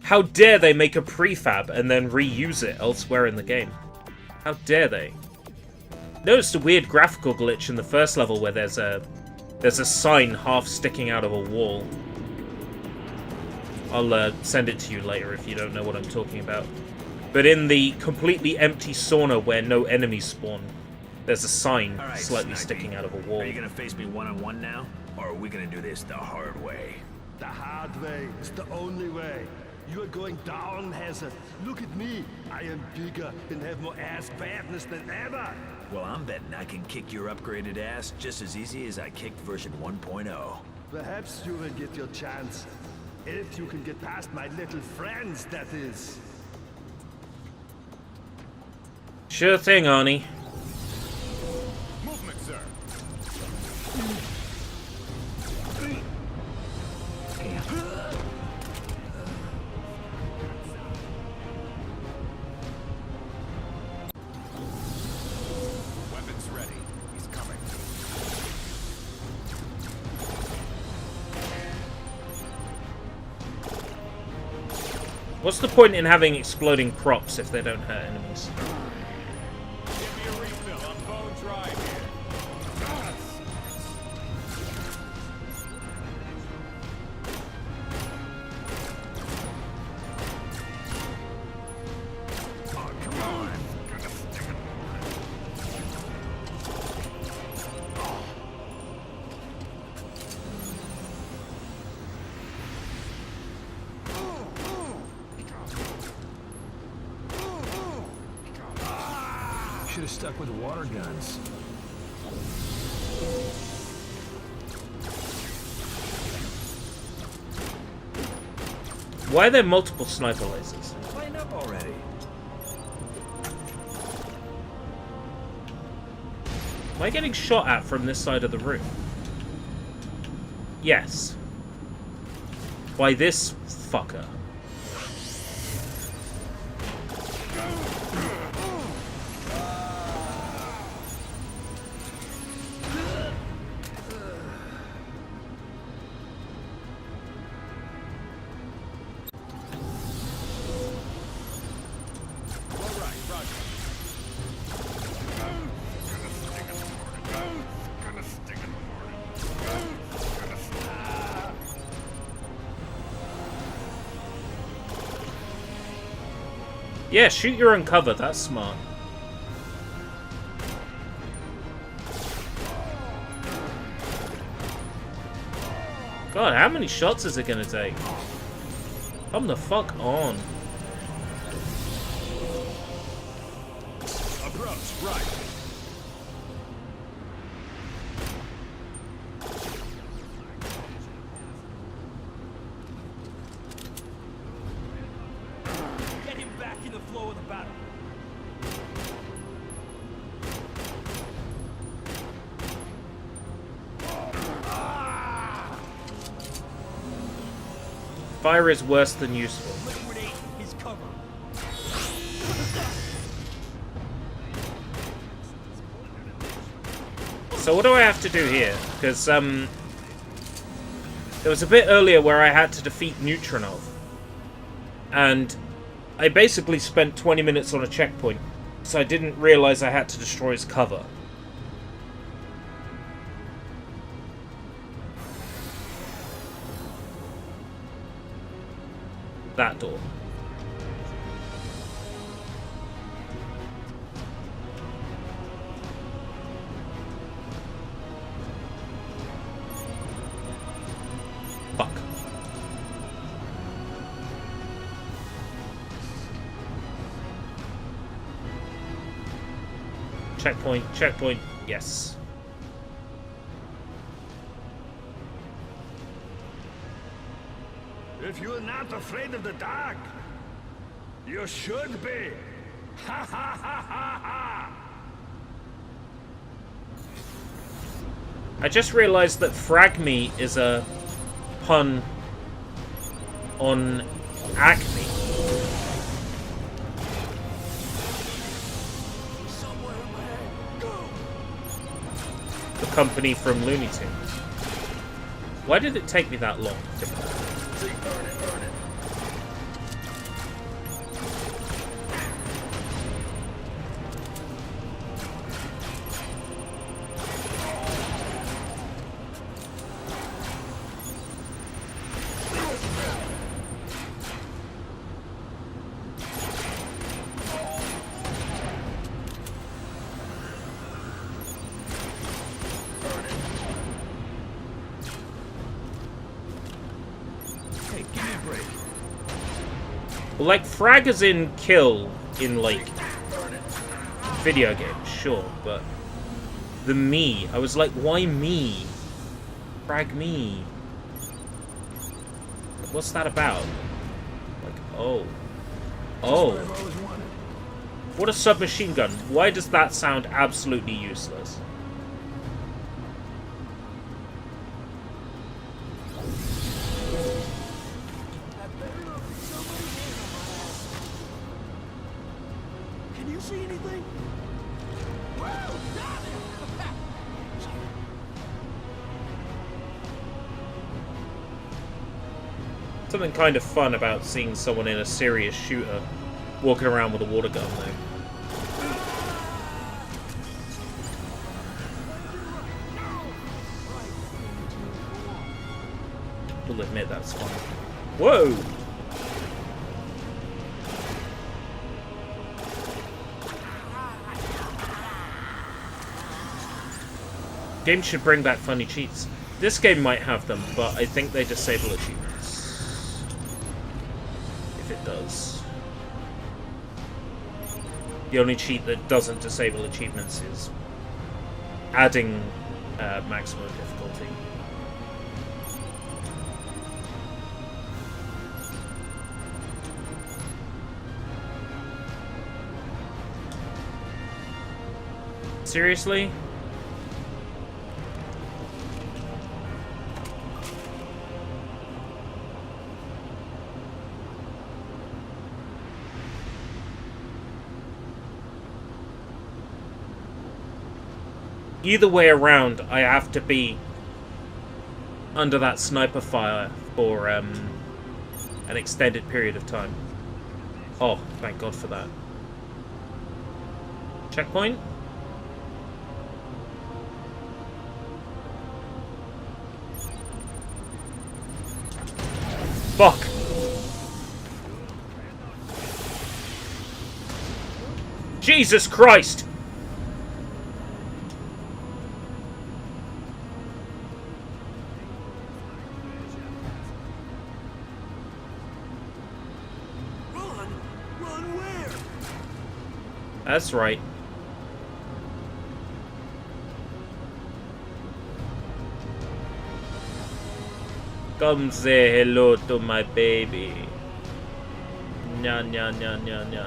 How dare they make a prefab and then reuse it elsewhere in the game? How dare they? Noticed a weird graphical glitch in the first level where there's a sign half sticking out of a wall. I'll send it to you later if you don't know what I'm talking about. But in the completely empty sauna where no enemies spawn, there's a sign slightly sticking out of a wall. Are you gonna face me one-on-one now? Or are we gonna do this the hard way? The hard way is the only way. You are going down, Hazard. Look at me. I am bigger and have more ass badness than ever. Well, I'm betting I can kick your upgraded ass just as easy as I kicked version 1.0. Perhaps you will get your chance. If you can get past my little friends, that is. Sure thing, Arnie. Movement, sir. Weapons ready. He's coming. What's the point in having exploding props if they don't hurt enemies? Give me a refill. I'm bone dry here. Oh, come on. Should have stuck with water guns. Why are there multiple sniper lasers? Line up already. I getting shot at from this side of the room? Yes. By this fucker. Yeah, shoot your own cover, that's smart. God, how many shots is it gonna take? Come the fuck on. Approach, right. Get him back in the flow of the battle. Fire is worse than useful. Liquidate his cover. So what do I have to do here? Because, there was a bit earlier where I had to defeat Neutronov. And I basically spent 20 minutes on a checkpoint. So I didn't realize I had to destroy his cover. That door. Fuck. Checkpoint, checkpoint, yes. If you're not afraid of the dark, you should be. Ha ha ha ha ha! I just realized that Frag Me is a pun on Acme. The company from Looney Tunes. Why did it take me that long? Like, frag as in kill in, like, video games, sure, but the me, I was like, why me? Frag me. What's that about? Like, oh. Oh. What a submachine gun. Why does that sound absolutely useless? Something kind of fun about seeing someone in a serious shooter walking around with a water gun, though. We'll admit that's fun. Whoa! Games should bring back funny cheats. This game might have them, but I think they disable achievements. If it does. The only cheat that doesn't disable achievements is adding maximum difficulty. Seriously? either way around, I have to be under that sniper fire for an extended period of time. Oh, thank God for that. Checkpoint? Fuck! Jesus Christ! Run where? That's right. Come say hello to my baby. Nya nya nya nya nya.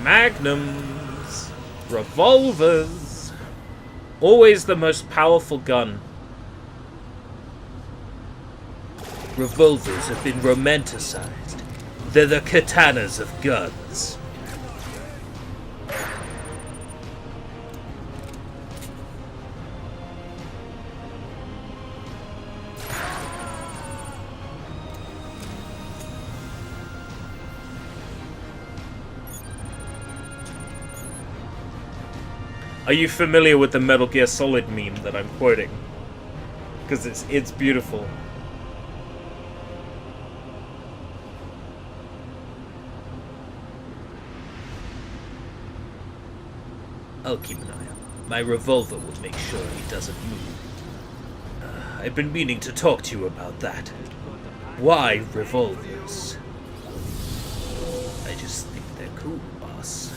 Magnums, revolvers, always the most powerful gun. Revolvers have been romanticized. They're the katanas of guns. Are you familiar with the Metal Gear Solid meme that I'm quoting? Because it's beautiful. I'll keep an eye out. My revolver will make sure he doesn't move. I've been meaning to talk to you about that. Why revolvers? I just think they're cool, boss.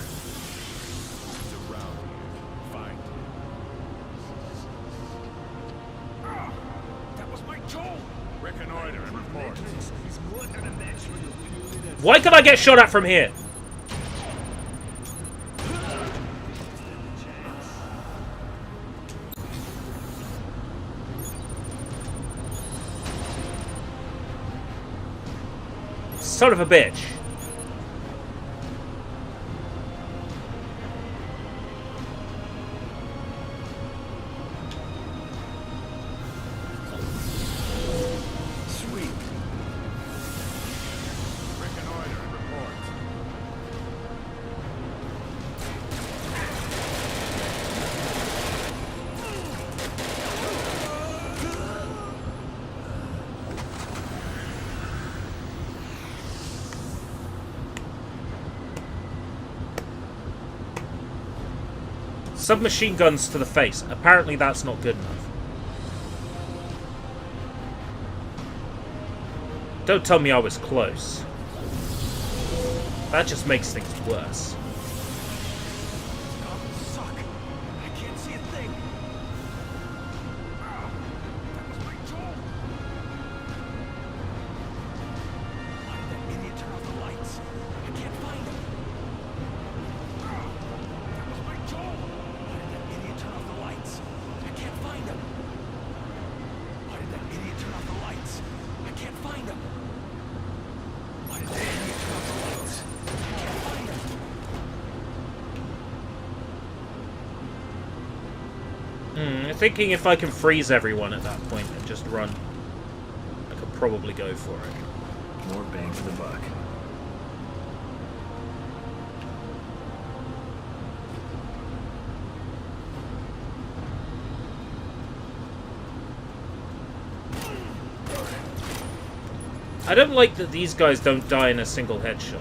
Why could I get shot at from here? Son of a bitch. Submachine guns to the face. Apparently that's not good enough. Don't tell me I was close. That just makes things worse. Thinking if I can freeze everyone at that point and just run, I could probably go for it. More bang for the buck. I don't like that these guys don't die in a single headshot.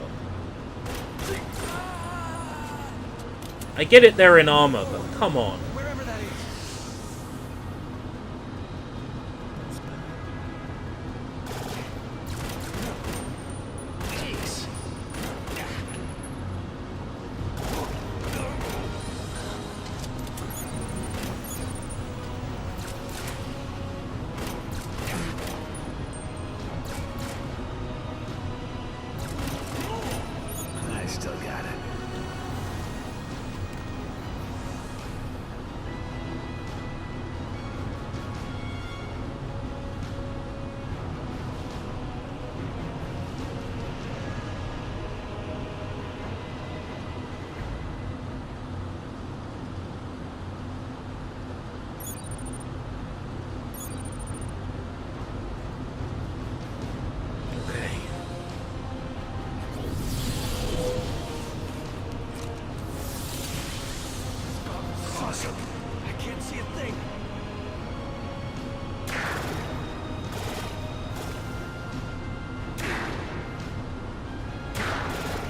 I get it they're in armor, but come on.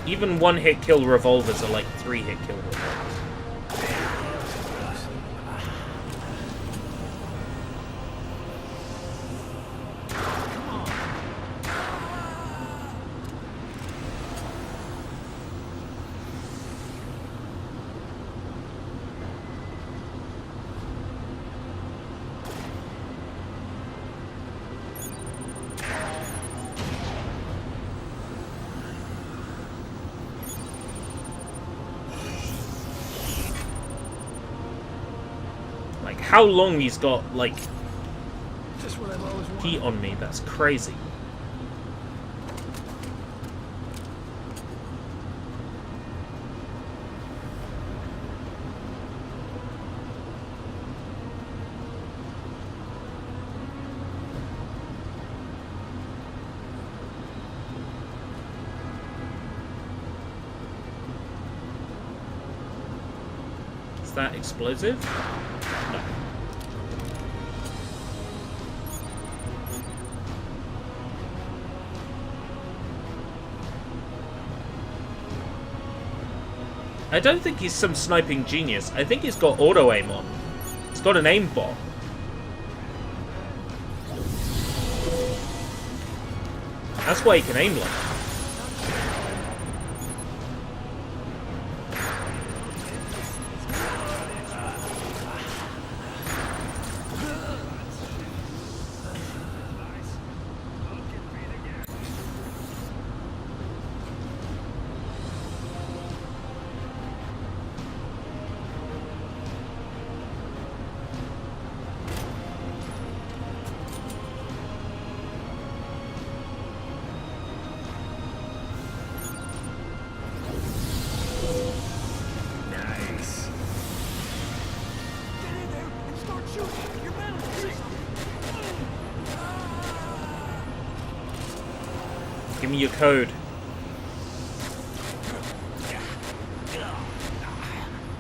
Even one-hit kill revolvers are like 3-hit kill revolvers. Like, how long he's got, like, Just what I've always wanted. heat on me, that's crazy. Is that explosive? No. I don't think he's some sniping genius. I think he's got auto-aim on. He's got an aimbot. That's why he can aim like that. Nice. Get in there and start shooting. You're better than this. Give me your code.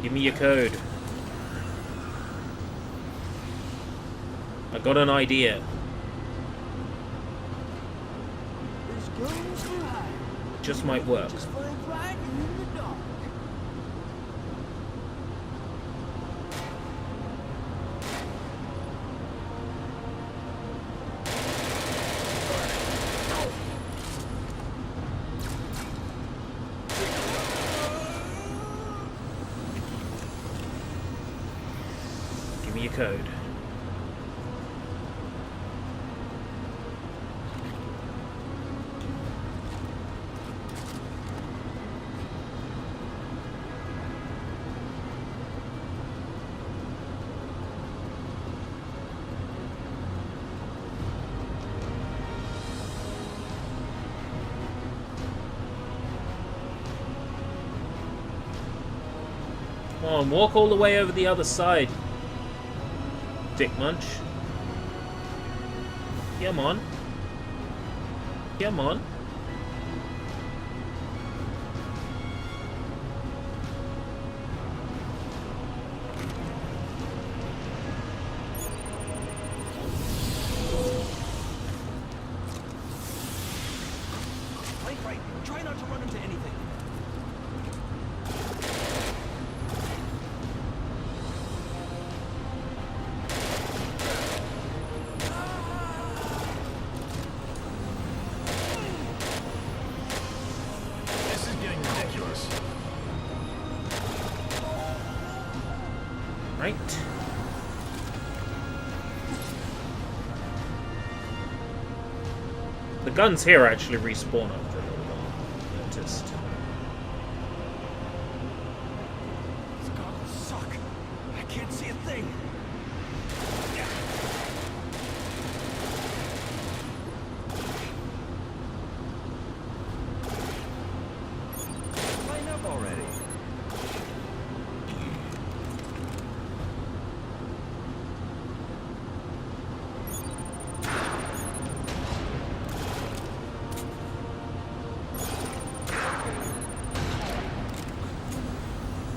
Give me your code. I got an idea. This goes for high. Just might work. Just find right in the dark. Give me your code. Come on, walk all the way over the other side. Dick munch. Come on. Come on. Flank right. Try not to run into anything. This is getting ridiculous. Right. The guns here actually respawn after a little while. I noticed. These goggles suck. I can't see a thing. Line up already.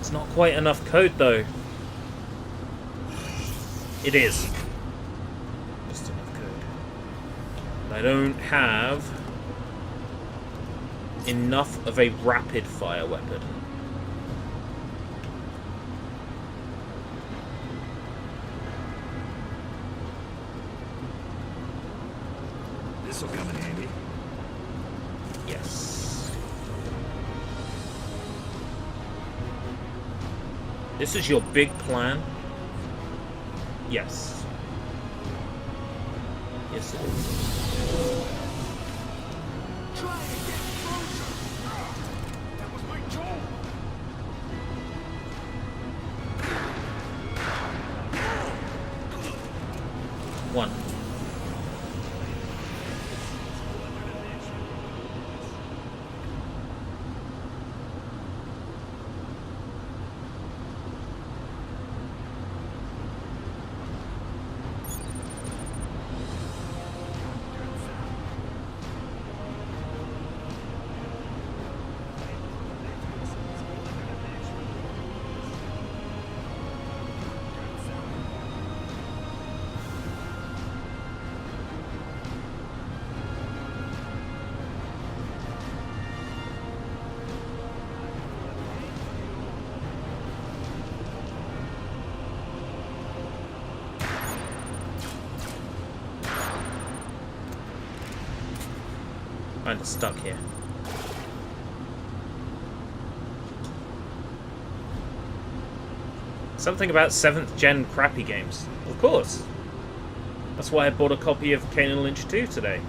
It's not quite enough code though. It is. Just enough code. But I don't have enough of a rapid fire weapon. This'll come in handy. Yes. This is your big plan? Yes. Yes, it is. Try and get closer! That was my job! One. Kinda stuck here. Something about 7th gen crappy games. Of course. That's why I bought a copy of Kane and Lynch 2 today.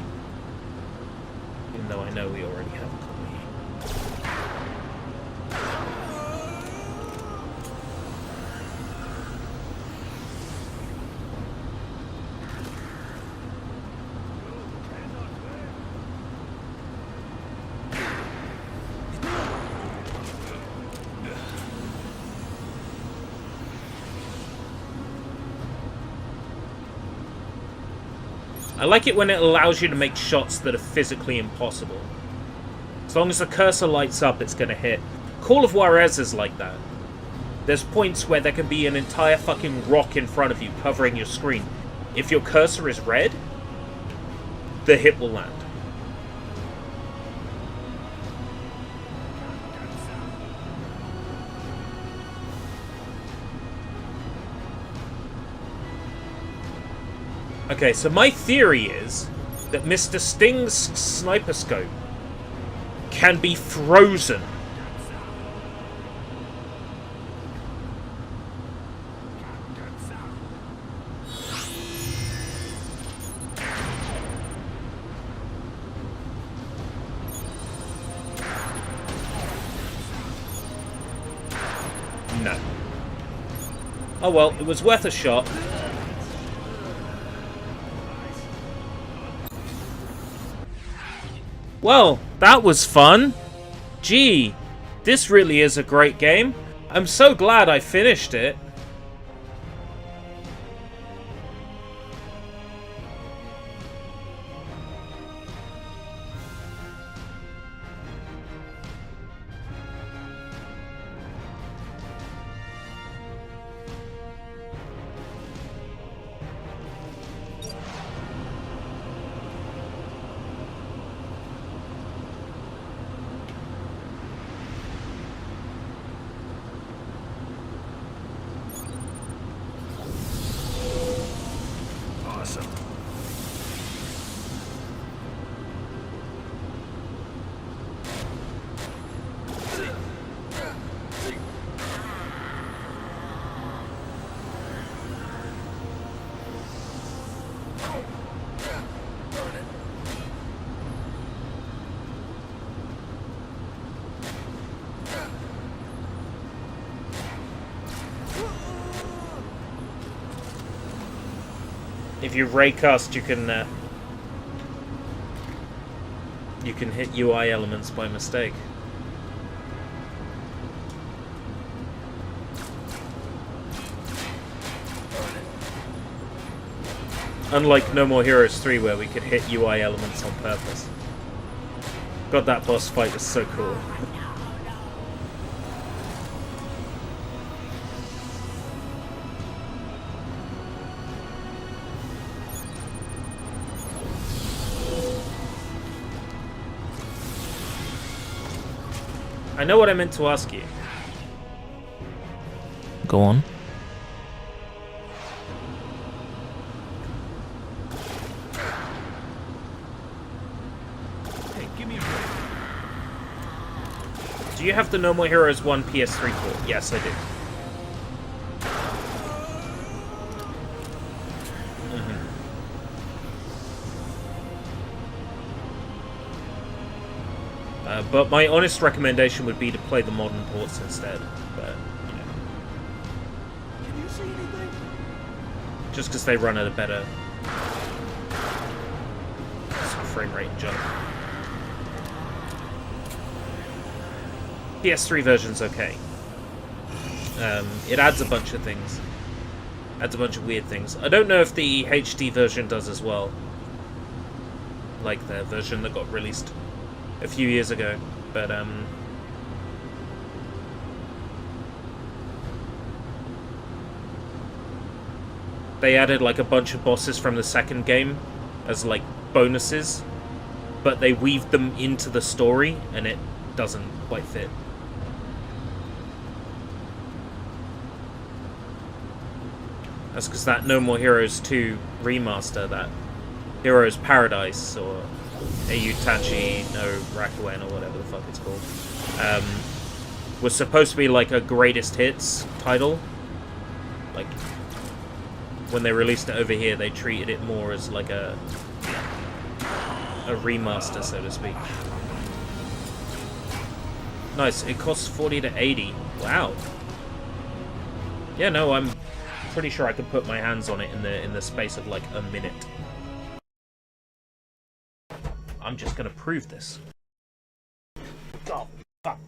Even though I know we already have a copy. I like it when it allows you to make shots that are physically impossible. As long as the cursor lights up, it's gonna hit. Call of Juarez is like that. There's points where there can be an entire fucking rock in front of you covering your screen. If your cursor is red, the hit will land. Okay, so my theory is that Mr. Sting's sniper scope can be frozen. No. Oh well, it was worth a shot. Well, that was fun. Gee, this really is a great game. I'm so glad I finished it. Awesome. If you raycast, you can hit UI elements by mistake. Unlike No More Heroes 3, where we could hit UI elements on purpose. God, that boss fight was so cool. I know what I meant to ask you. Go on. Hey, give me a break. Do you have the No More Heroes 1 PS3 port? Yes, I do. But my honest recommendation would be to play the modern ports instead. But, you know. Can you see anything? Just because they run at a better frame rate jump. PS3 version's okay. It adds a bunch of things. Adds a bunch of weird things. I don't know if the HD version does as well. Like the version that got released a few years ago, but they added like a bunch of bosses from the second game as like bonuses, but they weaved them into the story and it doesn't quite fit. That's because that No More Heroes 2 remaster, that Heroes Paradise or Ayutachi no Rakuen or whatever the fuck it's called, was supposed to be like a greatest hits title. Like when they released it over here, they treated it more as like a remaster, so to speak. Nice. It costs 40 to 80. Wow. Yeah, no, I'm pretty sure I could put my hands on it in the space of like a minute. I'm just gonna prove this. Oh, fuck.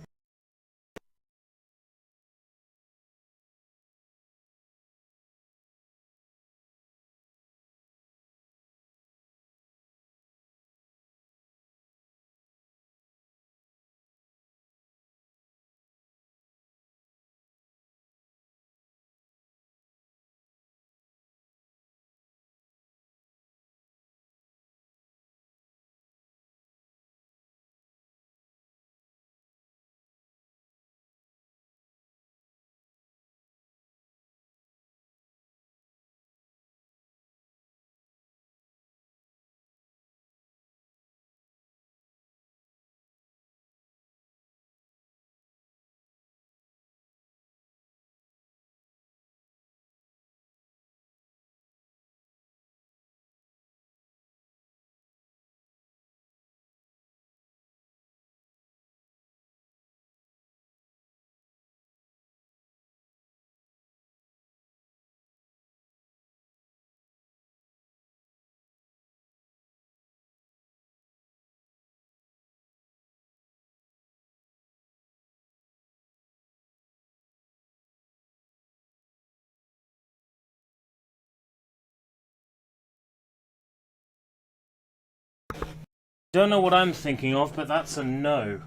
Don't know what I'm thinking of, but that's a no.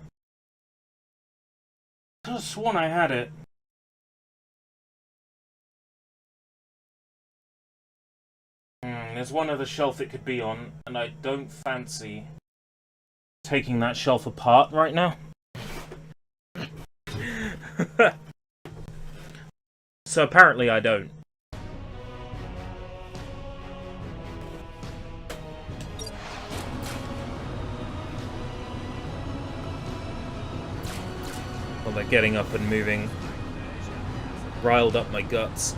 I could have sworn I had it. There's one other shelf it could be on, and I don't fancy taking that shelf apart right now. So apparently I don't. Well, they're getting up and moving. Riled up my guts.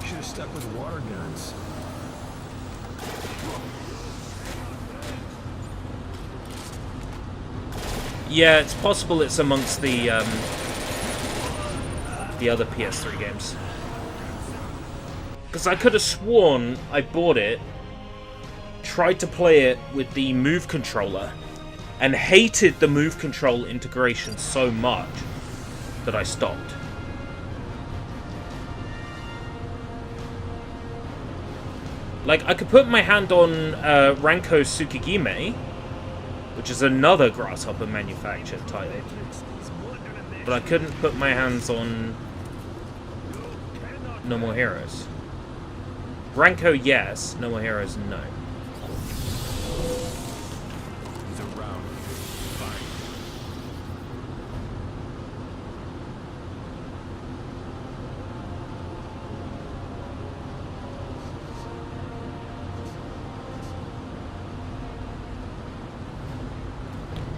Should have stuck with water guns. Yeah, it's possible it's amongst the other PS3 games. Because I could have sworn I bought it, tried to play it with the Move controller, and hated the Move control integration so much that I stopped. Like, I could put my hand on Ranko Tsukigime, which is another Grasshopper manufactured title, but I couldn't put my hands on No more heroes. Ranko, yes. No more heroes, no. He's around. Fine.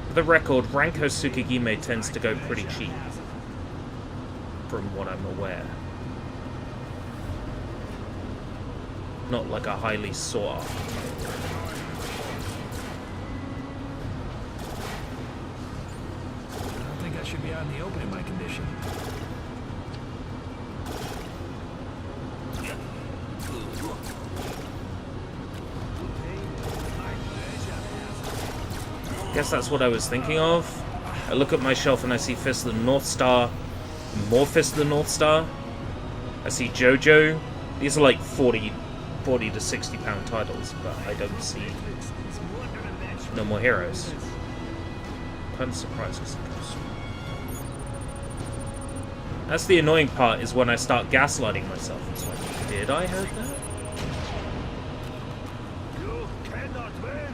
For the record, Ranko Tsukigime tends to go pretty cheap. From what I'm aware. Not like a highly sought after. I don't think I should be out in the open in my condition. Guess that's what I was thinking of. I look at my shelf and I see Fist of the North Star. More Fist of the North Star. I see JoJo. These are like 40 to 60 pound titles, but I don't see No More Heroes. Kind of surprised. That's the annoying part, is when I start gaslighting myself. It's like, did I have that? You cannot win.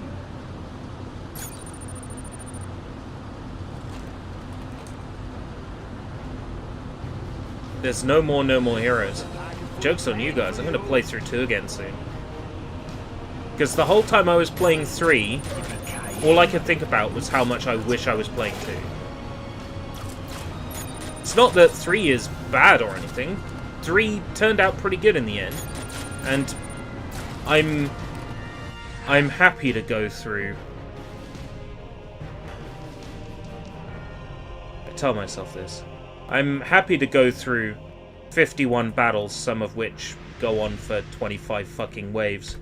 There's No More Heroes. Joke's on you guys, I'm going to play through 2 again soon. Because the whole time I was playing 3, all I could think about was how much I wish I was playing 2. It's not that 3 is bad or anything. 3 turned out pretty good in the end. And I'm happy to go through. I tell myself this. I'm happy to go through 51 battles, some of which go on for 25 fucking waves.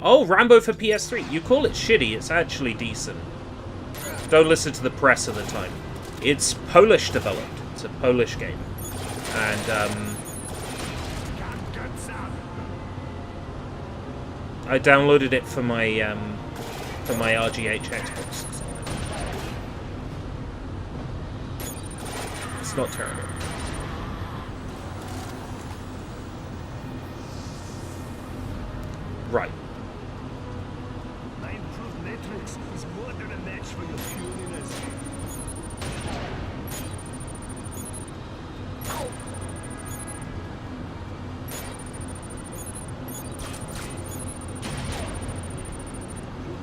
Oh, Rambo for PS3. You call it shitty, it's actually decent. Don't listen to the press at the time. It's Polish developed. It's a Polish game. And, I downloaded it for my RGH Xbox. It's not terrible. Right. My improved matrix is more than a match for your puniness.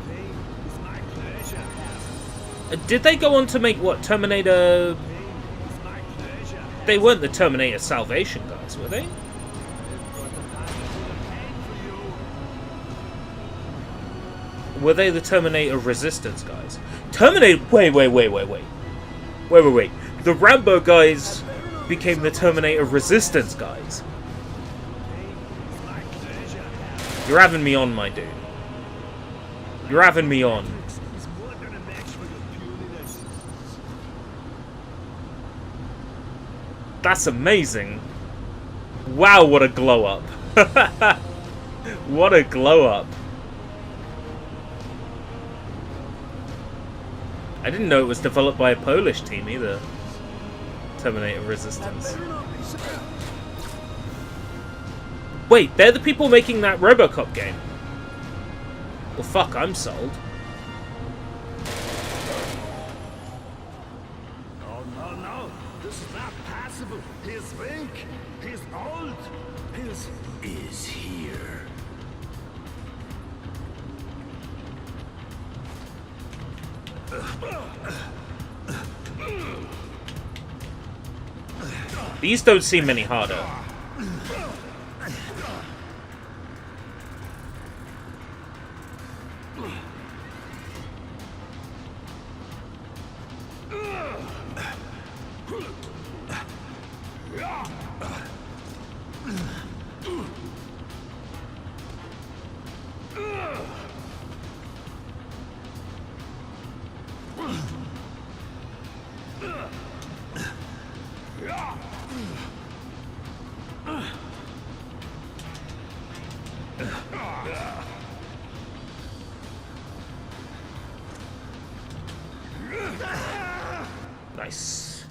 Pain is my pleasure. Did they go on to make, what, Terminator... Pain is my pleasure. They weren't the Terminator Salvation guys, were they? Were they the Terminator Resistance guys? Terminator... Wait. The Rambo guys became the Terminator Resistance guys. You're having me on, my dude. You're having me on. Is more than a match for your puniness. That's amazing. Wow, what a glow up. What a glow up. I didn't know it was developed by a Polish team either. Terminator Resistance. Wait, they're the people making that RoboCop game. Well, fuck, I'm sold. No. This is not possible. He's weak. He's old. Is here. These don't seem any harder. Nice.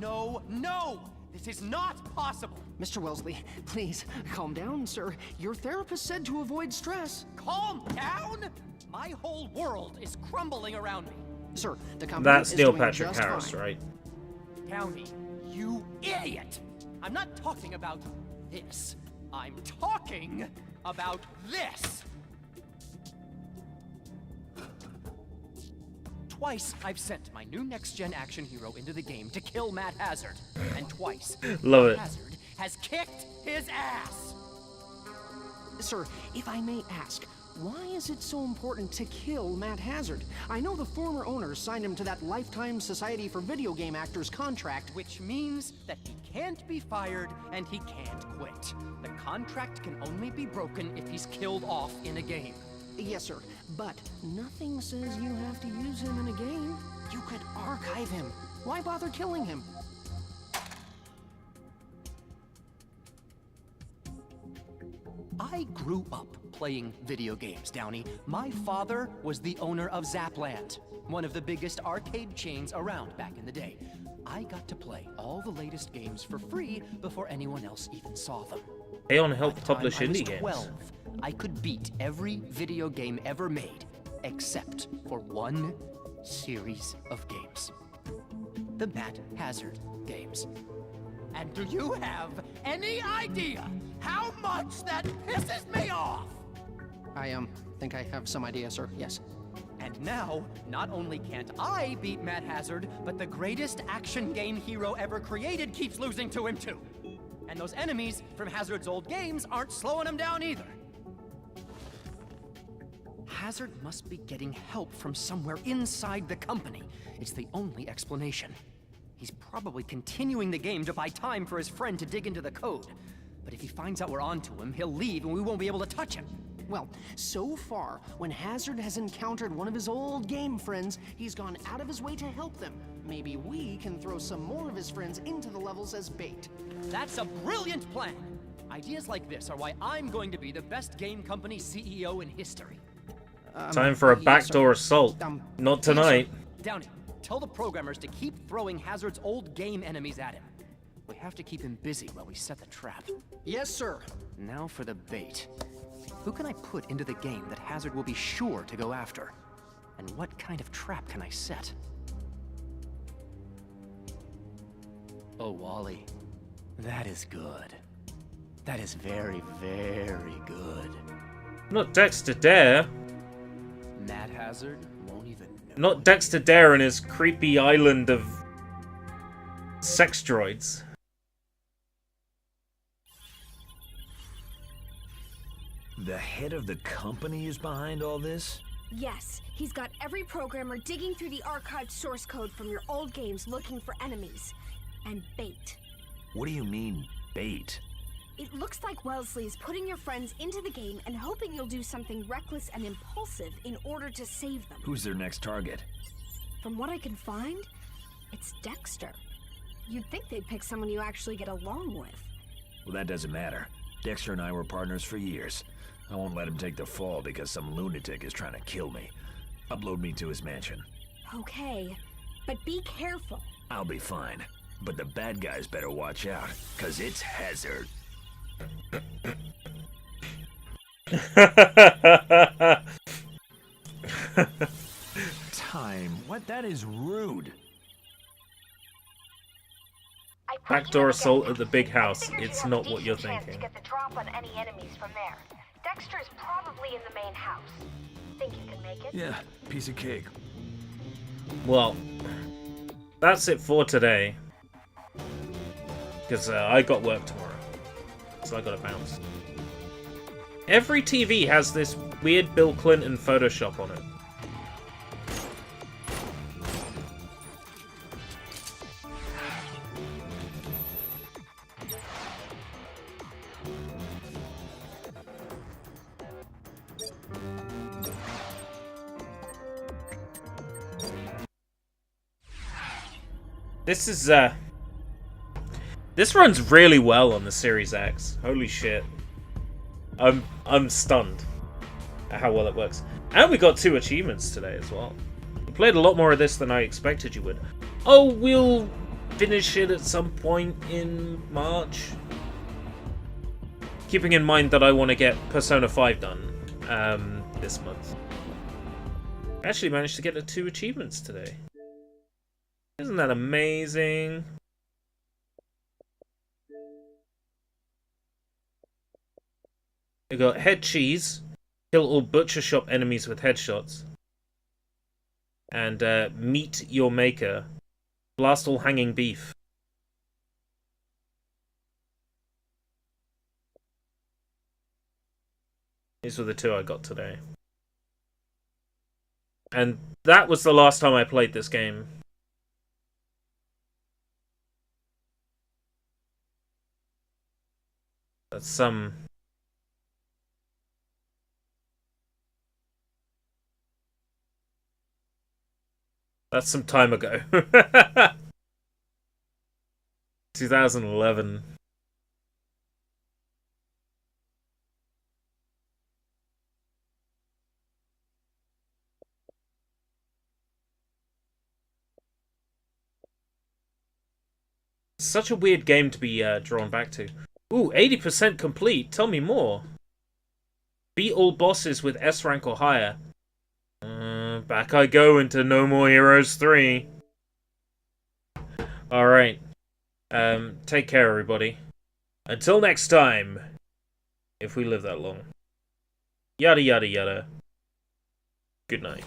No no, no! This is not possible! Mr. Wellesley, please, calm down, sir. Your therapist said to avoid stress. Calm down? My whole world is crumbling around me. Sir, the company That's is Neil doing Patrick just Harris, fine. right? Downey, you idiot! I'm not talking about this. I'm talking about this! Twice I've sent my new next-gen action hero into the game to kill Matt Hazard. And twice, Love Matt it. Hazard has kicked his ass! Sir, if I may ask, why is it so important to kill Matt Hazard? I know the former owners signed him to that Lifetime Society for Video Game Actors contract. Which means that he can't be fired and he can't quit. The contract can only be broken if he's killed off in a game. Yes, sir, but nothing says you have to use him in a game. You could archive him. Why bother killing him? I grew up playing video games, Downey. My father was the owner of Zapland, one of the biggest arcade chains around back in the day. I got to play all the latest games for free before anyone else even saw them. Aeon helped By the time publish I was indie games. 12, I could beat every video game ever made, except for one series of games. The Matt Hazard games. And do you have any idea how much that pisses me off? I think I have some idea, sir. Yes. And now, not only can't I beat Matt Hazard, but the greatest action game hero ever created keeps losing to him too. And those enemies from Hazard's old games aren't slowing him down either. Hazard must be getting help from somewhere inside the company. It's the only explanation. He's probably continuing the game to buy time for his friend to dig into the code. But if he finds out we're onto him, he'll leave and we won't be able to touch him. Well, so far, when Hazard has encountered one of his old game friends, he's gone out of his way to help them. Maybe we can throw some more of his friends into the levels as bait. That's a brilliant plan! Ideas like this are why I'm going to be the best game company CEO in history. Time for a backdoor assault. Not tonight. Downey, tell the programmers to keep throwing Hazard's old game enemies at him. We have to keep him busy while we set the trap. Yes, sir. Now for the bait. Who can I put into the game that Hazard will be sure to go after? And what kind of trap can I set? Oh, Wally. That is good. That is very, very good. Not Dexter Dare. Matt Hazard won't even know. Not Dexter Dare and his creepy island of sex droids. The head of the company is behind all this? Yes, he's got every programmer digging through the archived source code from your old games looking for enemies. And bait. What do you mean, bait? It looks like Wellesley is putting your friends into the game and hoping you'll do something reckless and impulsive in order to save them. Who's their next target? From what I can find, it's Dexter. You'd think they'd pick someone you actually get along with. Well, that doesn't matter. Dexter and I were partners for years. I won't let him take the fall because some lunatic is trying to kill me. Upload me to his mansion. Okay, but be careful. I'll be fine. But the bad guys better watch out, 'cause it's Hazard. Time? What? That is rude. Backdoor assault at the big house. It's not what you're Chance to thinking. get the drop on any enemies from there. Dexter is probably in the main house. Think you can make it? Yeah, piece of cake. Well, that's it for today. Because I got work tomorrow. So I gotta bounce. Every TV has this weird Bill Clinton Photoshop on it. This is, this runs really well on the Series X. Holy shit. I'm stunned at how well it works. And we got 2 achievements today as well. You played a lot more of this than I expected you would. Oh, we'll finish it at some point in March. Keeping in mind that I want to get Persona 5 done this month. I actually managed to get the 2 achievements today. Isn't that amazing? We got head cheese, kill all butcher shop enemies with headshots, and meet your maker, blast all hanging beef. These were the 2 I got today. And that was the last time I played this game. That's some... That's some time ago. 2011. Such a weird game to be drawn back to. Ooh, 80% complete. Tell me more. Beat all bosses with S rank or higher. Back I go into No More Heroes 3. Alright. Take care, everybody. Until next time. If we live that long. Yada yada yada. Good night.